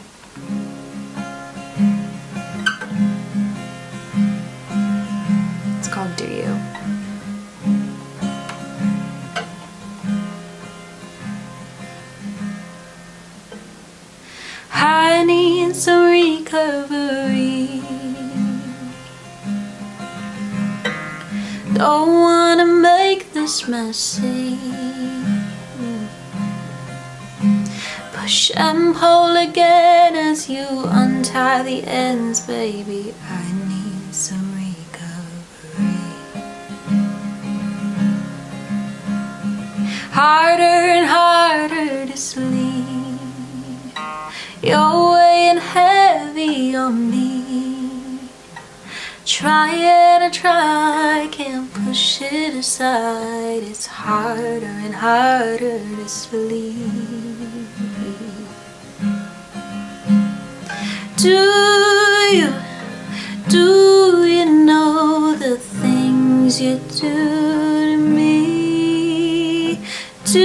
It's called Do You. I need some recovery. Don't wanna make this messy. Push and pull again as you untie the ends, baby. I need some recovery. Harder and harder to sleep. You're weighing heavy on me. Trying to try, can't push it aside. It's harder and harder to sleep. Do you know the things you do to me? Do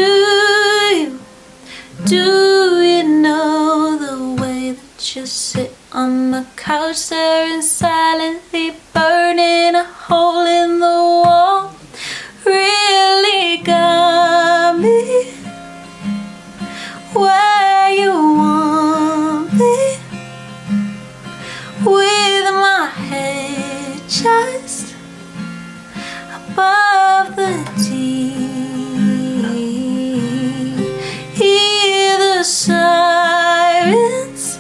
you know the way that you sit on my couch there and silently burning a hole in the wall? Really got me where you want me, with my head just above the deep. Hear the sirens,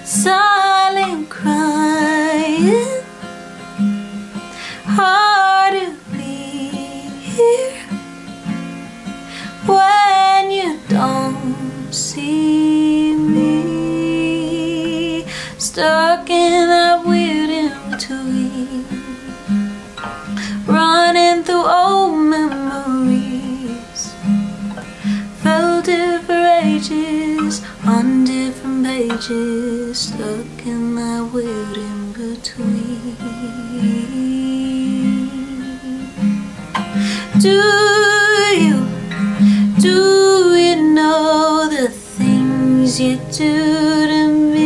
silent crying. Hard to be here when you don't see me. Stuck in that weird in between, running through old memories. Felt it for ages, on different pages. Stuck in that weird in between. Do you know the things you do to me?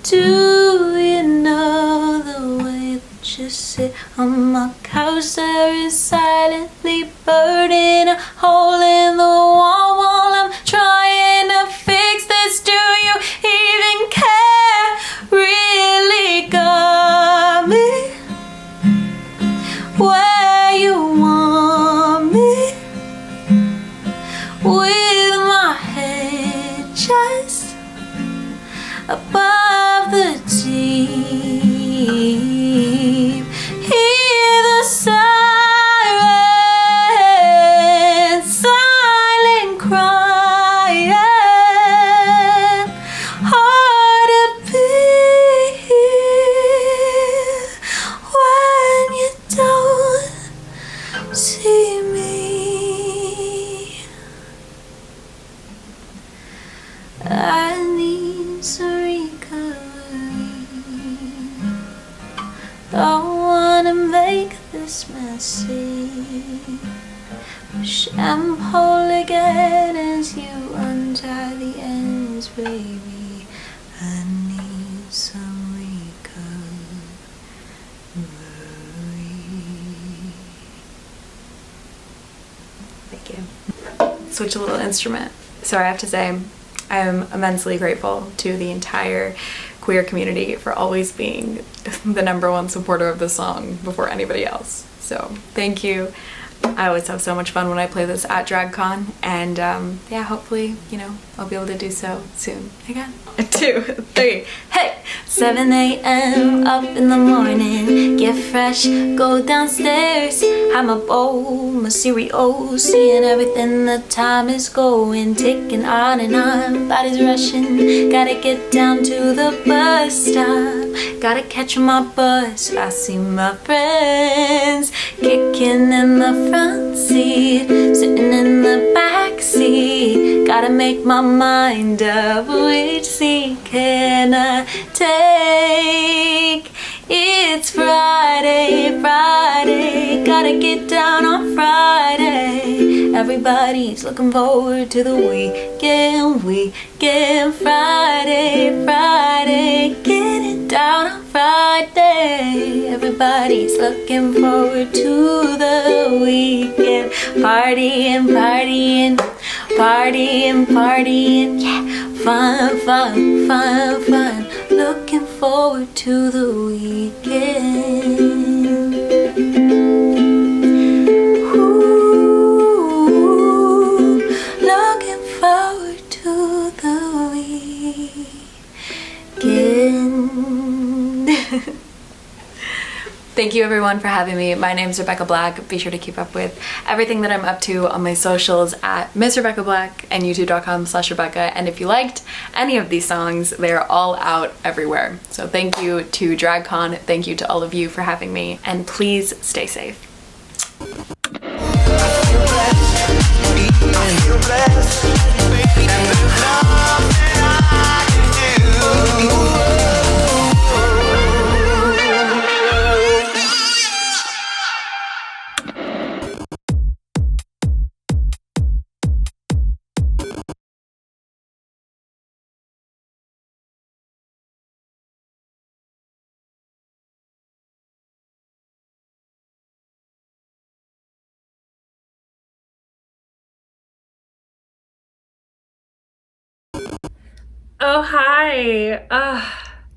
Do you know the way that you sit on my couch there and silently burning a hole in the wall while I'm trying to fix this? Do you even care? Really got me where you want me, with my head just above the deep. Hear the sirens, silent crying. Hard to be here when you don't see me. I need some recovery. Don't wanna make this messy. Push and pull again as you untie the ends, baby. I need some recovery. Thank you. Switch a little instrument. So I have to say, I'm immensely grateful to the entire queer community for always being the #1 supporter of the song before anybody else. So thank you. I always have so much fun when I play this at DragCon, and yeah, hopefully, I'll be able to do so soon again. 2, 3, hey! 7 a.m. up in the morning, get fresh, go downstairs, have my bowl, my cereal, seeing everything, the time is going, ticking on and on, body's rushing, gotta get down to the bus stop, gotta catch my bus, I see my friends, kicking in the front seat, sitting in the back seat, gotta make my mind up, which seat can I take? It's Friday, gotta get down on Friday. Everybody's looking forward to the weekend, Friday, getting down on Friday. Everybody's looking forward to the weekend, partying, yeah, fun, looking forward to the weekend. Ooh. Thank you everyone for having me. My name's Rebecca Black. Be sure to keep up with everything that I'm up to on my socials at Miss Rebecca Black and youtube.com/Rebecca. And if you liked any of these songs, they're all out everywhere. So thank you to DragCon. Thank you to all of you for having me. And please stay safe. Oh, hi.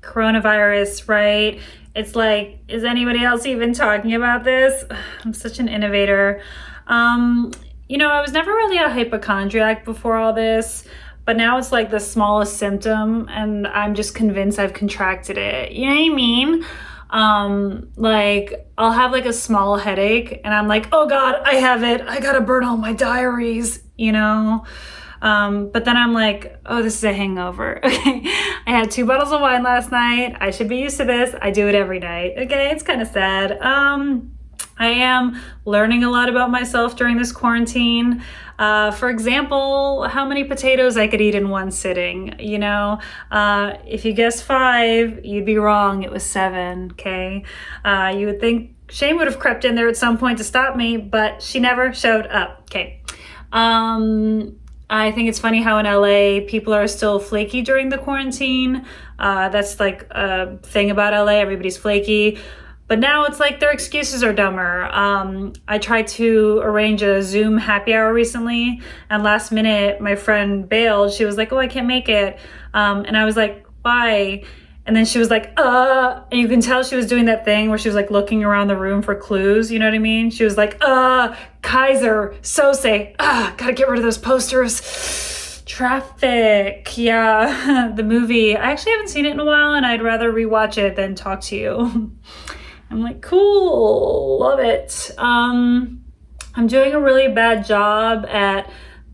Coronavirus, right? It's like, is anybody else even talking about this? I'm such an innovator. You know, I was never really a hypochondriac before all this, but now it's like the smallest symptom and I'm just convinced I've contracted it. You know what I mean? Like I'll have like a small headache and I'm like, oh God, I have it. I gotta burn all my diaries, you know? But then I'm like, oh, this is a hangover. Okay. I had 2 bottles of wine last night. I should be used to this. I do it every night. Okay. It's kind of sad. I am learning a lot about myself during this quarantine. For example, how many potatoes I could eat in one sitting, you know? If you guessed 5, you'd be wrong. It was 7. Okay. You would think Shane would have crept in there at some point to stop me, but she never showed up. Okay. I think it's funny how in LA people are still flaky during the quarantine. That's like a thing about LA, everybody's flaky. But now it's like their excuses are dumber. I tried to arrange a Zoom happy hour recently, and last minute my friend bailed. She was like, oh, I can't make it. And I was like, why? And then she was like, and you can tell she was doing that thing where she was like looking around the room for clues, you know what I mean? She was like, Kaiser, Sose, gotta get rid of those posters. Traffic, yeah, the movie. I actually haven't seen it in a while and I'd rather rewatch it than talk to you. I'm like, cool, love it. I'm doing a really bad job at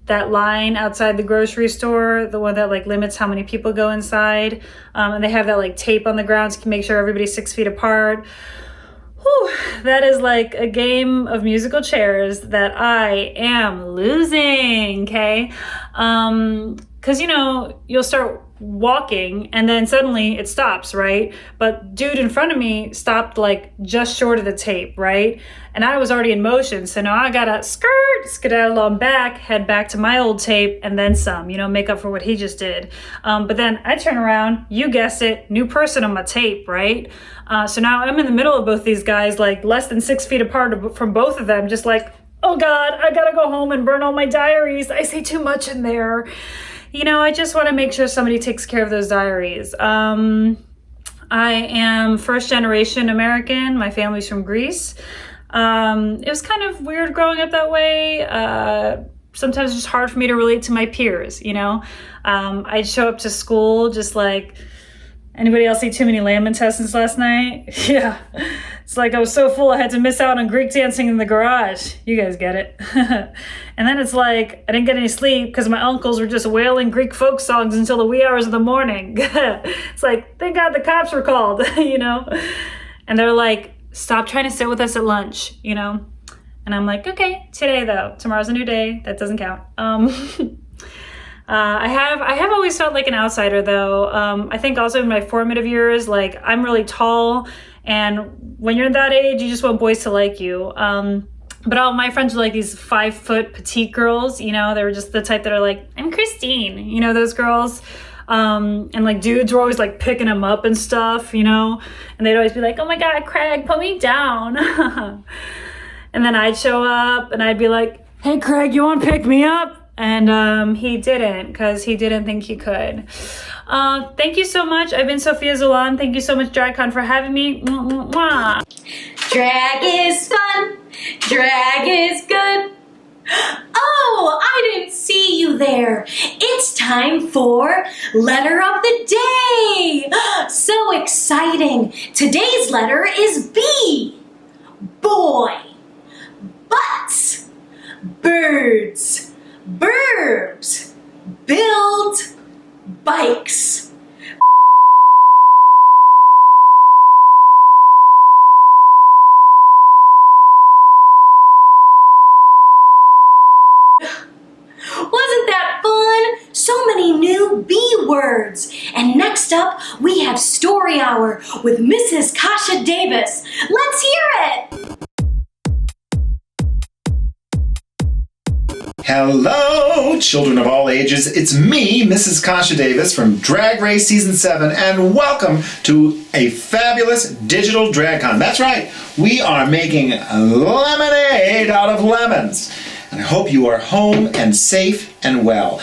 that line outside the grocery store, the one that like limits how many people go inside. And they have that like tape on the ground to make sure everybody's 6 feet apart. Whew, that is like a game of musical chairs that I am losing, okay? Because, you know, you'll start walking and then suddenly it stops, right? But dude in front of me stopped like just short of the tape, right? And I was already in motion, so now I gotta skedaddle on back, head back to my old tape, and then some, you know, make up for what he just did. But then I turn around, you guess it, new person on my tape, right? So now I'm in the middle of both these guys, like less than 6 feet apart from both of them, just like, oh God, I gotta go home and burn all my diaries. I say too much in there. You know, I just want to make sure somebody takes care of those diaries. I am first generation American. My family's from Greece. It was kind of weird growing up that way. Sometimes it's just hard for me to relate to my peers, you know? I'd show up to school just like, anybody else eat too many lamb intestines last night? Yeah. It's like I was so full I had to miss out on Greek dancing in the garage. You guys get it. And then it's like I didn't get any sleep because my uncles were just wailing Greek folk songs until the wee hours of the morning. It's like, thank God the cops were called, you know? And they're like, stop trying to sit with us at lunch, you know? And I'm like, okay, today though. Tomorrow's a new day. That doesn't count. I have always felt like an outsider though. I think also in my formative years, like I'm really tall, and when you're that age, you just want boys to like you. But all my friends were like these 5-foot petite girls, you know, they were just the type that are like, I'm Christine, you know, those girls. And like dudes were always like picking them up and stuff, you know, and they'd always be like, oh my God, Craig, put me down. And then I'd show up and I'd be like, hey Craig, you want to pick me up? And he didn't, because he didn't think he could. Thank you so much. I've been Sophia Zolan. Thank you so much, DragCon, for having me. Mwah. Drag is fun. Drag is good. Oh, I didn't see you there. It's time for Letter of the Day. So exciting. Today's letter is B. boy. Butts, birds, burbs, build, bikes. Wasn't that fun? So many new B words. And next up, we have Story Hour with Mrs. Kasha Davis. Let's hear it! Hello, children of all ages. It's me, Mrs. Kasha Davis from Drag Race Season 7, and welcome to a fabulous Digital DragCon. That's right, we are making lemonade out of lemons. And I hope you are home and safe and well.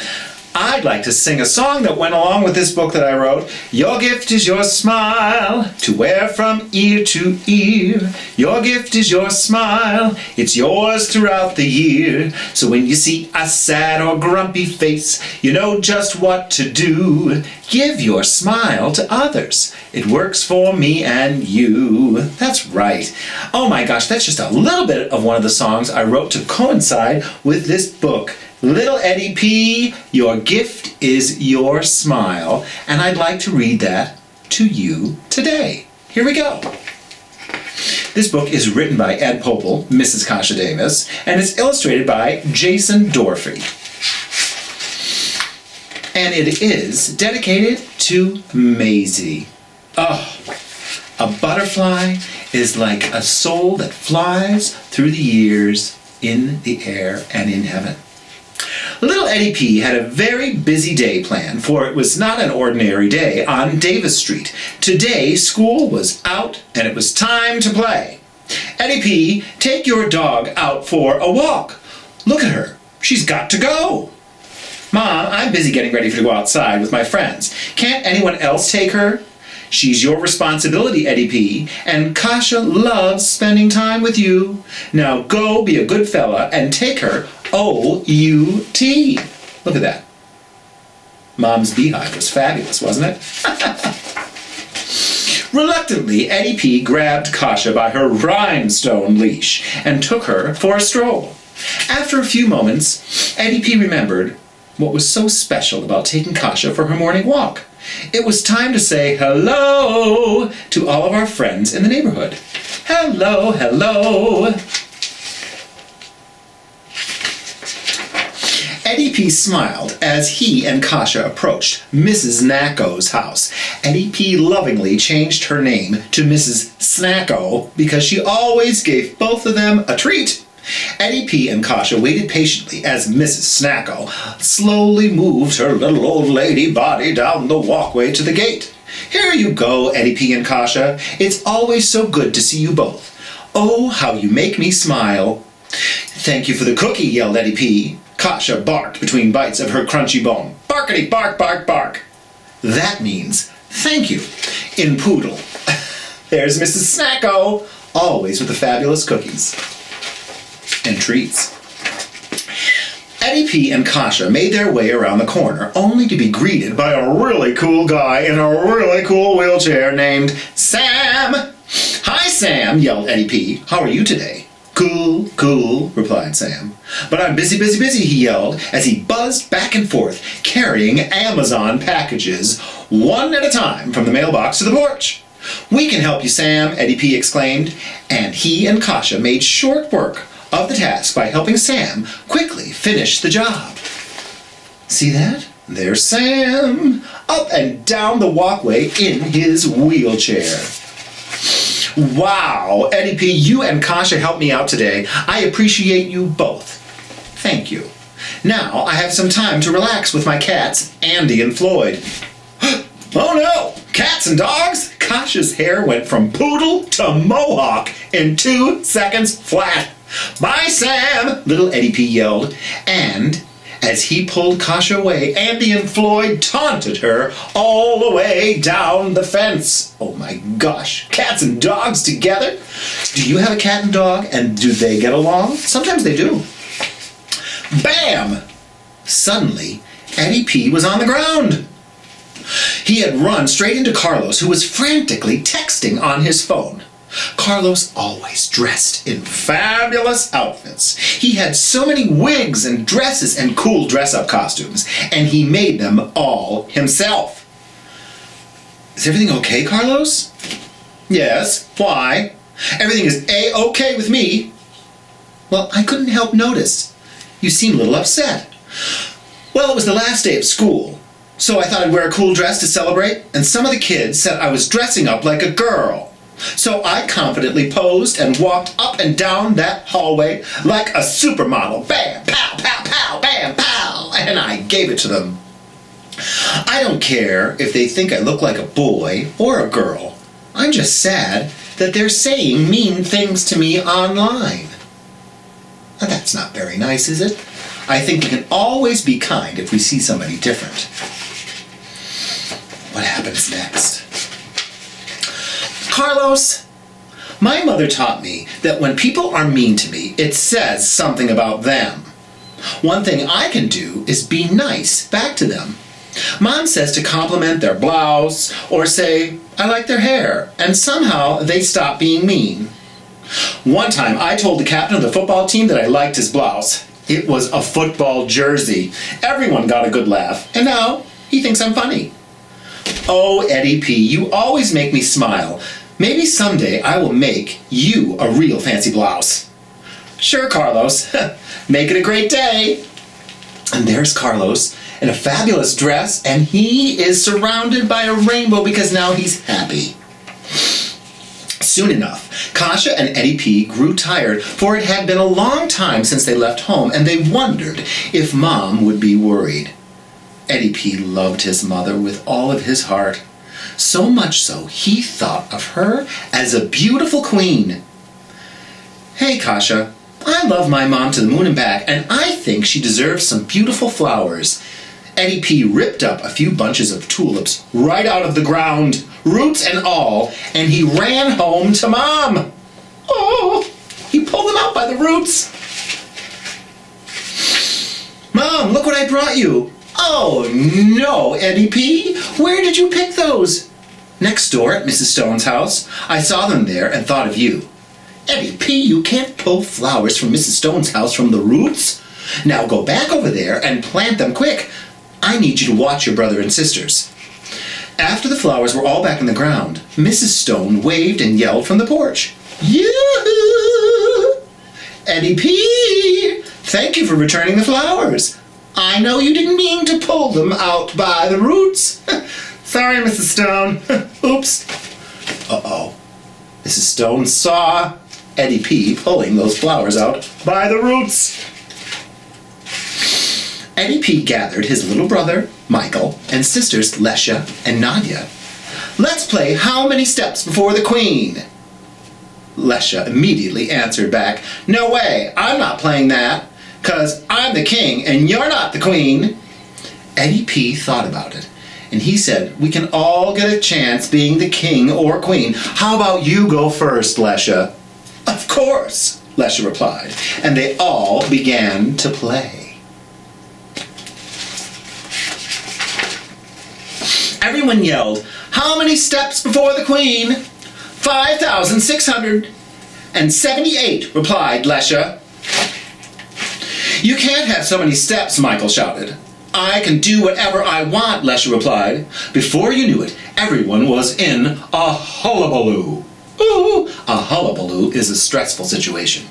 I'd like to sing a song that went along with this book that I wrote. Your gift is your smile, to wear from ear to ear. Your gift is your smile, it's yours throughout the year. So when you see a sad or grumpy face, you know just what to do. Give your smile to others. It works for me and you. That's right. Oh my gosh, that's just a little bit of one of the songs I wrote to coincide with this book. Little Eddie P, your gift is your smile. And I'd like to read that to you today. Here we go. This book is written by Ed Popel, Mrs. Kasha Davis, and it's illustrated by Jason Dorfey. And it is dedicated to Maisie. Oh, a butterfly is like a soul that flies through the years in the air and in heaven. Little Eddie P had a very busy day planned, for it was not an ordinary day on Davis Street. Today, school was out and it was time to play. Eddie P, take your dog out for a walk. Look at her. She's got to go. Mom, I'm busy getting ready to go outside with my friends. Can't anyone else take her? She's your responsibility, Eddie P, and Kasha loves spending time with you. Now go be a good fella and take her O-U-T. Look at that. Mom's beehive was fabulous, wasn't it? Reluctantly, Eddie P grabbed Kasha by her rhinestone leash and took her for a stroll. After a few moments, Eddie P remembered what was so special about taking Kasha for her morning walk. It was time to say hello to all of our friends in the neighborhood. Hello, hello. Eddie P smiled as he and Kasha approached Mrs. Snacko's house. Eddie P lovingly changed her name to Mrs. Snacko because she always gave both of them a treat. Eddie P and Kasha waited patiently as Mrs. Snacko slowly moved her little old lady body down the walkway to the gate. Here you go, Eddie P and Kasha. It's always so good to see you both. Oh, how you make me smile. Thank you for the cookie, yelled Eddie P. Kasha barked between bites of her crunchy bone. Barkity bark, bark, bark. That means thank you in Poodle. There's Mrs. Snacko, always with the fabulous cookies and treats. Eddie P and Kasha made their way around the corner, only to be greeted by a really cool guy in a really cool wheelchair named Sam. Hi, Sam, yelled Eddie P. How are you today? Cool, cool, replied Sam. But I'm busy, busy, busy, he yelled as he buzzed back and forth, carrying Amazon packages one at a time from the mailbox to the porch. We can help you, Sam, Eddie P exclaimed, and he and Kasha made short work of the task by helping Sam quickly finish the job. See that? There's Sam, up and down the walkway in his wheelchair. Wow, Eddie P, you and Kasha helped me out today. I appreciate you both. Thank you. Now I have some time to relax with my cats, Andy and Floyd. Oh no! Cats and dogs? Kasha's hair went from poodle to mohawk in 2 seconds flat. Bye, Sam, little Eddie P yelled. And as he pulled Kasha away, Andy and Floyd taunted her all the way down the fence. Oh my gosh, cats and dogs together? Do you have a cat and dog, and do they get along? Sometimes they do. Bam! Suddenly, Eddie P was on the ground. He had run straight into Carlos, who was frantically texting on his phone. Carlos always dressed in fabulous outfits. He had so many wigs and dresses and cool dress-up costumes, and he made them all himself. Is everything okay, Carlos? Yes, why? Everything is A-okay with me. Well, I couldn't help notice. You seem a little upset. Well, it was the last day of school, so I thought I'd wear a cool dress to celebrate, and some of the kids said I was dressing up like a girl. So I confidently posed and walked up and down that hallway like a supermodel. Bam, pow, pow, pow, bam, pow, and I gave it to them. I don't care if they think I look like a boy or a girl. I'm just sad that they're saying mean things to me online. Now, that's not very nice, is it? I think we can always be kind if we see somebody different. What happens next? Carlos, my mother taught me that when people are mean to me, it says something about them. One thing I can do is be nice back to them. Mom says to compliment their blouse or say, I like their hair, and somehow they stop being mean. One time I told the captain of the football team that I liked his blouse. It was a football jersey. Everyone got a good laugh, and now he thinks I'm funny. Oh, Eddie P., you always make me smile. Maybe someday I will make you a real fancy blouse. Sure, Carlos. Make it a great day. And there's Carlos in a fabulous dress, and he is surrounded by a rainbow because now he's happy. Soon enough, Kasha and Eddie P. grew tired, for it had been a long time since they left home, and they wondered if Mom would be worried. Eddie P. loved his mother with all of his heart. So much so, he thought of her as a beautiful queen. Hey, Kasha, I love my mom to the moon and back, and I think she deserves some beautiful flowers. Eddie P. ripped up a few bunches of tulips right out of the ground, roots and all, and he ran home to Mom. Oh, he pulled them out by the roots. Mom, look what I brought you. Oh, no, Eddie P. Where did you pick those? Next door at Mrs. Stone's house. I saw them there and thought of you. Eddie P., you can't pull flowers from Mrs. Stone's house from the roots. Now go back over there and plant them quick. I need you to watch your brother and sisters. After the flowers were all back in the ground, Mrs. Stone waved and yelled from the porch. Yoo-hoo! Eddie P., thank you for returning the flowers. I know you didn't mean to pull them out by the roots. Sorry, Mrs. Stone. Oops. Uh-oh. Mrs. Stone saw Eddie P. pulling those flowers out by the roots. Eddie P. gathered his little brother, Michael, and sisters, Lesha and Nadia. Let's play How Many Steps Before the Queen? Lesha immediately answered back, No way, I'm not playing that. 'Cause I'm the king and you're not the queen. Eddie P. thought about it, and he said, we can all get a chance being the king or queen. How about you go first, Lesha? Of course, Lesha replied, and they all began to play. Everyone yelled, how many steps before the queen? 5,678, replied Lesha. You can't have so many steps, Michael shouted. I can do whatever I want, Lesha replied. Before you knew it, everyone was in a hullabaloo. Ooh, a hullabaloo is a stressful situation.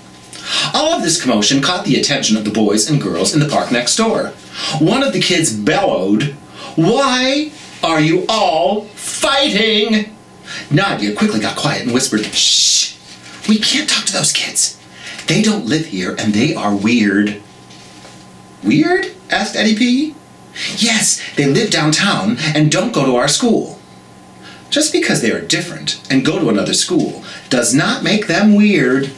All of this commotion caught the attention of the boys and girls in the park next door. One of the kids bellowed, Why are you all fighting? Nadia quickly got quiet and whispered, Shh, we can't talk to those kids. They don't live here and they are weird. Weird? Asked Eddie P. Yes, they live downtown and don't go to our school. Just because they are different and go to another school does not make them weird.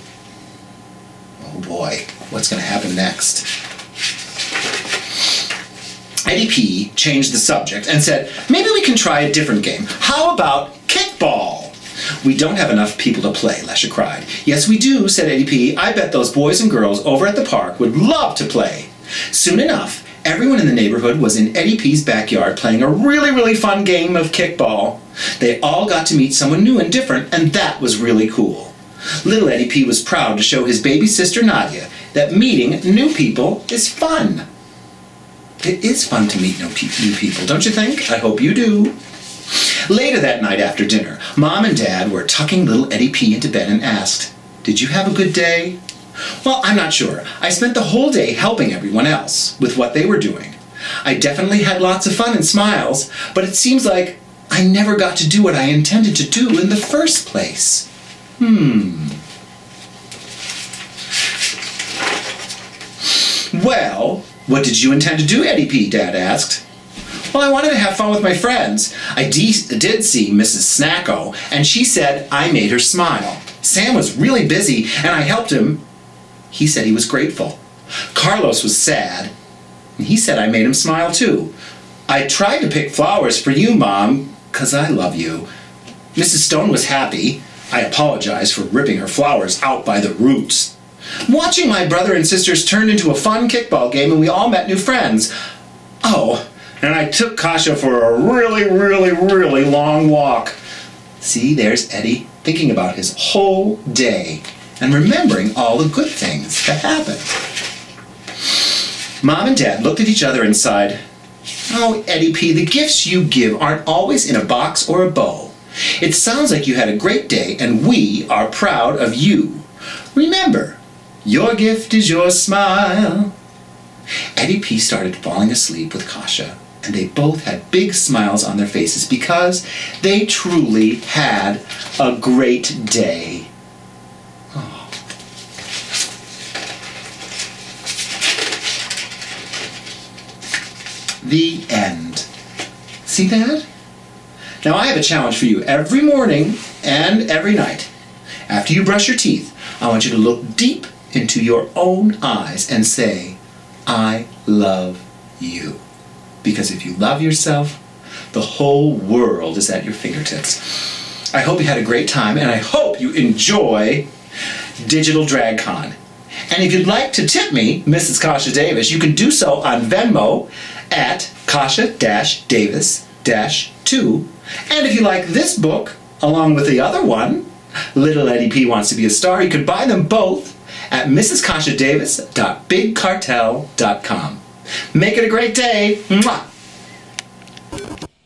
Oh boy, what's going to happen next? Eddie P. changed the subject and said, maybe we can try a different game. How about kickball? We don't have enough people to play, Lesha cried. Yes, we do, said Eddie P. I bet those boys and girls over at the park would love to play. Soon enough, everyone in the neighborhood was in Eddie P.'s backyard playing a really, really fun game of kickball. They all got to meet someone new and different, and that was really cool. Little Eddie P was proud to show his baby sister Nadia that meeting new people is fun. It is fun to meet new people, don't you think? I hope you do. Later that night after dinner, Mom and Dad were tucking little Eddie P into bed and asked, "Did you have a good day?" Well, I'm not sure. I spent the whole day helping everyone else with what they were doing. I definitely had lots of fun and smiles, but it seems like I never got to do what I intended to do in the first place. Well, what did you intend to do, Eddie P? Dad asked. Well, I wanted to have fun with my friends. I did see Mrs. Snacko, and she said I made her smile. Sam was really busy, and I helped him. He said he was grateful. Carlos was sad, and he said I made him smile too. I tried to pick flowers for you, Mom, 'cause I love you. Mrs. Stone was happy. I apologized for ripping her flowers out by the roots. Watching my brother and sisters turned into a fun kickball game, and we all met new friends. Oh, and I took Kasha for a really, really, really long walk. See, there's Eddie, thinking about his whole day and remembering all the good things that happened. Mom and Dad looked at each other and sighed, "Oh, Eddie P, the gifts you give aren't always in a box or a bow. It sounds like you had a great day, and we are proud of you. Remember, your gift is your smile." Eddie P started falling asleep with Kasha, and they both had big smiles on their faces because they truly had a great day. Oh. The end. See that? Now I have a challenge for you every morning and every night. After you brush your teeth, I want you to look deep into your own eyes and say, "I love you." Because if you love yourself, the whole world is at your fingertips. I hope you had a great time, and I hope you enjoy Digital DragCon. And if you'd like to tip me, Mrs. Kasha Davis, you can do so on Venmo at Kasha-Davis-2. And if you like this book, along with the other one, Little Eddie P Wants to Be a Star, you could buy them both at mrskashadavis.bigcartel.com. Make it a great day. Mwah.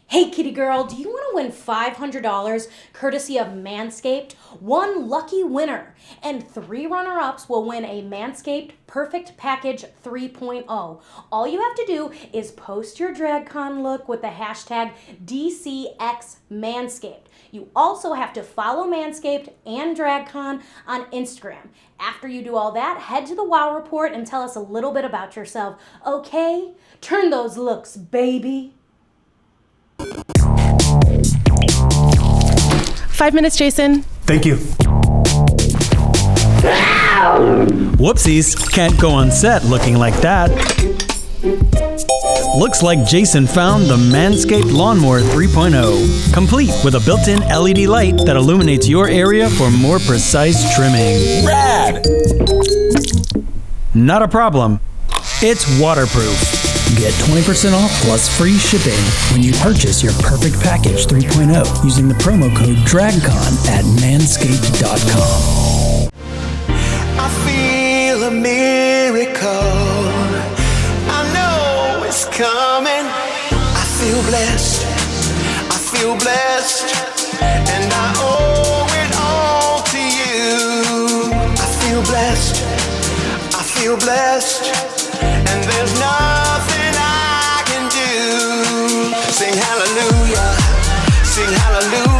Hey kitty girl, do you want to win $500 courtesy of Manscaped? One lucky winner and 3 runner-ups will win a Manscaped Perfect Package 3.0. All you have to do is post your DragCon look with the hashtag DCXManscaped. You also have to follow Manscaped and DragCon on Instagram. After you do all that, head to the Wow Report and tell us a little bit about yourself. Okay? Turn those looks, baby. 5 minutes, Jason. Thank you. Whoopsies, can't go on set looking like that. Looks like Jason found the Manscaped Lawnmower 3.0, complete with a built-in LED light that illuminates your area for more precise trimming. Rad! Not a problem. It's waterproof. Get 20% off plus free shipping when you purchase your Perfect Package 3.0 using the promo code DragCon at manscaped.com. I feel a miracle. I know it's coming. I feel blessed. I feel blessed. And I owe it all to you. I feel blessed. I feel blessed. And there's nothing I can do. Sing hallelujah. Sing hallelujah.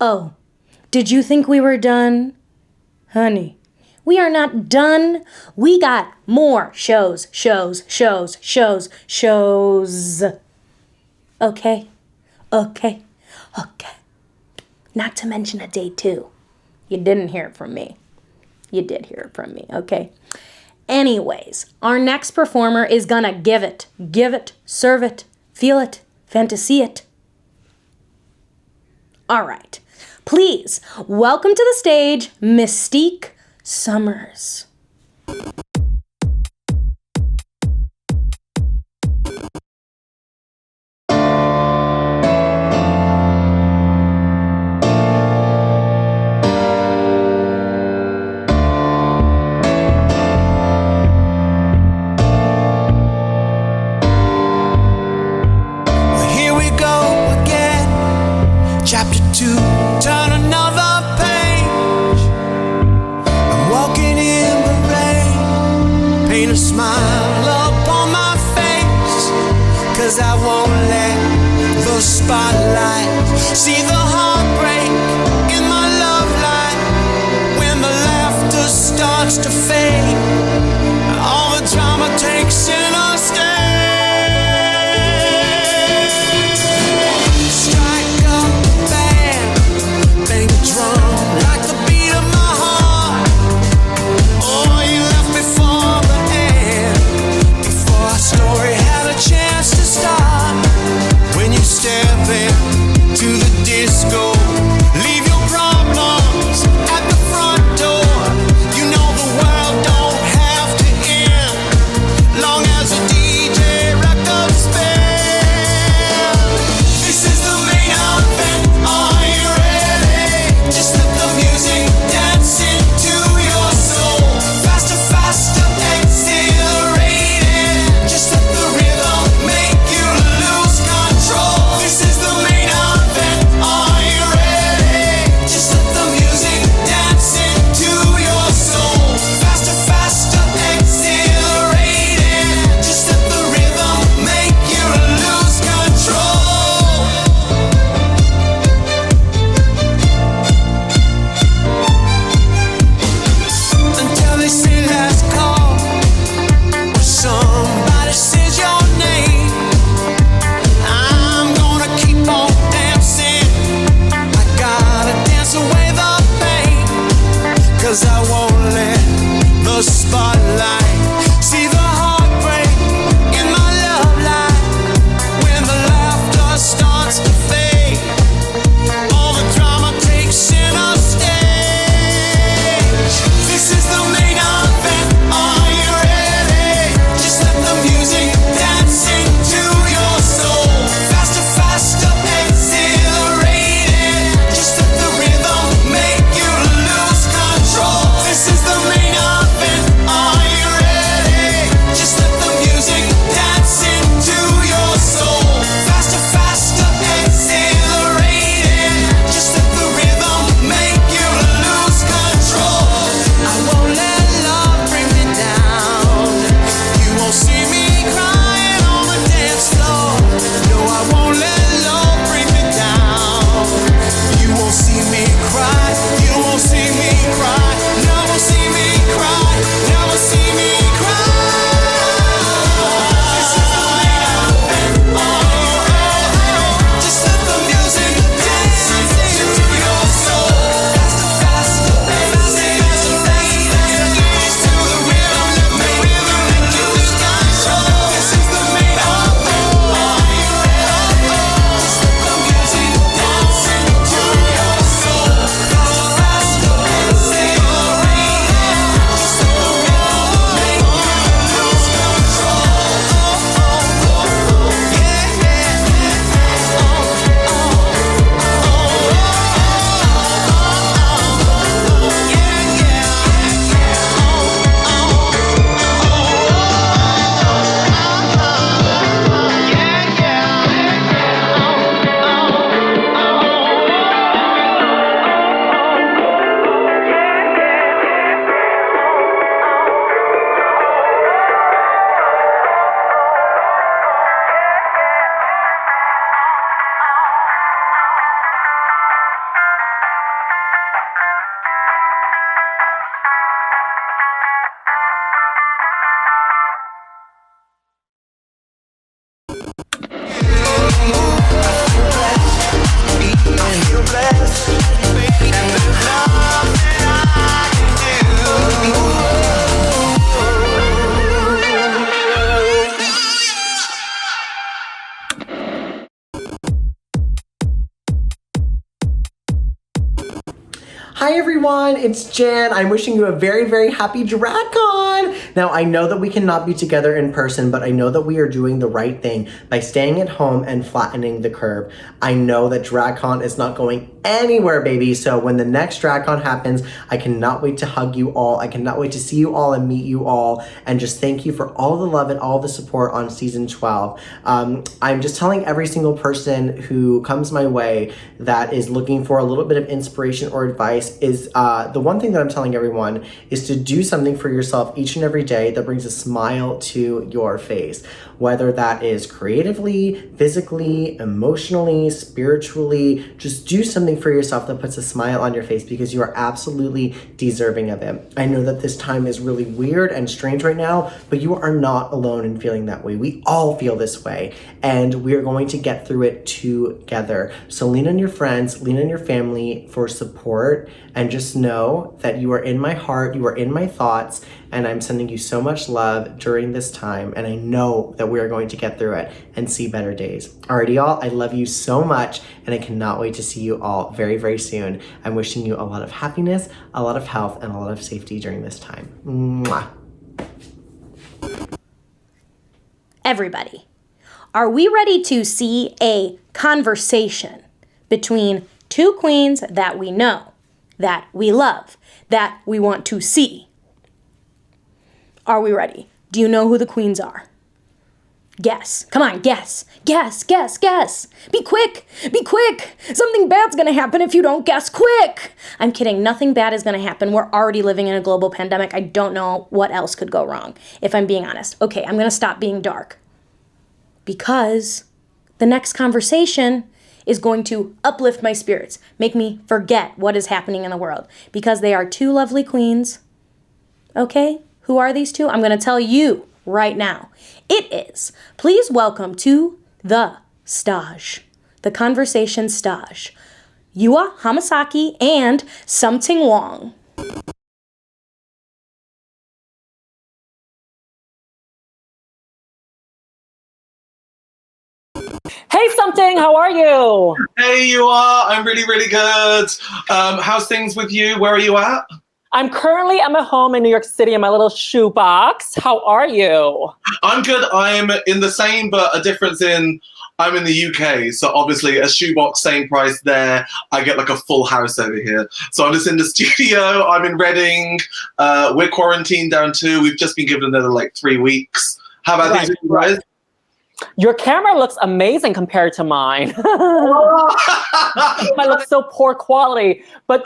Oh, did you think we were done? Honey, we are not done. We got more shows. Okay. Not to mention a day 2. You didn't hear it from me. You did hear it from me, okay? Anyways, our next performer is gonna give it, serve it, feel it, fantasy it. All right, please welcome to the stage, Mystique Summers. Chapter 2, turn another page. I'm walking in the rain, paint a smile upon my face, 'cause I won't let the spotlight see the heartbreak in my love life. When the laughter starts to fade, all the drama takes center stage. Like the beat of my heart. Oh, you left before the end, before our story had a chance to start. When you step into the distance, Hi everyone, it's Jen. I'm wishing you a very, very happy DragCon. Now, I know that we cannot be together in person, but I know that we are doing the right thing by staying at home and flattening the curve. I know that DragCon is not going anywhere, baby. So when the next DragCon happens, I cannot wait to hug you all. I cannot wait to see you all and meet you all. And just thank you for all the love and all the support on season 12. I'm just telling every single person who comes my way that is looking for a little bit of inspiration or advice is the one thing that I'm telling everyone is to do something for yourself each and every day that brings a smile to your face. Whether that is creatively, physically, emotionally, spiritually, just do something for yourself that puts a smile on your face because you are absolutely deserving of it. I know that this time is really weird and strange right now, but you are not alone in feeling that way. We all feel this way, and we are going to get through it together. So lean on your friends, lean on your family for support, and just know that you are in my heart, you are in my thoughts, and I'm sending you so much love during this time, and I know that we are going to get through it and see better days. Alrighty, y'all, I love you so much, and I cannot wait to see you all very, very soon. I'm wishing you a lot of happiness, a lot of health, and a lot of safety during this time. Mwah. Everybody, are we ready to see a conversation between two queens that we know, that we love, that we want to see? Are we ready? Do you know who the queens are? Guess. Come on, guess. Guess, guess, guess. Be quick. Be quick. Something bad's gonna happen if you don't guess quick. I'm kidding. Nothing bad is gonna happen. We're already living in a global pandemic. I don't know what else could go wrong, if I'm being honest. Okay, I'm gonna stop being dark. Because the next conversation is going to uplift my spirits, make me forget what is happening in the world. Because they are two lovely queens. Okay? Who are these two? I'm going to tell you right now. It is, please welcome to the stage, the conversation stage, Yuhua Hamasaki and Something Wong. Hey, Something, how are you? Hey, you are. I'm really, really good. How's things with you? Where are you at? I'm currently at my home in New York City in my little shoebox. How are you? I'm good. I'm in the same, but a difference in I'm in the UK. So obviously a shoebox, same price there. I get like a full house over here. So I'm just in the studio. I'm in Reading. We're quarantined down too. We've just been given another like 3 weeks. How about these you guys? Your camera looks amazing compared to mine. Mine looks so poor quality. But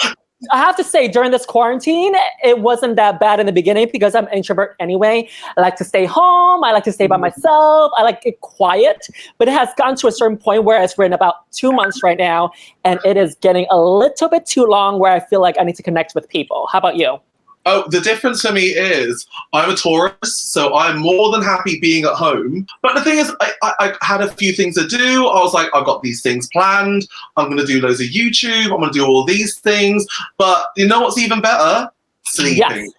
I have to say, during this quarantine, it wasn't that bad in the beginning because I'm an introvert anyway. I like to stay home. I like to stay by myself. I like it quiet. But it has gotten to a certain point where it's been about 2 months right now, and it is getting a little bit too long where I feel like I need to connect with people. How about you? Oh, the difference for me is I'm a tourist, so I'm more than happy being at home. But the thing is, I had a few things to do. I was like, I've got these things planned. I'm going to do loads of YouTube. I'm going to do all these things. But you know what's even better? Sleeping. Yes.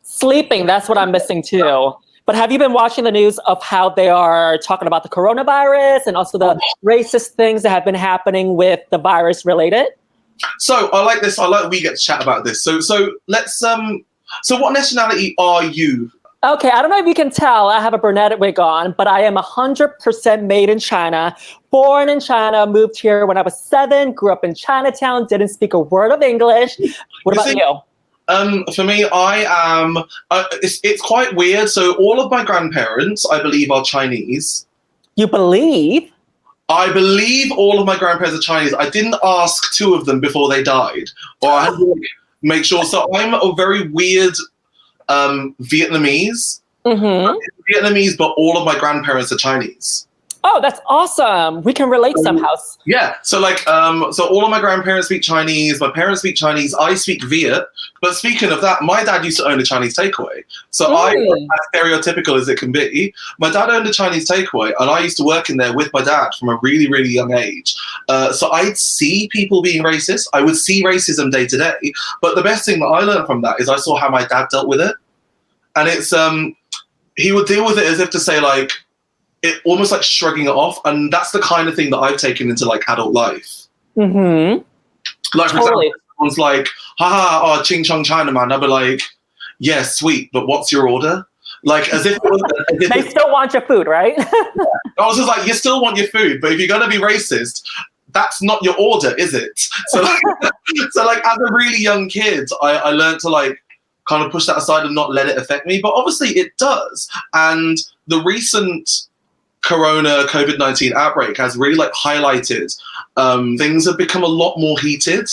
Sleeping, that's what I'm missing too. But have you been watching the news of how they are talking about the coronavirus and also the racist things that have been happening with the virus related? So I like this. I like we get to chat about this. So let's So what nationality are you? Okay, I don't know if you can tell, I have a brunette wig on, but I am 100% made in China. Born in China, moved here when I was 7, grew up in Chinatown, didn't speak a word of English. What about you? For me, I am, it's quite weird. So all of my grandparents, I believe, are Chinese. You believe? I believe all of my grandparents are Chinese. I didn't ask 2 of them before they died. Or I had to make sure. So I'm a very weird Vietnamese. Mm-hmm. Vietnamese, but all of my grandparents are Chinese. Oh, that's awesome. We can relate somehow. Yeah. So like, so all of my grandparents speak Chinese. My parents speak Chinese. I speak Viet. But speaking of that, my dad used to own a Chinese takeaway. So I, as stereotypical as it can be, my dad owned a Chinese takeaway, and I used to work in there with my dad from a really, really young age. So I'd see people being racist. I would see racism day to day. But the best thing that I learned from that is I saw how my dad dealt with it. And it's, he would deal with it as if to say like, it almost like shrugging it off, and that's the kind of thing that I've taken into like adult life. Mm-hmm. Like for example, someone's like, haha, oh, ching chong Chinaman, I'll be like, yeah, sweet, but what's your order? Like, as if it was, they still want your food, right? I was just like, you still want your food, but if you're gonna be racist, that's not your order, is it? So, so like, as a really young kid, I learned to like kind of push that aside and not let it affect me. But obviously, it does. And the recent COVID-19 outbreak has really like highlighted things have become a lot more heated.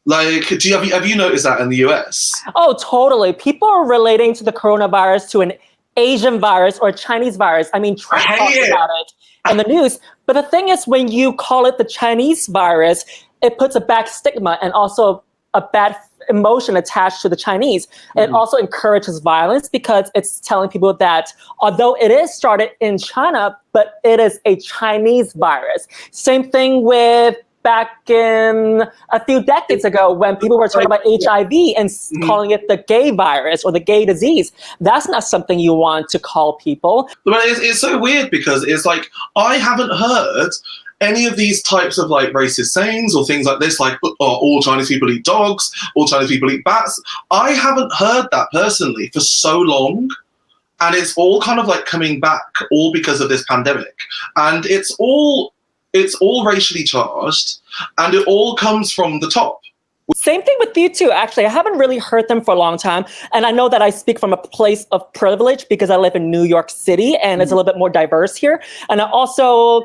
Like, have you noticed that in the US? Oh, totally. People are relating to the coronavirus to an Asian virus or a Chinese virus. I mean, Trump talks about it in the news. But the thing is, when you call it the Chinese virus, it puts a bad stigma and also a bad emotion attached to the Chinese. It also encourages violence because it's telling people that although it is started in China, but it is a Chinese virus. Same thing with back in a few decades ago when people were talking about HIV and calling it the gay virus or the gay disease. That's not something you want to call people. But it's so weird because it's like, I haven't heard any of these types of like racist sayings or things like this, like, oh, all Chinese people eat dogs, all Chinese people eat bats. I haven't heard that personally for so long. And it's all kind of like coming back all because of this pandemic. And it's all racially charged, and it all comes from the top. Same thing with you too, actually. I haven't really heard them for a long time. And I know that I speak from a place of privilege because I live in New York City and it's a little bit more diverse here. And I also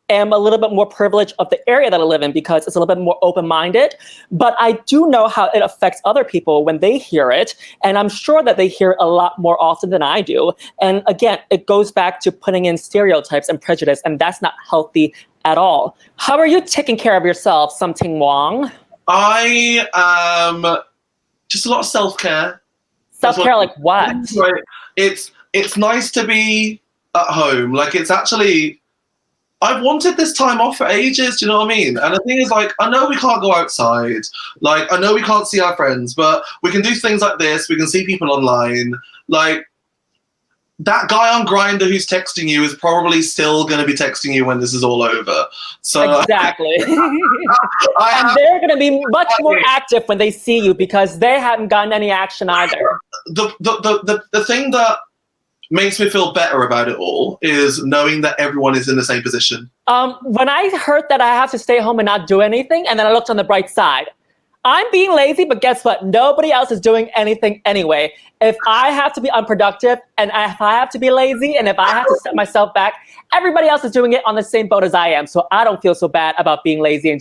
am a little bit more privileged of the area that I live in because it's a little bit more open-minded. But I do know how it affects other people when they hear it. And I'm sure that they hear it a lot more often than I do. And again, it goes back to putting in stereotypes and prejudice, and that's not healthy at all. How are you taking care of yourself, Something Wong? I just a lot of self-care. Self-care, like what? It's nice to be at home. Like, it's actually, I've wanted this time off for ages, do you know what I mean? And the thing is, like, I know we can't go outside. Like, I know we can't see our friends, but we can do things like this. We can see people online. Like, that guy on Grindr who's texting you is probably still going to be texting you when this is all over. So exactly. And they're going to be much more active when they see you because they haven't gotten any action either. The thing that makes me feel better about it all is knowing that everyone is in the same position. When I heard that I have to stay home and not do anything, and then I looked on the bright side, I'm being lazy, but guess what? Nobody else is doing anything anyway. If I have to be unproductive and if I have to be lazy and if I have to set myself back, everybody else is doing it on the same boat as I am. So I don't feel so bad about being lazy and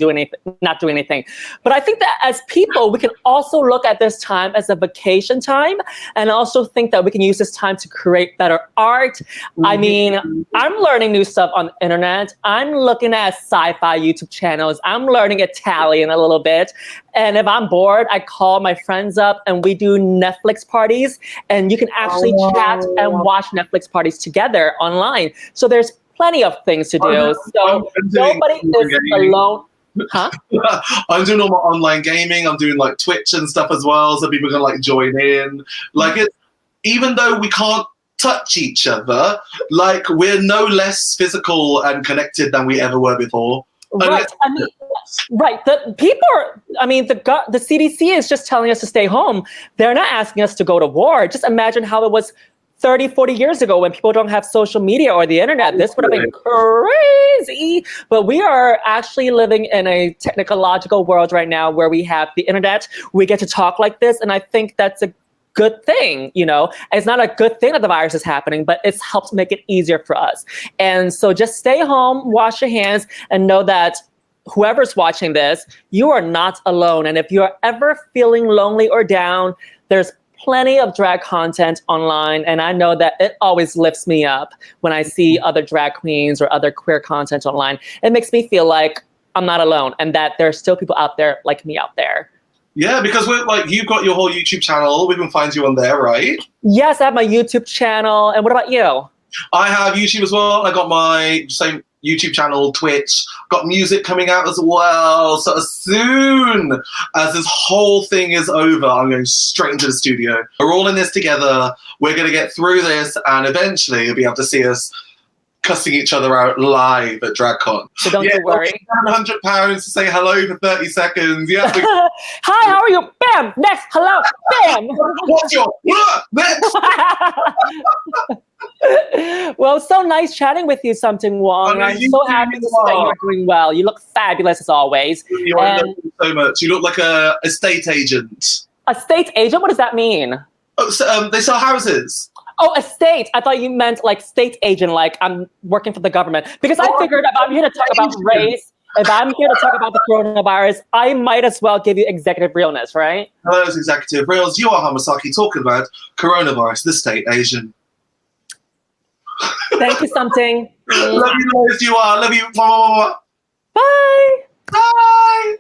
not doing anything. But I think that as people, we can also look at this time as a vacation time and also think that we can use this time to create better art. I mean, I'm learning new stuff on the internet. I'm looking at sci-fi YouTube channels. I'm learning Italian a little bit. And if I'm bored, I call my friends up and we do Netflix parties. And you can actually chat and watch Netflix parties together online. So there's plenty of things to do. So nobody is alone. Huh? I'm doing all my online gaming. I'm doing like Twitch and stuff as well. So people can like join in. Like, it's, even though we can't touch each other, like, we're no less physical and connected than we ever were before. Right. I mean, right. The people are, I mean, the CDC is just telling us to stay home. They're not asking us to go to war. Just imagine how it was 30, 40 years ago when people don't have social media or the internet. This would have been crazy. But we are actually living in a technological world right now where we have the internet. We get to talk like this. And I think that's a good thing, you know. And it's not a good thing that the virus is happening, but it's helped make it easier for us. And so just stay home, wash your hands, and know that whoever's watching this, you are not alone. And if you're ever feeling lonely or down, there's plenty of drag content online. And I know that it always lifts me up when I see other drag queens or other queer content online. It makes me feel like I'm not alone and that there's still people out there like me out there. Yeah, because we're like, you've got your whole YouTube channel. We can find you on there, right? Yes, I have my YouTube channel. And what about you? I have YouTube as well. I got my same YouTube channel, Twitch. Got music coming out as well. So as soon as this whole thing is over, I'm going straight into the studio. We're all in this together. We're going to get through this, and eventually you'll be able to see us cussing each other out live at DragCon. So don't you worry. £700 to say hello for 30 seconds. Yeah. Hi, how are you? Bam! Next, hello, bam! What's your next? Well, it's so nice chatting with you, Something Wong. I'm so happy to see that you're doing well. You look fabulous as always. You are so much. You look like a estate agent. Estate agent? What does that mean? Oh, so, they sell houses. Oh, estate. I thought you meant like state agent, like I'm working for the government. Because I figured if I'm here to talk about race, if I'm here to talk about the coronavirus, I might as well give you executive realness, right? Hello, executive reals. Yuhua Hamasaki talking about coronavirus, the state agent. Thank you, Something. Love you, guys. You are. Love you. Bye. Bye.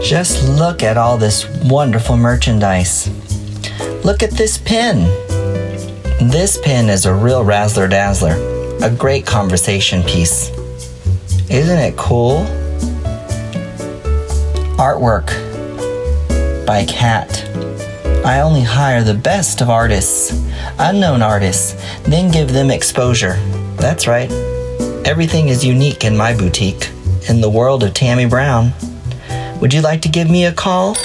Just look at all this wonderful merchandise. Look at this pin. This pin is a real razzler dazzler, a great conversation piece. Isn't it cool? Artwork by Kat. I only hire the best of artists, unknown artists, then give them exposure. That's right. Everything is unique in my boutique, in the world of Tammie Brown. Would you like to give me a call?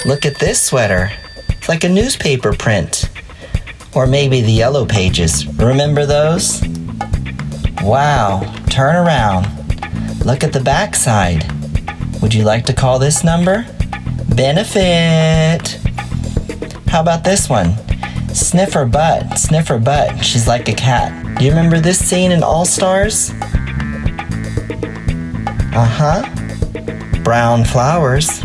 Look at this sweater. It's like a newspaper print. Or maybe the yellow pages. Remember those? Wow, turn around. Look at the back side. Would you like to call this number? Benefit. How about this one? Sniff her butt, she's like a cat. Do you remember this scene in All Stars? Uh-huh. Brown flowers.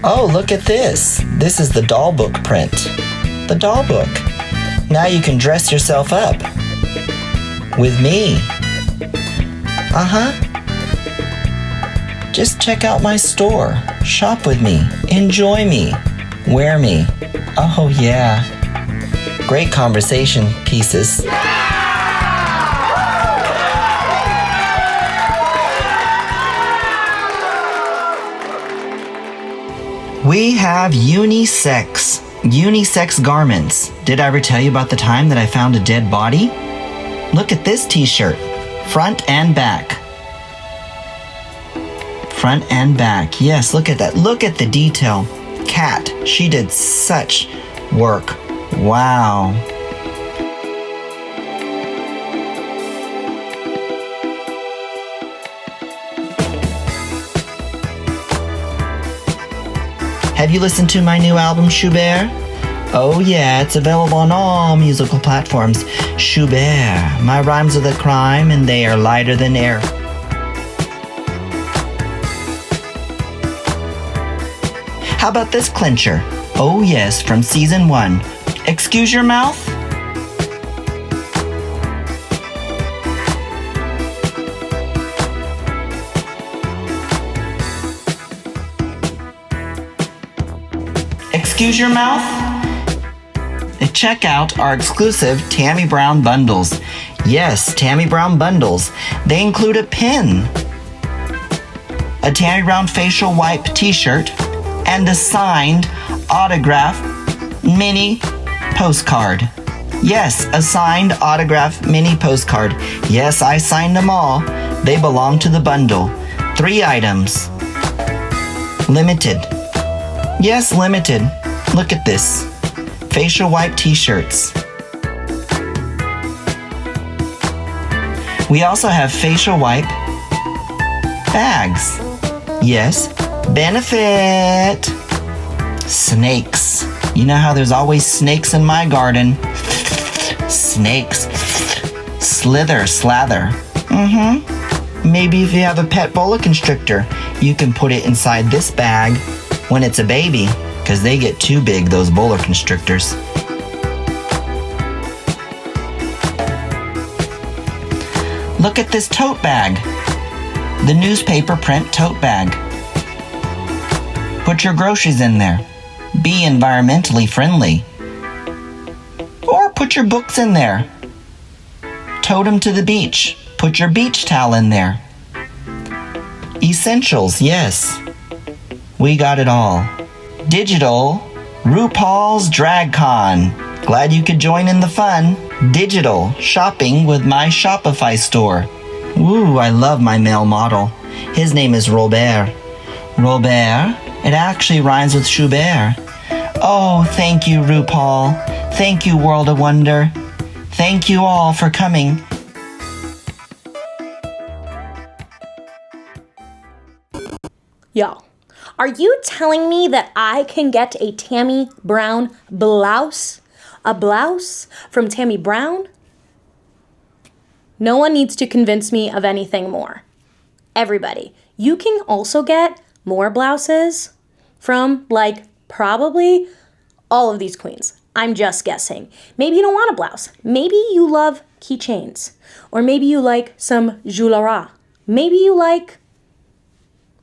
Oh, look at this. This is the doll book print. The doll book. Now you can dress yourself up. With me. Uh-huh. Just check out my store. Shop with me. Enjoy me. Wear me. Oh, yeah. Great conversation pieces. We have unisex garments. Did I ever tell you about the time that I found a dead body? Look at this t-shirt, front and back. Front and back, yes, look at that. Look at the detail. Kat, she did such work. Wow. Have you listened to my new album, Schubert? Oh yeah, it's available on all musical platforms. Schubert, my rhymes are the crime and they are lighter than air. How about this clincher? Oh yes, from season 1. Excuse your mouth? Excuse your mouth? Check out our exclusive Tammie Brown bundles. Yes, Tammie Brown bundles. They include a pin, a Tammie Brown facial wipe t-shirt, and a signed autograph mini postcard. Yes, a signed autograph mini postcard. Yes, I signed them all. They belong to the bundle. 3 items. Limited. Yes, limited. Look at this. Facial wipe t-shirts. We also have facial wipe bags. Yes, benefit. Snakes. You know how there's always snakes in my garden. Snakes. Slither, slather. Maybe if you have a pet boa constrictor, you can put it inside this bag when it's a baby, because they get too big, those boa constrictors. Look at this tote bag. The newspaper print tote bag. Put your groceries in there. Be environmentally friendly. Or put your books in there. Tote them to the beach. Put Put your beach towel in there. Essentials, yes. We got it all. Digital, RuPaul's DragCon. Glad you could join in the fun. Digital, shopping with my Shopify store. Ooh, I love my male model. His name is Robert. Robert? It actually rhymes with Schubert. Oh, thank you, RuPaul. Thank you, World of Wonder. Thank you all for coming. Y'all, are you telling me that I can get a Tammie Brown blouse? A blouse from Tammie Brown? No one needs to convince me of anything more. Everybody, you can also get more blouses from, like, probably all of these queens. I'm just guessing. Maybe you don't want a blouse. Maybe you love keychains. Or maybe you like some jewelry. Maybe you like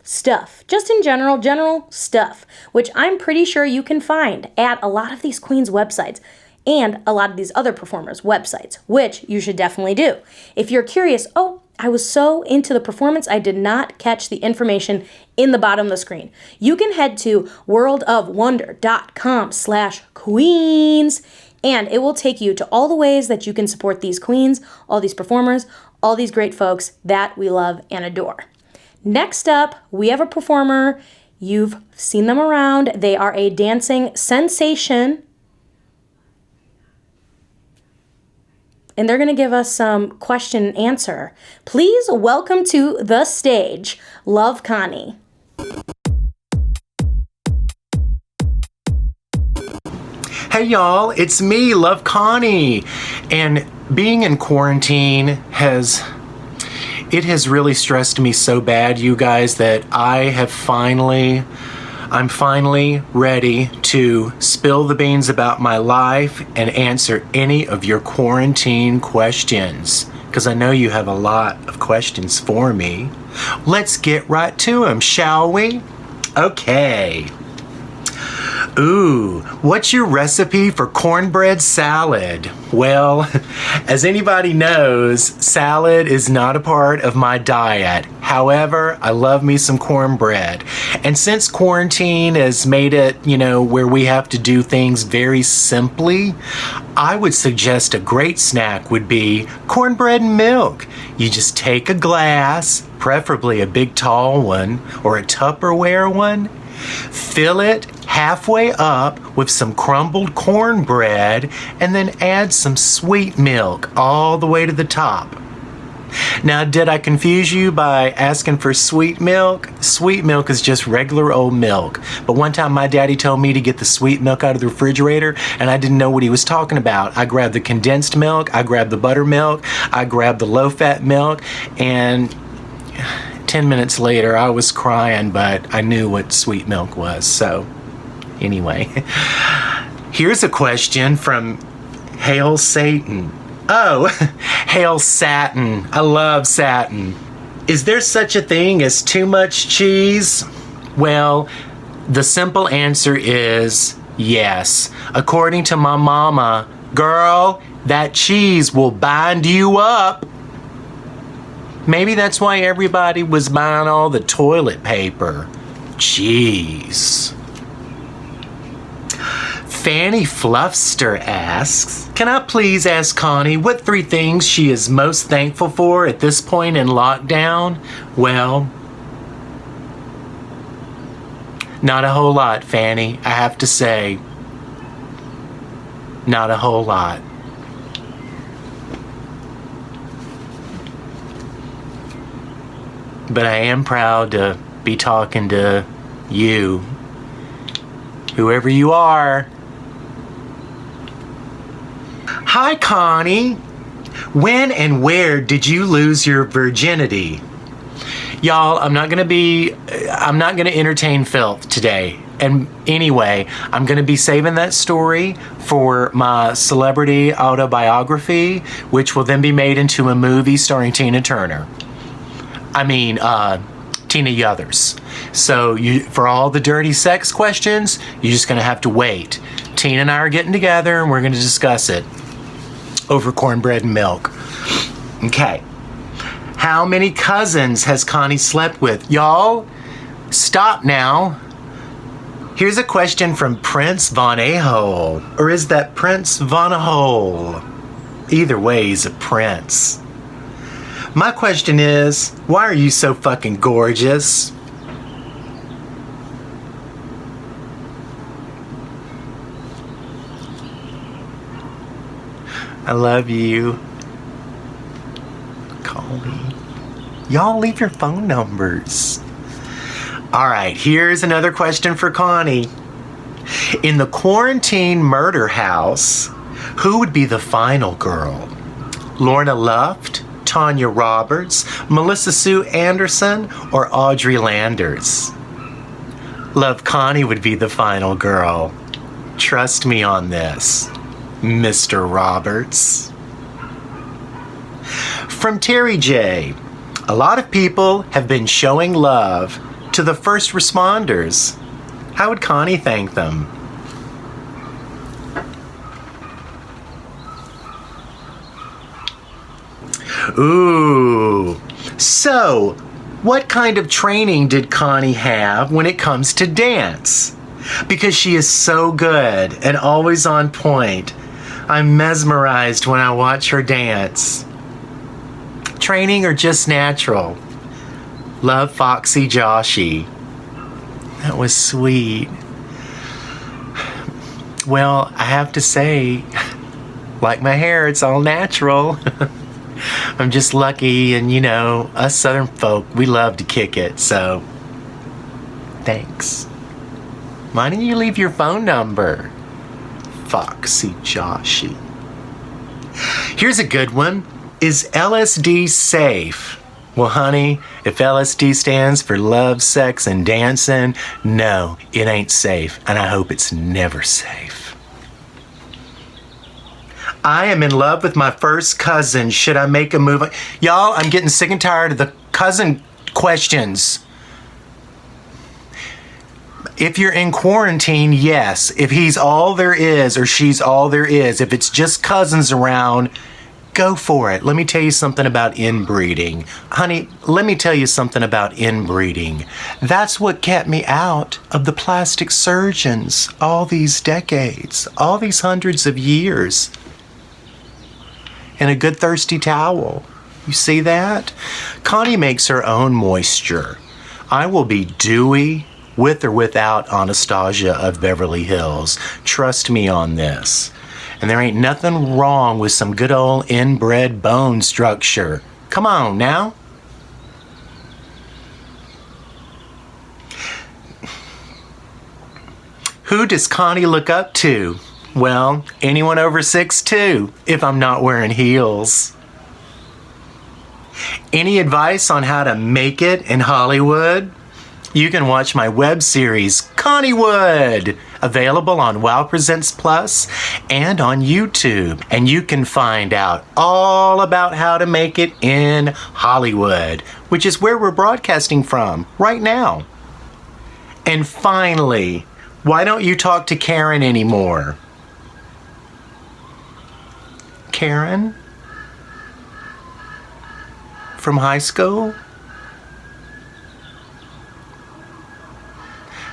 stuff. Just in general stuff, which I'm pretty sure you can find at a lot of these queens' websites and a lot of these other performers' websites, which you should definitely do. If you're curious, oh, I was so into the performance, I did not catch the information in the bottom of the screen. You can head to worldofwonder.com/queens, and it will take you to all the ways that you can support these queens, all these performers, all these great folks that we love and adore. Next up, we have a performer. You've seen them around. They are a dancing sensation. And they're going to give us some question and answer. Please welcome to the stage, Love Connie. Hey y'all, it's me, Love Connie. And being in quarantine has really stressed me so bad, you guys, that I'm finally ready to spill the beans about my life and answer any of your quarantine questions, because I know you have a lot of questions for me. Let's get right to them, shall we? Okay. Ooh, what's your recipe for cornbread salad? Well, as anybody knows, salad is not a part of my diet. However, I love me some cornbread. And since quarantine has made it, where we have to do things very simply, I would suggest a great snack would be cornbread and milk. You just take a glass, preferably a big tall one or a Tupperware one, fill it halfway up with some crumbled cornbread, and then add some sweet milk all the way to the top. Now, did I confuse you by asking for sweet milk? Sweet milk is just regular old milk. But one time my daddy told me to get the sweet milk out of the refrigerator, and I didn't know what he was talking about. I grabbed the condensed milk, I grabbed the buttermilk, I grabbed the low-fat milk, and 10 minutes later I was crying, but I knew what sweet milk was. So anyway, here's a question from Hail Satan. Oh, Hail Satin. I love satin. Is there such a thing as too much cheese? Well, the simple answer is yes. According to my mama, girl, that cheese will bind you up. Maybe that's why everybody was buying all the toilet paper. Jeez. Fanny Fluffster asks, can I please ask Connie what 3 things she is most thankful for at this point in lockdown? Well, not a whole lot, Fanny, I have to say. Not a whole lot. But I am proud to be talking to you, whoever you are. Hi, Connie. When and where did you lose your virginity? Y'all, I'm not gonna entertain filth today. And anyway, I'm gonna be saving that story for my celebrity autobiography, which will then be made into a movie starring Tina Yuthers. So for all the dirty sex questions, you're just gonna have to wait. Tina and I are getting together and we're gonna discuss it over cornbread and milk. Okay. How many cousins has Connie slept with? Y'all, stop now. Here's a question from Prince Von A-Hole. Or is that Prince Von A-Hole? Either way, he's a prince. My question is, why are you so fucking gorgeous? I love you. Call me. Y'all leave your phone numbers. All right, here's another question for Connie. In the quarantine murder house, who would be the final girl? Lorna Luft, Tanya Roberts, Melissa Sue Anderson, or Audrey Landers? Love Connie would be the final girl. Trust me on this, Mr. Roberts. From Terry J. A lot of people have been showing love to the first responders. How would Connie thank them? Ooh. So, what kind of training did Connie have when it comes to dance? Because she is so good and always on point. I'm mesmerized when I watch her dance. Training or just natural? Love, Foxy Joshi. That was sweet. Well, I have to say, like my hair, it's all natural. I'm just lucky, and you know, us Southern folk, we love to kick it, so thanks. Why don't you leave your phone number? Foxy Joshi. Here's a good one. Is LSD safe? Well, honey, if LSD stands for love, sex, and dancing, no, it ain't safe, and I hope it's never safe. I am in love with my first cousin. Should I make a move? Y'all, I'm getting sick and tired of the cousin questions. If you're in quarantine, yes. If he's all there is or she's all there is, if it's just cousins around, go for it. Let me tell you something about inbreeding. Honey, let me tell you something about inbreeding. That's what kept me out of the plastic surgeons all these decades, all these hundreds of years. And a good thirsty towel. You see that? Connie makes her own moisture. I will be dewy with or without Anastasia of Beverly Hills. Trust me on this. And there ain't nothing wrong with some good old inbred bone structure. Come on now. Who does Connie look up to? Well, anyone over 6'2", if I'm not wearing heels. Any advice on how to make it in Hollywood? You can watch my web series, Conniewood, available on Wow Presents Plus and on YouTube. And you can find out all about how to make it in Hollywood, which is where we're broadcasting from right now. And finally, why don't you talk to Karen anymore? Karen? From high school?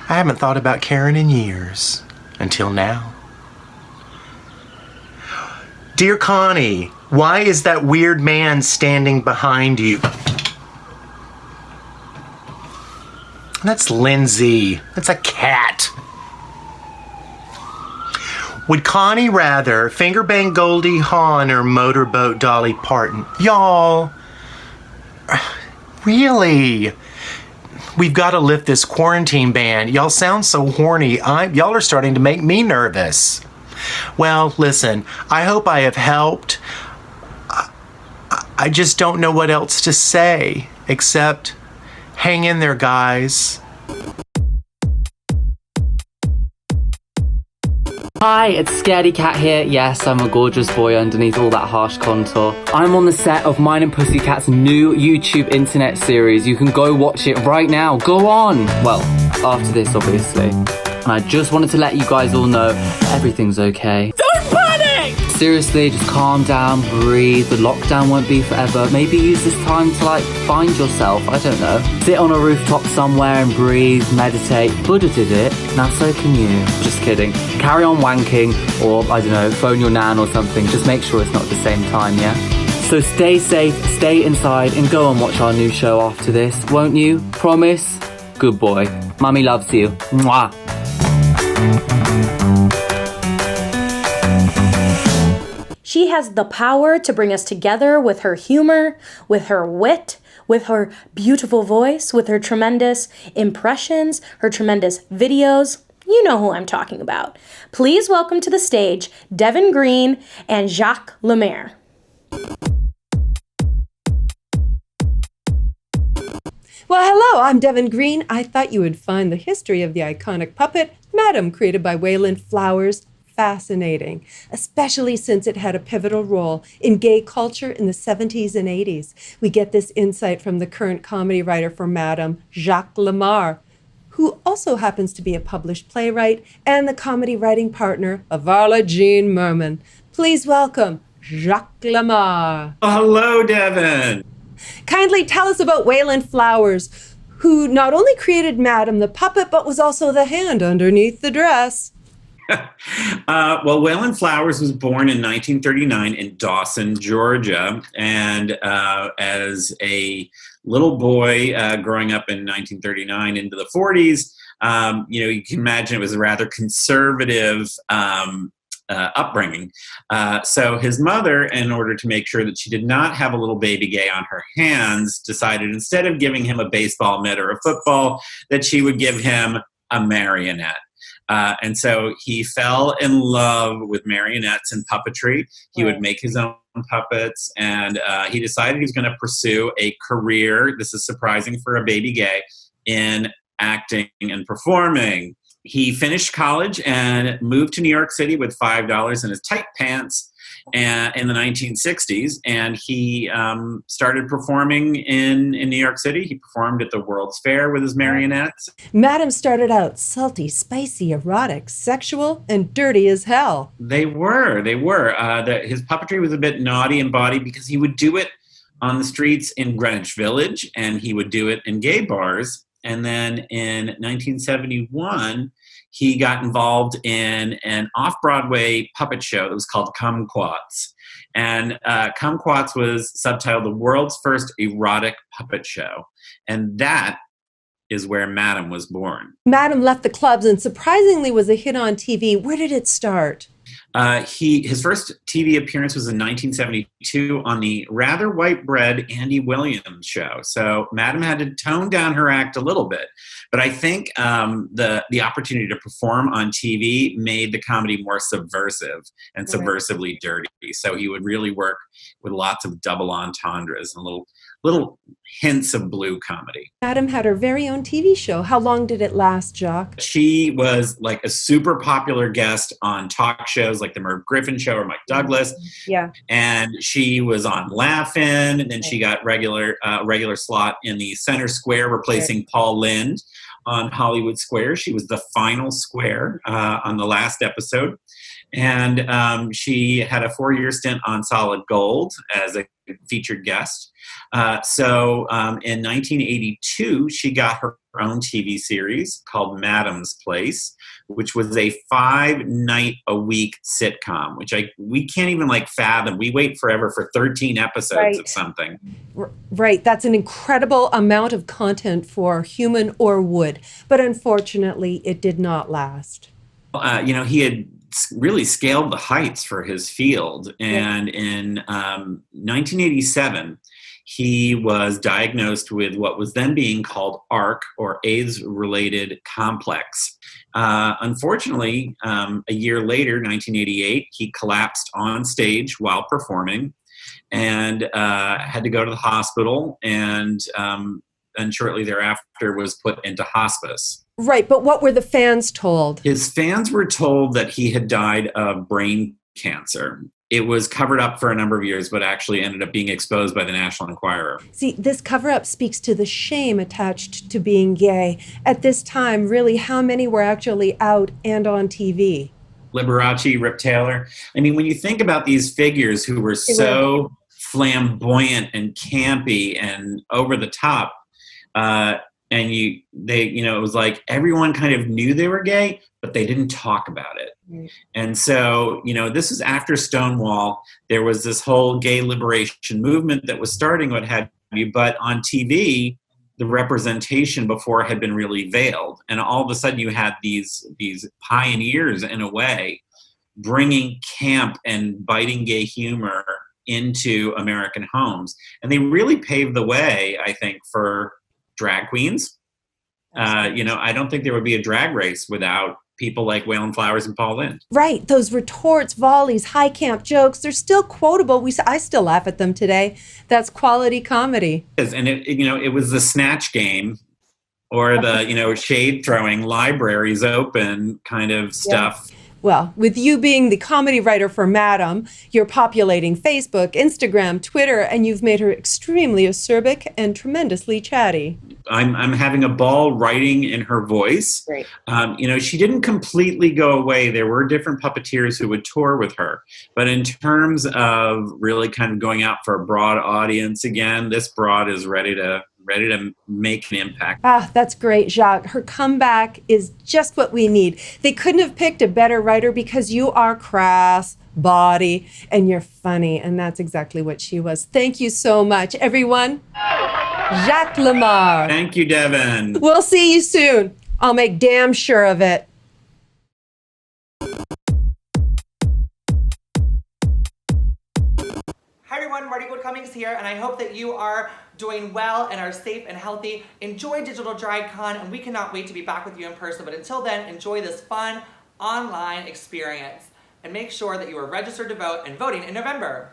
I haven't thought about Karen in years, until now. Dear Connie, why is that weird man standing behind you? That's Lindsay. That's a cat. Would Connie rather finger bang Goldie Hawn or motorboat Dolly Parton? Y'all, really? We've got to lift this quarantine ban. Y'all sound so horny. Y'all are starting to make me nervous. Well, listen, I hope I have helped. I just don't know what else to say, except hang in there, guys. Hi, it's Scaredy Kat here. Yes, I'm a gorgeous boy underneath all that harsh contour. I'm on the set of Mine and Pussycat's new YouTube internet series. You can go watch it right now. Go on! Well, after this, obviously. And I just wanted to let you guys all know everything's okay. Don't panic! Seriously, just calm down, breathe. The lockdown won't be forever. Maybe use this time to like find yourself. I don't know. Sit on a rooftop somewhere and breathe, meditate. Buddha did it. Now so can you. Just kidding. Carry on wanking, or I don't know, phone your nan or something. Just make sure it's not at the same time, yeah? So stay safe, stay inside, and go and watch our new show after this, won't you? Promise? Good boy. Mummy loves you. Mwah. She has the power to bring us together with her humor, with her wit, with her beautiful voice, with her tremendous impressions, her tremendous videos. You know who I'm talking about. Please welcome to the stage Deven Green and Jacques Lemaire. Well, hello, I'm Deven Green. I thought you would find the history of the iconic puppet, Madam, created by Wayland Flowers, fascinating, especially since it had a pivotal role in gay culture in the 70s and 80s. We get this insight from the current comedy writer for Madam, Jacques Lemaire, who also happens to be a published playwright and the comedy writing partner of Arla Jean Merman. Please welcome Jacques Lemaire. Oh, hello, Deven. Kindly tell us about Wayland Flowers, who not only created Madam the puppet, but was also the hand underneath the dress. Well, Wayland Flowers was born in 1939 in Dawson, Georgia. And as a little boy growing up in 1939 into the 40s, you can imagine it was a rather conservative upbringing. So his mother, in order to make sure that she did not have a little baby gay on her hands, decided instead of giving him a baseball mitt or a football, that she would give him a marionette. And so he fell in love with marionettes and puppetry. He would make his own puppets, and he decided he was going to pursue a career, this is surprising for a baby gay, in acting and performing. He finished college and moved to New York City with $5 in his tight pants in the 1960s, and he started performing in New York City. He performed at the World's Fair with his marionettes. Madam started out salty, spicy, erotic, sexual, and dirty as hell. They were. His puppetry was a bit naughty and bawdy because he would do it on the streets in Greenwich Village, and he would do it in gay bars. And then in 1971, he got involved in an off-Broadway puppet show that was called Kumquats. And Kumquats was subtitled The World's First Erotic Puppet Show. And that is where Madam was born. Madam left the clubs and surprisingly was a hit on TV. Where did it start? His first TV appearance was in 1972 on the rather white bread Andy Williams show. So Madam had to tone down her act a little bit. But I think the opportunity to perform on TV made the comedy more subversive and subversively dirty. So he would really work with lots of double entendres and little hints of blue comedy. Madam had her very own TV show. How long did it last, Jacques? She was like a super popular guest on talk shows like the Merv Griffin Show or Mike Douglas. Yeah. And she was on Laugh-In, and then she got regular slot in the center square, replacing Paul Lynde on Hollywood Square. She was the final square on the last episode. And she had a 4-year stint on Solid Gold as a featured guest. So in 1982, she got her own TV series called Madam's Place, which was a 5-night-a-week sitcom, which we can't even fathom. We wait forever for 13 episodes of something. Right. That's an incredible amount of content for human or wood. But unfortunately, it did not last. He had really scaled the heights for his field. And in 1987, he was diagnosed with what was then being called ARC, or AIDS-related complex. Unfortunately, a year later, 1988, he collapsed on stage while performing and had to go to the hospital, and shortly thereafter was put into hospice. Right, but what were the fans told? His fans were told that he had died of brain cancer. It was covered up for a number of years, but actually ended up being exposed by the National Enquirer. See, this cover-up speaks to the shame attached to being gay. At this time, really, how many were actually out and on TV? Liberace, Rip Taylor. I mean, when you think about these figures who were so flamboyant and campy and over the top, it was like everyone kind of knew they were gay, but they didn't talk about it. And so, this is after Stonewall. There was this whole gay liberation movement that was starting, what have you, but on TV, the representation before had been really veiled. And all of a sudden you had these pioneers, in a way, bringing camp and biting gay humor into American homes. And they really paved the way, I think, for drag queens. I don't think there would be a drag race without people like Waylon Flowers and Paul Lynde. Right, those retorts, volleys, high camp jokes, they're still quotable. I still laugh at them today. That's quality comedy. And it was the snatch game, or the shade throwing, libraries open kind of stuff. Yeah. Well, with you being the comedy writer for Madam, you're populating Facebook, Instagram, Twitter, and you've made her extremely acerbic and tremendously chatty. I'm having a ball writing in her voice. Great. She didn't completely go away. There were different puppeteers who would tour with her. But in terms of really kind of going out for a broad audience again, this broad is ready to make an impact. That's great, Jacques. Her comeback is just what we need. They couldn't have picked a better writer because you are crass, bawdy, and you're funny. And that's exactly what she was. Thank you so much, everyone. Jacques Lamar. Thank you, Deven. We'll see you soon. I'll make damn sure of it. Hi everyone, Marty Gold Cummings here, and I hope that you are doing well and are safe and healthy. Enjoy Digital DragCon, and we cannot wait to be back with you in person. But until then, enjoy this fun online experience. And make sure that you are registered to vote and voting in November.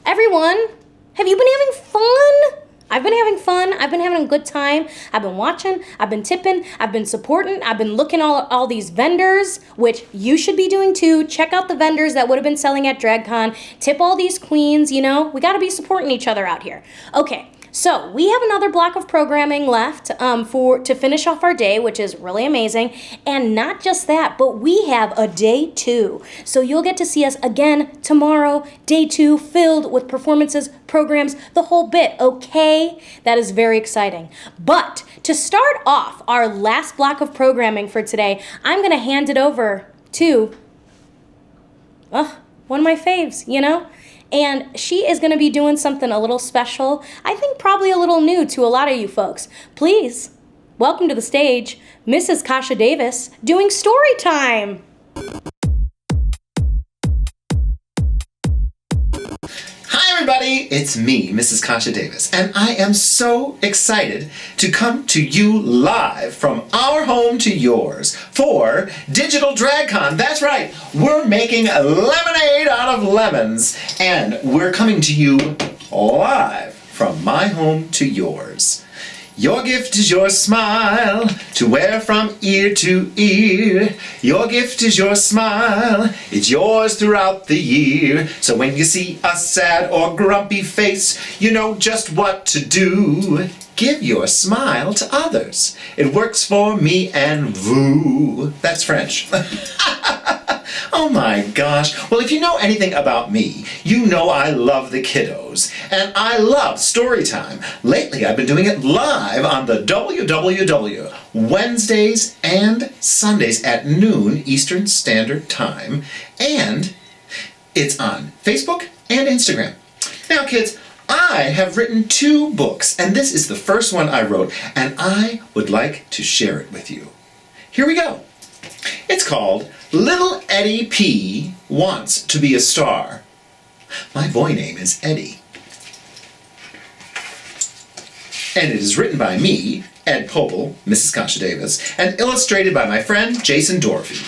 Everyone, have you been having fun? I've been having fun. I've been having a good time. I've been watching. I've been tipping. I've been supporting. I've been looking at all these vendors, which you should be doing too. Check out the vendors that would have been selling at DragCon. Tip all these queens, We got to be supporting each other out here. Okay. So we have another block of programming left to finish off our day, which is really amazing. And not just that, but we have a day 2. So you'll get to see us again tomorrow, day 2, filled with performances, programs, the whole bit, okay? That is very exciting. But to start off our last block of programming for today, I'm going to hand it over to one of my faves, And she is going to be doing something a little special, I think probably a little new to a lot of you folks. Please, welcome to the stage, Mrs. Kasha Davis, doing story time. Hi everybody, it's me, Mrs. Kasha Davis, and I am so excited to come to you live from our home to yours for Digital DragCon. That's right, we're making lemonade out of lemons, and we're coming to you live from my home to yours. Your gift is your smile to wear from ear to ear. Your gift is your smile, it's yours throughout the year. So when you see a sad or grumpy face, you know just what to do. Give your smile to others. It works for me and vous. That's French. Oh my gosh. Well, if you know anything about me, you know I love the kiddos. And I love story time. Lately, I've been doing it live on the WWW, Wednesdays and Sundays at noon Eastern Standard Time. And it's on Facebook and Instagram. Now, kids, I have written 2 books, and this is the first one I wrote, and I would like to share it with you. Here we go. It's called Little Eddie P Wants to Be a Star. My boy name is Eddie. And it is written by me, Ed Popel, Mrs. Kasha Davis, and illustrated by my friend Jason Dorothy.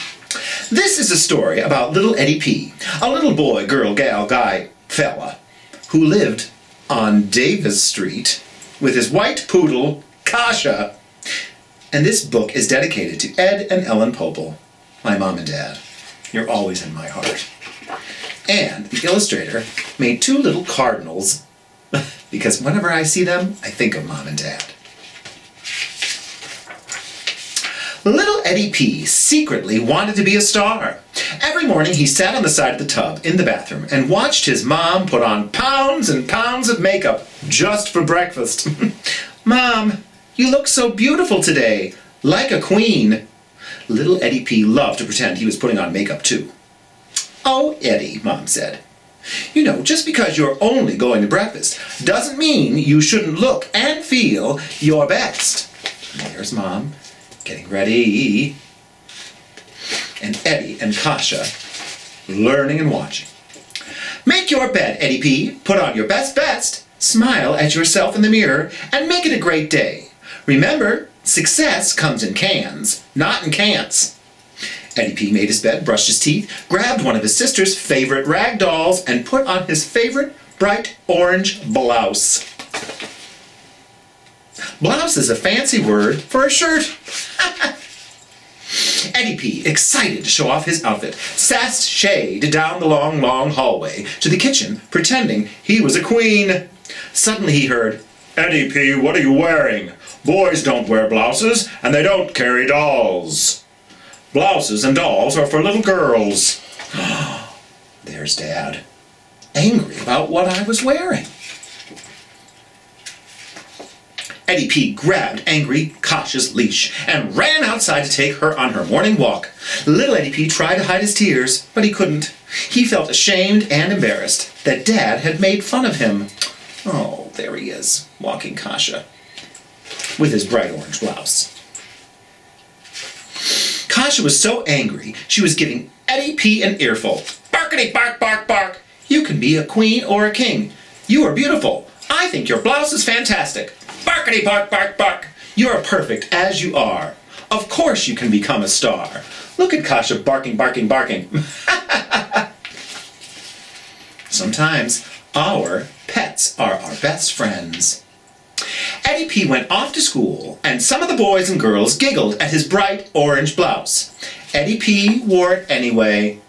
This is a story about little Eddie P, a little boy, girl, gal, guy, fella, who lived on Davis Street with his white poodle, Kasha. And this book is dedicated to Ed and Ellen Popel, my mom and dad. You're always in my heart. And the illustrator made 2 little cardinals because whenever I see them, I think of mom and dad. Little Eddie P secretly wanted to be a star. Every morning he sat on the side of the tub in the bathroom and watched his mom put on pounds and pounds of makeup just for breakfast. Mom, you look so beautiful today, like a queen. Little Eddie P loved to pretend he was putting on makeup too. Oh, Eddie, Mom said. You know, just because you're only going to breakfast doesn't mean you shouldn't look and feel your best. There's Mom, getting ready. And Eddie and Kasha learning and watching. Make your bed, Eddie P. Put on your best. Smile at yourself in the mirror and make it a great day. Remember, success comes in cans, not in cans. Eddie P made his bed, brushed his teeth, grabbed one of his sister's favorite rag dolls, and put on his favorite bright orange blouse. Blouse is a fancy word for a shirt. Eddie P, excited to show off his outfit, sashayed down the long hallway to the kitchen, pretending he was a queen. Suddenly he heard, Eddie P, what are you wearing? Boys don't wear blouses, and they don't carry dolls. Blouses and dolls are for little girls. There's Dad, angry about what I was wearing. Eddie P grabbed angry Kasha's leash and ran outside to take her on her morning walk. Little Eddie P tried to hide his tears, but he couldn't. He felt ashamed and embarrassed that Dad had made fun of him. Oh, there he is, walking Kasha with his bright orange blouse. Kasha was so angry, she was giving Eddie P an earful. Barkity bark, bark, bark. You can be a queen or a king. You are beautiful. I think your blouse is fantastic. Barkity bark, bark, bark. You're perfect as you are. Of course you can become a star. Look at Kasha barking, barking, barking. Sometimes our pets are our best friends. Eddie P went off to school, and some of the boys and girls giggled at his bright orange blouse. Eddie P wore it anyway.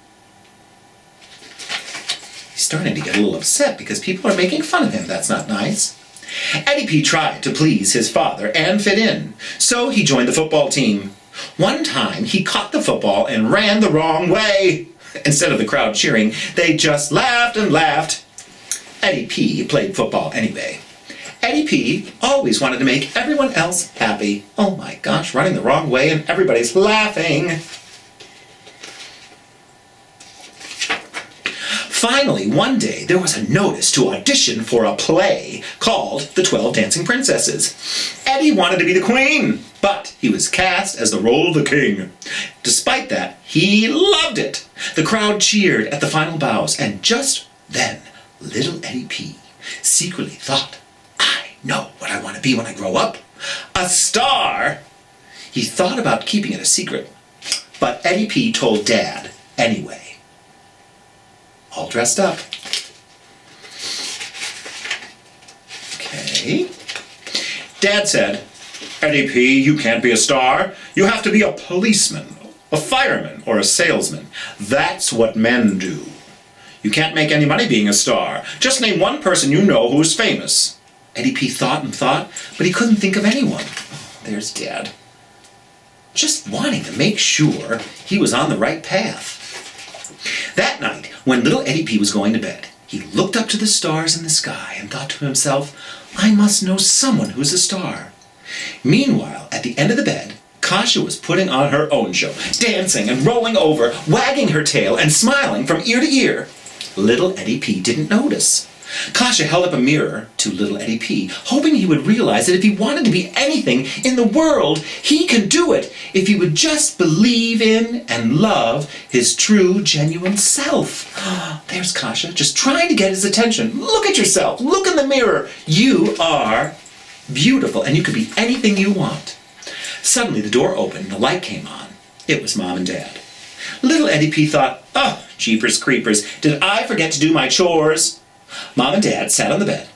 He's starting to get a little upset because people are making fun of him. That's not nice. Eddie P tried to please his father and fit in, so he joined the football team. One time, he caught the football and ran the wrong way. Instead of the crowd cheering, they just laughed and laughed. Eddie P played football anyway. Eddie P always wanted to make everyone else happy. Oh my gosh, running the wrong way and everybody's laughing. Finally, one day, there was a notice to audition for a play called The 12 Dancing Princesses. Eddie wanted to be the queen, but he was cast as the role of the king. Despite that, he loved it. The crowd cheered at the final bows, and just then, little Eddie P secretly thought, know what I want to be when I grow up. A star! He thought about keeping it a secret, but Eddie P told Dad anyway. All dressed up. Okay. Dad said, Eddie P, you can't be a star. You have to be a policeman, a fireman, or a salesman. That's what men do. You can't make any money being a star. Just name one person you know who is famous. Eddie P thought and thought, but he couldn't think of anyone. Oh, there's Dad. Just wanting to make sure he was on the right path. That night, when little Eddie P was going to bed, he looked up to the stars in the sky and thought to himself, I must know someone who is a star. Meanwhile, at the end of the bed, Kasha was putting on her own show, dancing and rolling over, wagging her tail and smiling from ear to ear. Little Eddie P didn't notice. Kasha held up a mirror to little Eddie P, hoping he would realize that if he wanted to be anything in the world, he could do it if he would just believe in and love his true, genuine self. There's Kasha, just trying to get his attention. Look at yourself. Look in the mirror. You are beautiful, and you could be anything you want. Suddenly, the door opened and the light came on. It was Mom and Dad. Little Eddie P thought, oh, jeepers creepers, did I forget to do my chores? Mom and Dad sat on the bed.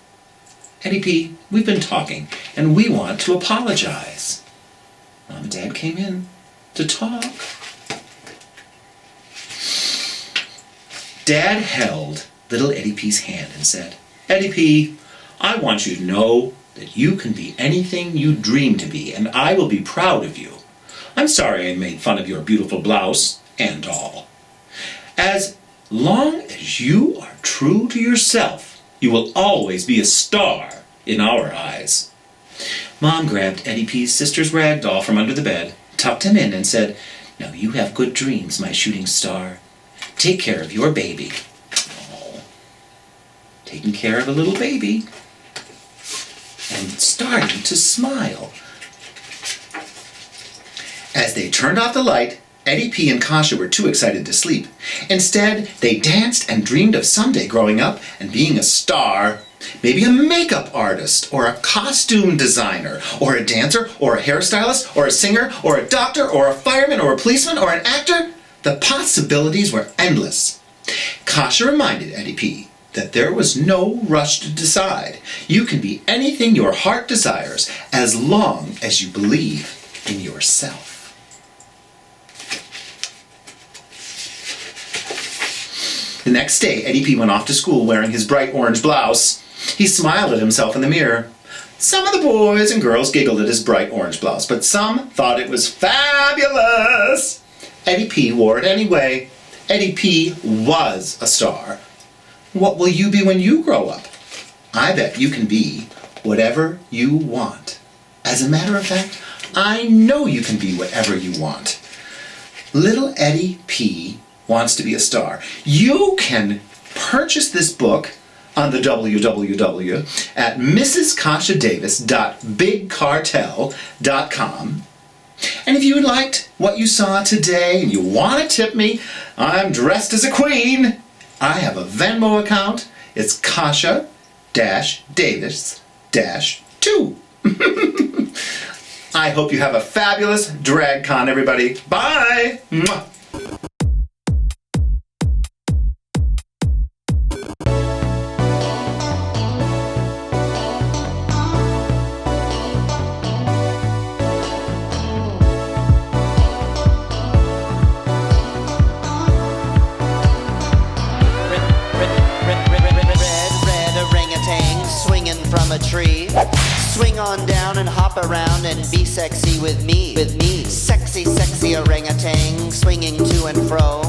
Eddie P, we've been talking, and we want to apologize. Mom and Dad came in to talk. Dad held little Eddie P's hand and said, Eddie P, I want you to know that you can be anything you dream to be, and I will be proud of you. I'm sorry I made fun of your beautiful blouse and all. As long as you are true to yourself, you will always be a star in our eyes. Mom grabbed Eddie P's sister's rag doll from under the bed, tucked him in, and said, "Now you have good dreams, my shooting star. Take care of your baby." Oh, taking care of a little baby and starting to smile. As they turned off the light, Eddie P and Kasha were too excited to sleep. Instead, they danced and dreamed of someday growing up and being a star. Maybe a makeup artist, or a costume designer, or a dancer, or a hairstylist, or a singer, or a doctor, or a fireman, or a policeman, or an actor. The possibilities were endless. Kasha reminded Eddie P that there was no rush to decide. You can be anything your heart desires as long as you believe in yourself. The next day, Eddie P went off to school wearing his bright orange blouse. He smiled at himself in the mirror. Some of the boys and girls giggled at his bright orange blouse, but some thought it was fabulous. Eddie P wore it anyway. Eddie P was a star. What will you be when you grow up? I bet you can be whatever you want. As a matter of fact, I know you can be whatever you want. Little Eddie P wants to be a star. You can purchase this book on the www at mrskashadavis.bigcartel.com. And if you liked what you saw today and you want to tip me, I'm dressed as a queen. I have a Venmo account. It's Kasha-Davis-2. I hope you have a fabulous DragCon, everybody. Bye! Mwah. From a tree, swing on down and hop around and be sexy with me. Sexy, sexy orangutan, swinging to and fro,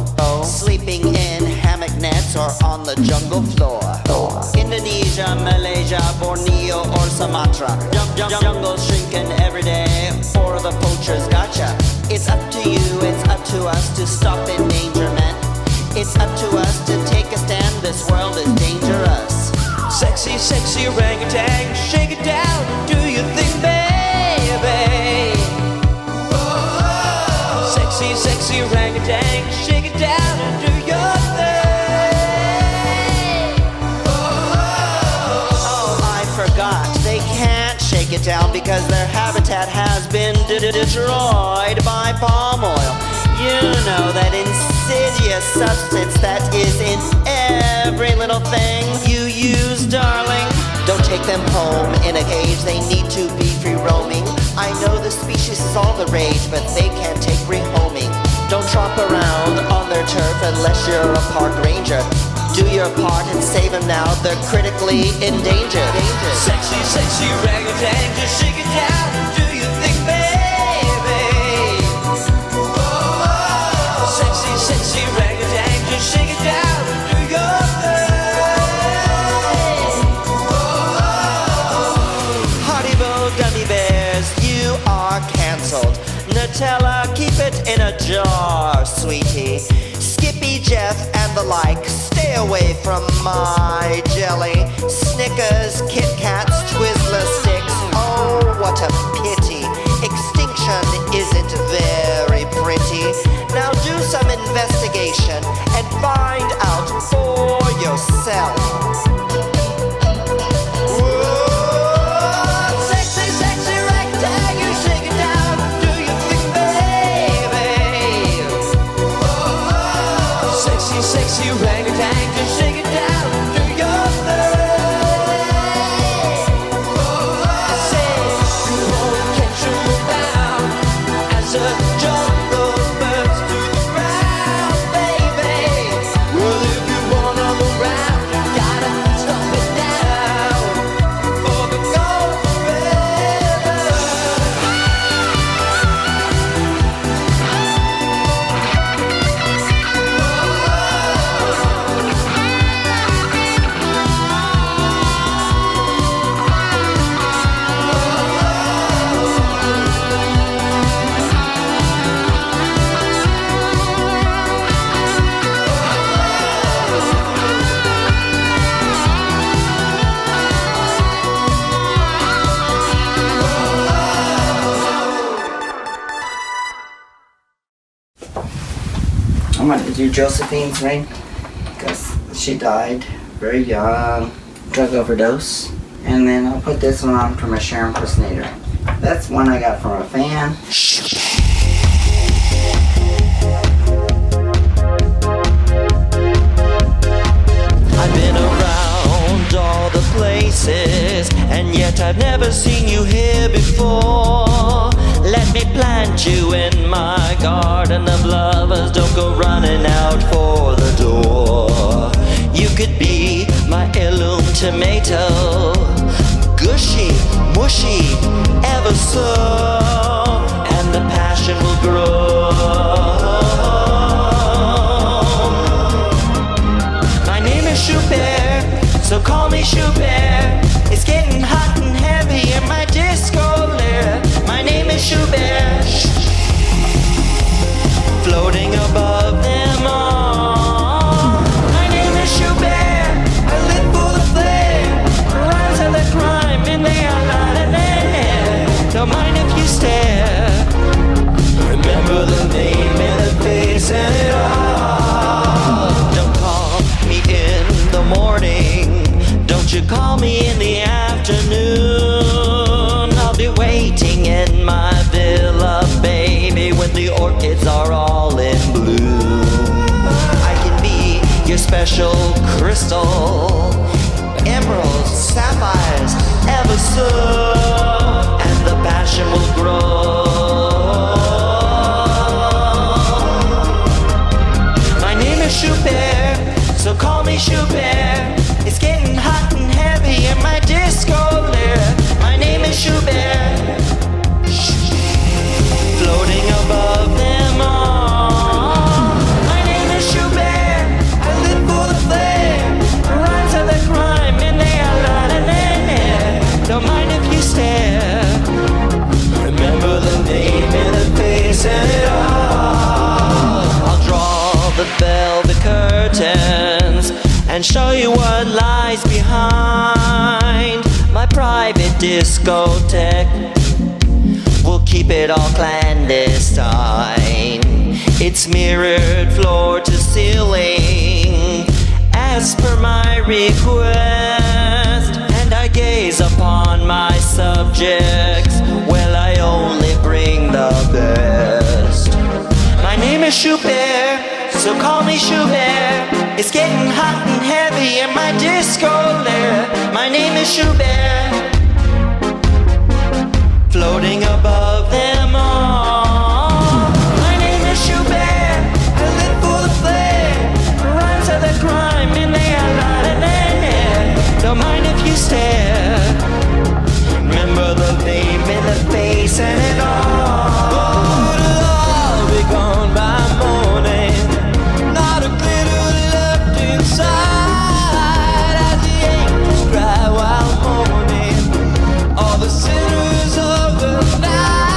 sleeping in hammock nets or on the jungle floor. Indonesia, Malaysia, Borneo or Sumatra, jungle shrinking every day, or the poachers gotcha. It's up to you, it's up to us to stop endangerment. It's up to us to take a stand, this world is dangerous. Sexy, sexy orangutan, shake it down, do your thing, baby. Oh, sexy, sexy orangutan, shake it down and do your thing. Oh, I forgot, they can't shake it down because their habitat has been destroyed by palm oil. You know that insidious substance that is in every little thing you use, darling. Don't take them home in a cage, they need to be free roaming. I know the species is all the rage, but they can't take rehoming. Don't tromp around on their turf unless you're a park ranger. Do your part and save them now, they're critically endangered. Sexy, sexy orangutan, just shake it down and do your thing, baby. Sexy, sexy orangutan, just shake it down and do your thing. Haribo gummy bears, you are cancelled. Nutella, keep it in a jar, sweetie. Skippy, Jeff, and the like, stay away from my jelly. Snickers, Kit Kats, Twizzler sticks, oh, what a pity. Extinction isn't very pretty. Now do some investigation and find out for yourself. Whoa, sexy, sexy orangutan, you shake it down, do your thing, baby. Whoa, sexy, sexy orangutan, just shake it down, do your thing. Whoa, I say you won't catch you down as a jungle birds to the ground, baby. Whoa. I'm going to do Josephine's ring because she died very young, drug overdose. And then I'll put this one on from a Cher impersonator. That's one I got from a fan. I've been around all the places, and yet I've never seen you here before. Let me plant you in my garden of lovers. Don't go running out for the door. You could be my heirloom tomato, gushy, mushy, ever so, and the passion will grow. My name is Shoe Bear, so call me Shoe Bear. It's getting hot and heavy in my disco lair. My name is Shoe Bear, floating above them all. My name is Shoe Bear, I live for the flame. Rise of the crime in the outline. Don't mind if you stare. Remember the name and the face and it all. Don't call me in the morning. Don't you call me in the afternoon. I'll be waiting in my villa, baby, when the orchids are all in bloom. I can be your special crystal, emeralds, sapphires, ever so, and the passion will grow. My name is Shoe Bear, so call me Shoe Bear. It's getting hot and heavy in my disco lair. My name is Shoe Bear, floating above them all. My name is Shoe Bear, I live for the flame. Rise of the crime in the outline. Don't mind if you stare. Remember the name and the face and it all. I'll draw the velvet curtains and show you what lies behind my private discotheque. We'll keep it all clandestine. It's mirrored floor to ceiling, as per my request. And I gaze upon my subjects. Well, I only bring the best. My name is Shoe Bear, so call me Shoe Bear. It's getting hot and heavy in my disco lair. My name is Shoe Bear, floating above them all. My name is Shoe Bear, I live for the flame. Rise of the crime in the outline. Don't mind if you stare. Remember the name and the face and it all. It'll all be gone by morning. Not a glitter left inside as the angels cry while mourning. All the sinners of the night.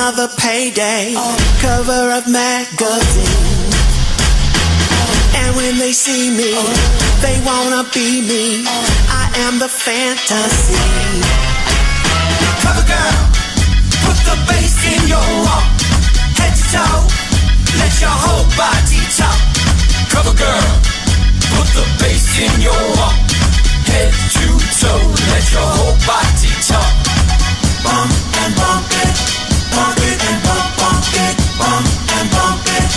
another payday, cover of magazine. And when they see me, they wanna be me. I am the fantasy. Cover girl, put the bass in your walk. Head to toe, let your whole body talk. Cover girl, put the bass in your walk. Head to toe, let your whole body talk. Bump and bump it, bump it and bump, bump it, bump and bump it,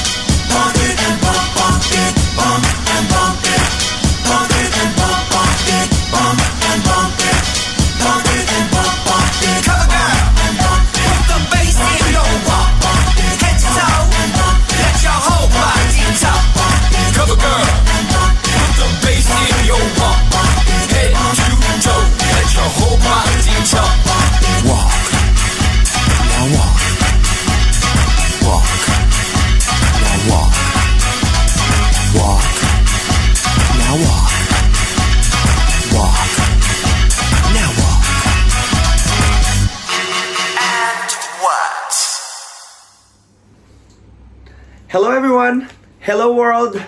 bump it and bump, bump it, bump and bump it, bump it and bump, bump it, bump and bump it, bump it and bump, bump it. Cover girl, and bump it, put the bass in your walk. Head to toe, let your whole body talk. Cover girl, put the bass in your walk. Head to toe, let your whole body talk. Walk, now walk. Walk, now walk. Walk, now walk. Walk, now walk. And what? Hello everyone! Hello world!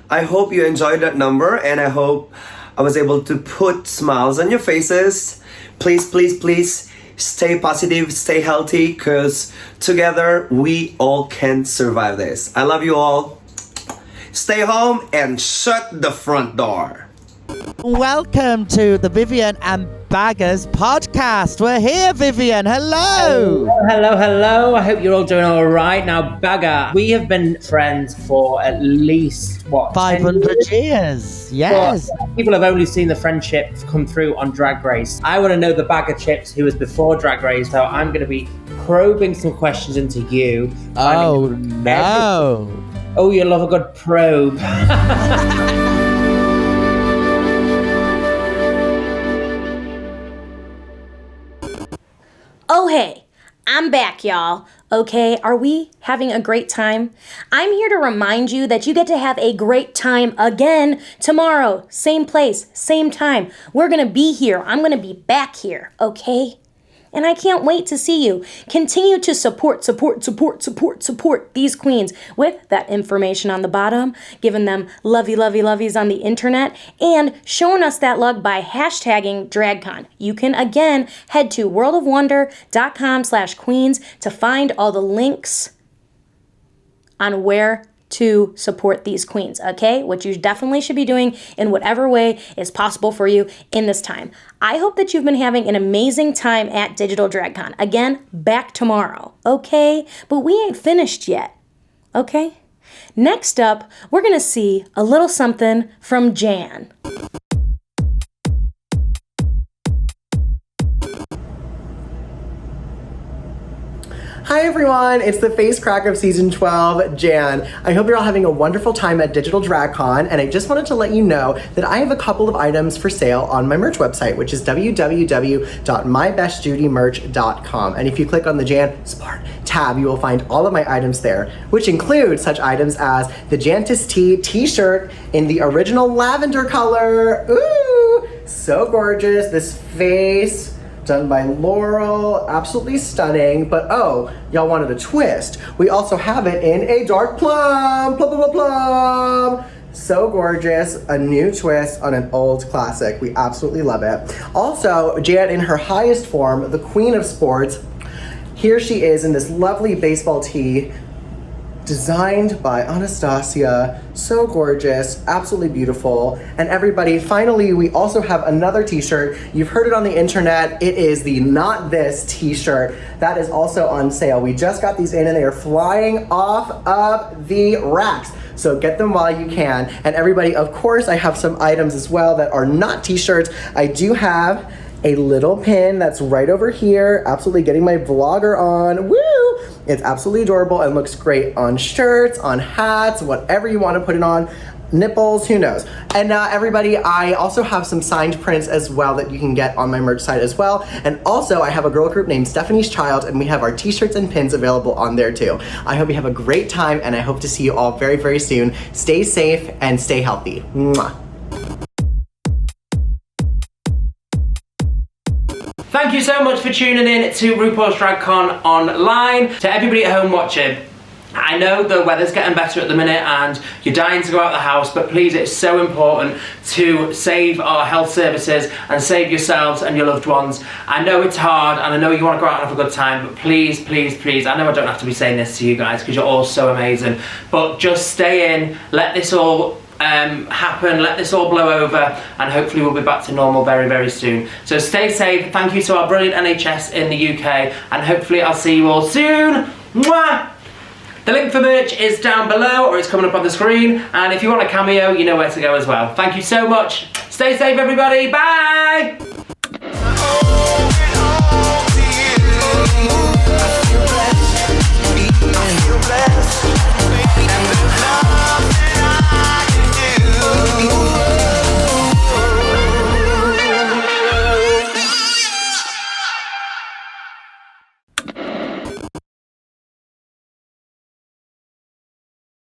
I hope you enjoyed that number and I hope I was able to put smiles on your faces. Please, please, please stay positive, stay healthy, because together we all can survive this. I love you all. Stay home and shut the front door. Welcome to the Vivian and Baggers podcast. We're here, Vivian. Hello. Hello. I hope you're all doing all right. Now, Bagger, we have been friends for at least, 500 years. Yes. But people have only seen the friendship come through on Drag Race. I want to know the Bagger Chips who was before Drag Race, so I'm going to be probing some questions into you. Oh, no. Oh, you love a good probe. Oh, hey, I'm back, y'all. Okay, are we having a great time? I'm here to remind you that you get to have a great time again tomorrow. Same place, same time. We're gonna be here. I'm gonna be back here, okay? And I can't wait to see you. Continue to support these queens with that information on the bottom, giving them lovies on the internet, and showing us that love by hashtagging DragCon. You can, again, head to worldofwonder.com/queens to find all the links on where to support these queens, okay? What you definitely should be doing in whatever way is possible for you in this time. I hope that you've been having an amazing time at Digital DragCon. Again, back tomorrow, okay? But we ain't finished yet, okay? Next up, we're gonna see a little something from Jan. Hi everyone, it's the face crack of season 12, Jan. I hope you're all having a wonderful time at Digital DragCon, and I just wanted to let you know that I have a couple of items for sale on my merch website, which is www.mybestjudymerch.com. And if you click on the Jan Support tab, you will find all of my items there, which include such items as the Jantis T t-shirt in the original lavender color. Ooh, so gorgeous. This face done by Laurel, absolutely stunning. But oh, y'all wanted a twist. We also have it in a dark plum, plum. So gorgeous, a new twist on an old classic. We absolutely love it. Also, Jan in her highest form, the queen of sports. Here she is in this lovely baseball tee, designed by Anastasia. So gorgeous, absolutely beautiful. And everybody, finally, we also have another t-shirt. You've heard it on the internet. It is the Not This t-shirt. That is also on sale. We just got these in and they are flying off of the racks. So get them while you can. And everybody, of course, I have some items as well that are not t-shirts. I do have a little pin that's right over here, absolutely getting my vlogger on. Woo! It's absolutely adorable and looks great on shirts, on hats, whatever you want to put it on. Nipples, who knows? And everybody, I also have some signed prints as well that you can get on my merch site as well. And also, I have a girl group named Stephanie's Child, and we have our t-shirts and pins available on there too. I hope you have a great time, and I hope to see you all very, very soon. Stay safe and stay healthy. Mwah. Thank you so much for tuning in to RuPaul's DragCon online. To everybody at home watching, I know the weather's getting better at the minute and you're dying to go out of the house, but please, it's so important to save our health services and save yourselves and your loved ones. I know it's hard and I know you want to go out and have a good time, but please, please, please, I know I don't have to be saying this to you guys because you're all so amazing, but just stay in, let this all happen, let this all blow over, and hopefully we'll be back to normal very, very soon. So stay safe. Thank you to our brilliant NHS in the UK, and hopefully I'll see you all soon. Mwah! The link for merch is down below, or it's coming up on the screen, and if you want a cameo, you know where to go as well. Thank you so much. Stay safe, everybody. Bye!